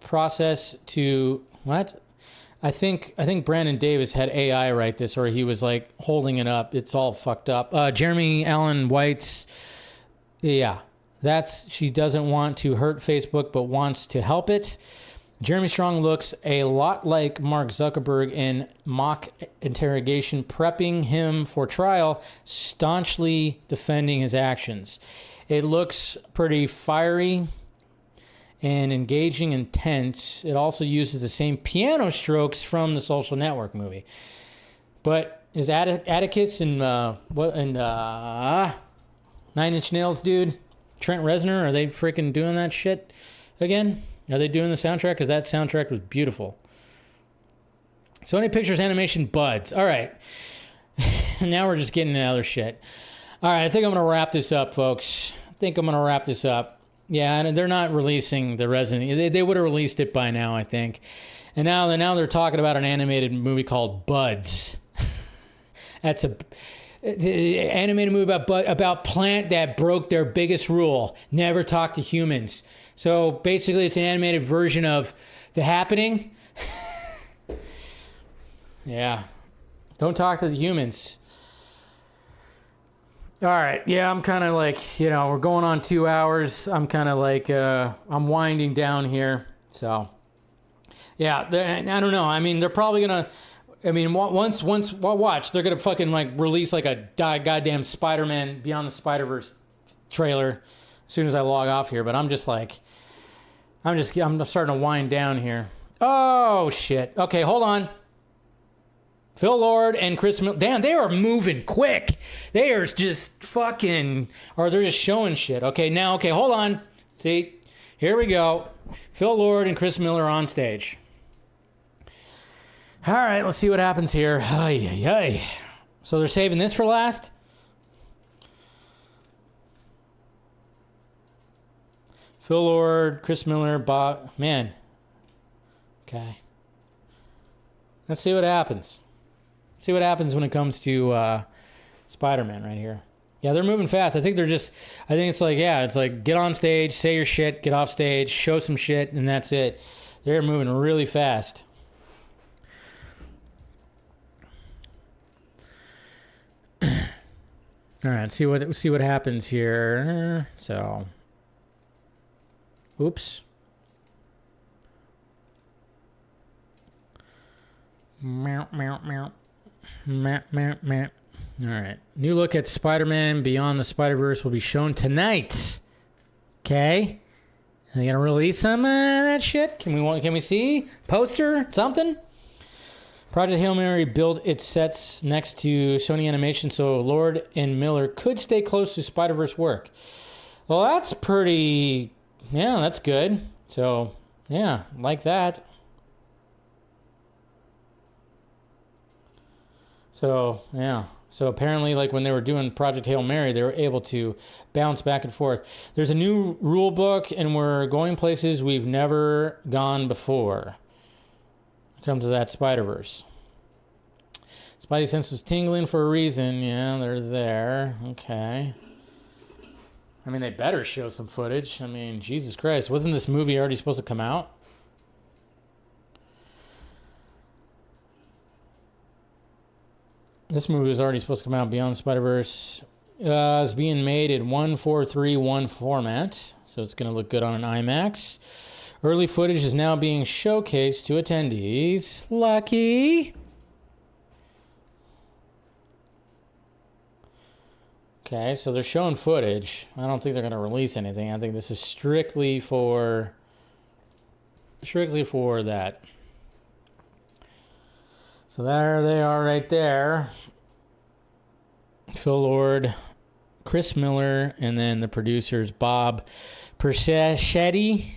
process to what? I think Brandon Davis had AI write this, or he was like holding it up. It's all fucked up. Jeremy Allen White's, yeah, she doesn't want to hurt Facebook, but wants to help it. Jeremy Strong looks a lot like Mark Zuckerberg in mock interrogation, prepping him for trial, staunchly defending his actions. It looks pretty fiery and engaging and tense. It also uses the same piano strokes from the Social Network movie. But is Atticus and 9 Inch Nails dude, Trent Reznor, are they freaking doing that shit again? Are they doing the soundtrack? Because that soundtrack was beautiful. Sony Pictures Animation Buds. All right. Now we're just getting into other shit. All right, I think I'm going to wrap this up, folks. Yeah, and they're not releasing the Resident. They would have released it by now, I think. And now they're talking about an animated movie called Buds. That's an animated movie about plant that broke their biggest rule: never talk to humans. So basically, it's an animated version of The Happening. Yeah, don't talk to the humans. All right, yeah, I'm kind of like, we're going on 2 hours. I'm kind of like, I'm winding down here. So, yeah, I don't know. I mean, they're probably going to, watch, they're going to fucking like release like a goddamn Spider-Man Beyond the Spider-Verse trailer as soon as I log off here. But I'm starting to wind down here. Oh, shit. Okay, hold on. Phil Lord and Chris Miller, damn, they are moving quick. They are just fucking, or they're just showing shit. Okay, hold on. See, here we go. Phil Lord and Chris Miller on stage. All right, let's see what happens here. Ay. So they're saving this for last? Phil Lord, Chris Miller, Bob, man. Okay. Let's see what happens. See what happens when it comes to Spider-Man right here. Yeah, they're moving fast. I think it's like get on stage, say your shit, get off stage, show some shit, and that's it. They're moving really fast. All right, see what happens here. So, oops. Meow, meow, meow. All right. New look at Spider-Man Beyond the Spider-Verse will be shown tonight. Okay. Are they gonna release some of that shit? Can we see poster something? Project Hail Mary built its sets next to Sony Animation, so Lord and Miller could stay close to Spider-Verse work. Well, that's pretty. Yeah, that's good. So yeah, like that. So, yeah. So apparently, like when they were doing Project Hail Mary, they were able to bounce back and forth. There's a new rule book, and we're going places we've never gone before. Comes to that Spider-Verse. Spidey senses tingling for a reason. Yeah, they're there. Okay. I mean, they better show some footage. I mean, Jesus Christ. Wasn't this movie already supposed to come out? This movie was already supposed to come out. Beyond the Spider-Verse is being made in 1:4:3:1 format, so it's going to look good on an IMAX. Early footage is now being showcased to attendees. Lucky. Okay, so they're showing footage. I don't think they're going to release anything. I think this is strictly for that. So there they are right there. Phil Lord, Chris Miller, and then the producers Bob Persichetti,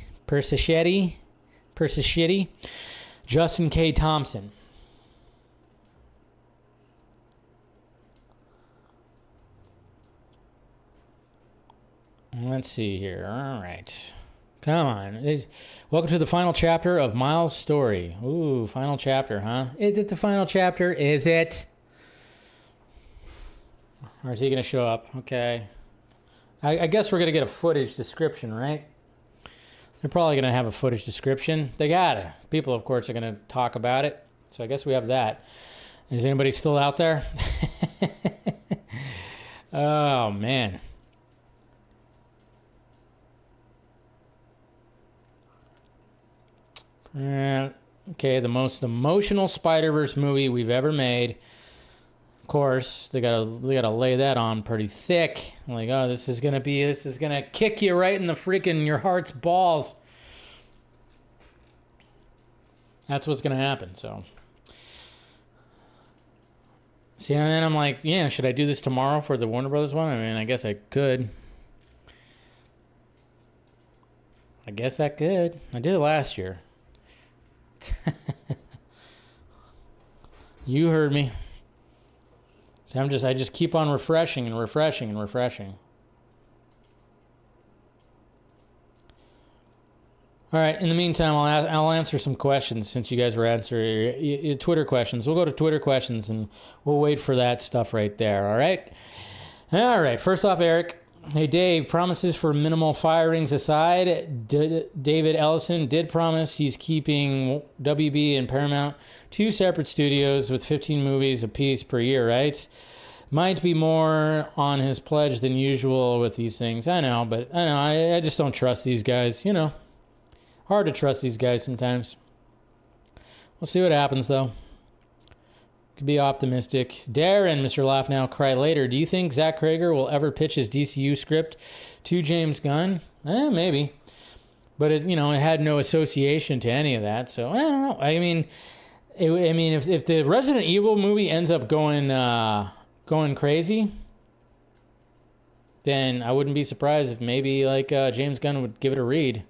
Justin K. Thompson. Let's see here. All right. Come on. Welcome to the final chapter of Miles' story. Ooh, final chapter, huh? Is it the final chapter? Is it? Or is he going to show up? Okay. I guess we're going to get a footage description, right? They're probably going to have a footage description. They got to. People, of course, are going to talk about it. So I guess we have that. Is anybody still out there? Oh, man. Okay, the most emotional Spider-Verse movie we've ever made. Of course, they gotta lay that on pretty thick. Like, oh, this is gonna kick you right in the freaking your heart's balls. That's what's gonna happen. So, see, and then I'm like, yeah, should I do this tomorrow for the Warner Brothers one? I mean, I guess I could. I guess I could. I did it last year. You heard me. So I just keep on refreshing and refreshing and refreshing. All right. In the meantime, I'll answer some questions since you guys were answering your Twitter questions. We'll go to Twitter questions and we'll wait for that stuff right there. All right. All right. First off, Eric. Hey, Dave, promises for minimal firings aside, David Ellison did promise he's keeping WB and Paramount two separate studios with 15 movies apiece per year, right? Might be more on his pledge than usual with these things. I know, but I just don't trust these guys, you know. Hard to trust these guys sometimes. We'll see what happens, though. Could be optimistic. Darren, Mr. Laugh Now, Cry Later. Do you think Zach Krager will ever pitch his DCU script to James Gunn? Maybe. But it had no association to any of that, so I don't know. I mean, if the Resident Evil movie ends up going crazy, then I wouldn't be surprised if maybe James Gunn would give it a read.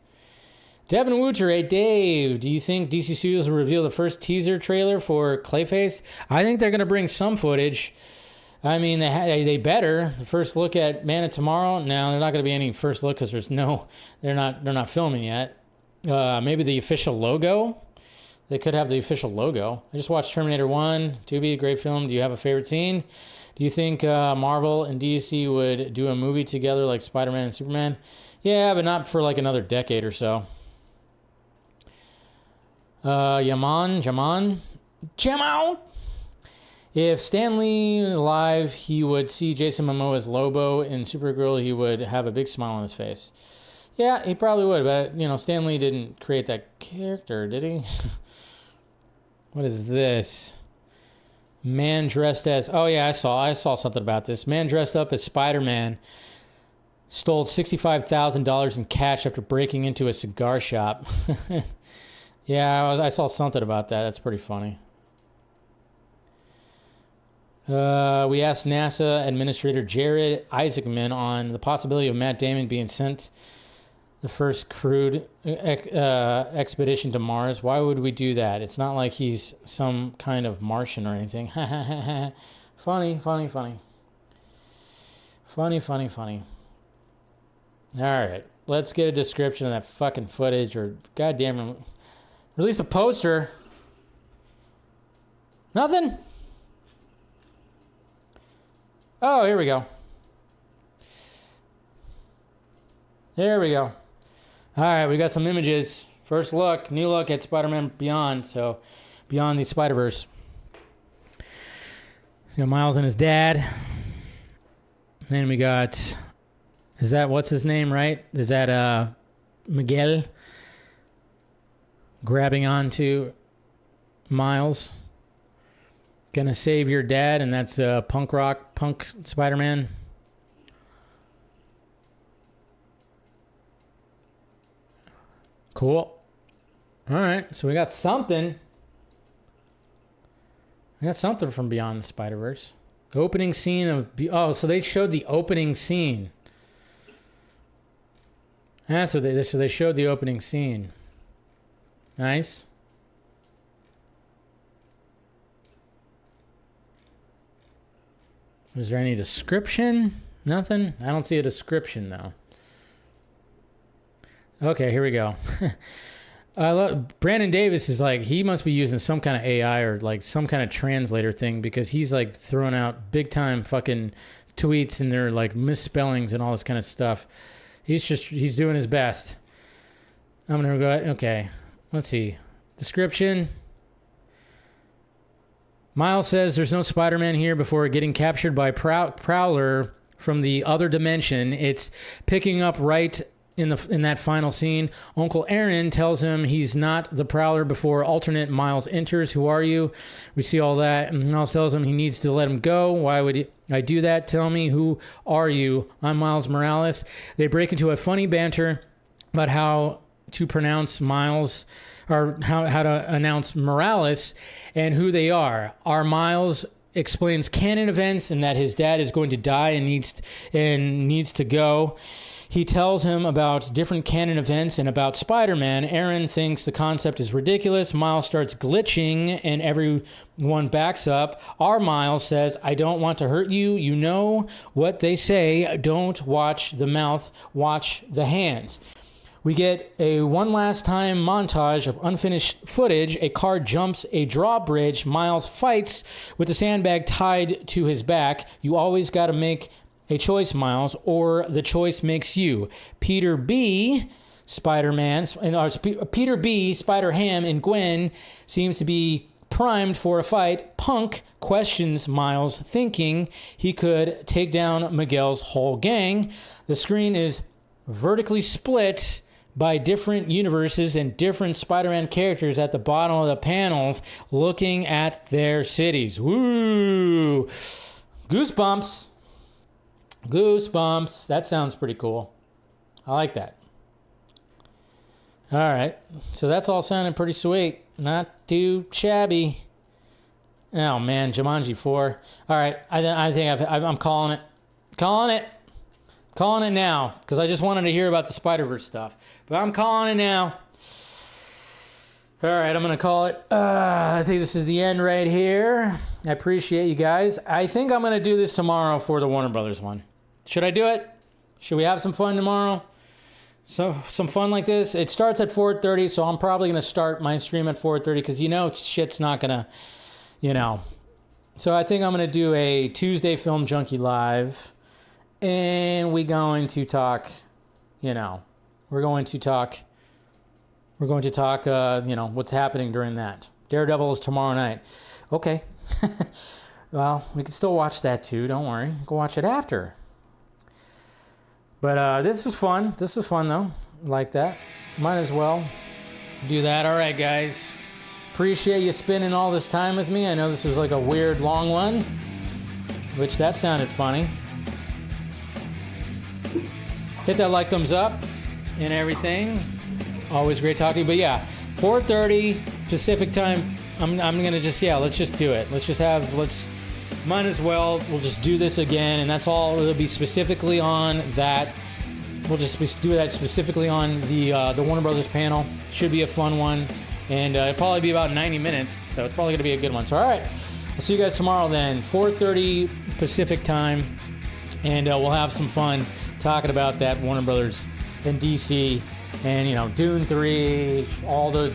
Devin Wooter, hey Dave, do you think DC Studios will reveal the first teaser trailer for Clayface? I think they're going to bring some footage. I mean, they better. The first look at Man of Tomorrow. Now they're not going to be any first look because they're not filming yet. Maybe the official logo. They could have the official logo. I just watched Terminator 1. Tubi, a great film. Do you have a favorite scene? Do you think Marvel and DC would do a movie together like Spider-Man and Superman? Yeah, but not for like another decade or so. Jamal. If Stan Lee alive, he would see Jason Momoa as Lobo in Supergirl. He would have a big smile on his face. Yeah, he probably would, but Stan Lee didn't create that character, did he? What is this? Man dressed as... Oh yeah, I saw something about this. Man dressed up as Spider-Man stole $65,000 in cash after breaking into a cigar shop. Yeah, I saw something about that. That's pretty funny. We asked NASA Administrator Jared Isaacman on the possibility of Matt Damon being sent the first crewed expedition to Mars. Why would we do that? It's not like he's some kind of Martian or anything. Funny. All right, let's get a description of that fucking footage, or goddamn, release a poster. Nothing? Oh, here we go. There we go. All right, we got some images. First look, new look at Spider-Man Beyond. So, Beyond the Spider-Verse. So, Miles and his dad. Then we got, what's his name, right? Is that Miguel grabbing onto Miles? Gonna save your dad, and that's punk Spider-Man. Cool. All right, so we got something. We got something from Beyond the Spider-Verse. Opening scene of... Oh, so they showed the opening scene. That's what they showed the opening scene. Nice. Is there any description? Nothing? I don't see a description, though. Okay, here we go. Brandon Davis is like, he must be using some kind of AI or like some kind of translator thing, because he's like throwing out big time fucking tweets and they're like misspellings and all this kind of stuff. He's doing his best. I'm going to go, okay, let's see. Description. Miles says there's no Spider-Man here before getting captured by Prowler from the other dimension. It's picking up right in that final scene. Uncle Aaron tells him he's not the Prowler before alternate Miles enters. Who are you? We see all that. And Miles tells him he needs to let him go. Why would I do that? Tell me, who are you? I'm Miles Morales. They break into a funny banter about how to pronounce Miles, or how to announce Morales and who they are. Our Miles explains canon events and that his dad is going to die and needs to go. He tells him about different canon events and about Spider-Man. Aaron thinks the concept is ridiculous. Miles starts glitching and everyone backs up. Our Miles says, I don't want to hurt you. You know what they say. Don't watch the mouth, watch the hands. We get a one last time montage of unfinished footage. A car jumps a drawbridge. Miles fights with the sandbag tied to his back. You always got to make a choice, Miles, or the choice makes you. Peter B, Spider-Man, Peter B, Spider-Ham, and Gwen seems to be primed for a fight. Punk questions Miles, thinking he could take down Miguel's whole gang. The screen is vertically split by different universes and different Spider-Man characters at the bottom of the panels looking at their cities. Woo! Goosebumps. Goosebumps. That sounds pretty cool. I like that. All right. So that's all sounding pretty sweet. Not too shabby. Oh, man. Jumanji 4. All right. I think I'm calling it. Calling it now, because I just wanted to hear about the Spider-Verse stuff. But I'm calling it now. All right, I'm going to call it. I think this is the end right here. I appreciate you guys. I think I'm going to do this tomorrow for the Warner Brothers one. Should I do it? Should we have some fun tomorrow? So some fun like this. It starts at 4:30, so I'm probably going to start my stream at 4:30, because shit's not going to, So I think I'm going to do a Tuesday Film Junkie live, and we're going to talk, what's happening during that. Daredevil is tomorrow night. Okay. Well, we can still watch that too. Don't worry. Go watch it after. But this was fun. This was fun, though. Like that. Might as well do that. All right, guys. Appreciate you spending all this time with me. I know this was like a weird, long one, which that sounded funny. Hit that like, thumbs up, and everything. Always great talking to you. But yeah, 4:30 Pacific time. I'm gonna let's just do it. Might as well. We'll just do this again, and that's all. It'll be specifically on that. We'll just do that specifically on the Warner Brothers panel. Should be a fun one, and it'll probably be about 90 minutes, so it's probably gonna be a good one. So all right, I'll see you guys tomorrow then, 4:30 Pacific time, and we'll have some fun talking about that Warner Brothers and DC, and Dune 3, all the.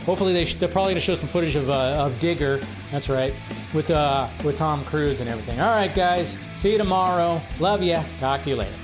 Hopefully they're probably gonna show some footage of Digger. That's right, with Tom Cruise and everything. All right, guys. See you tomorrow. Love ya. Talk to you later.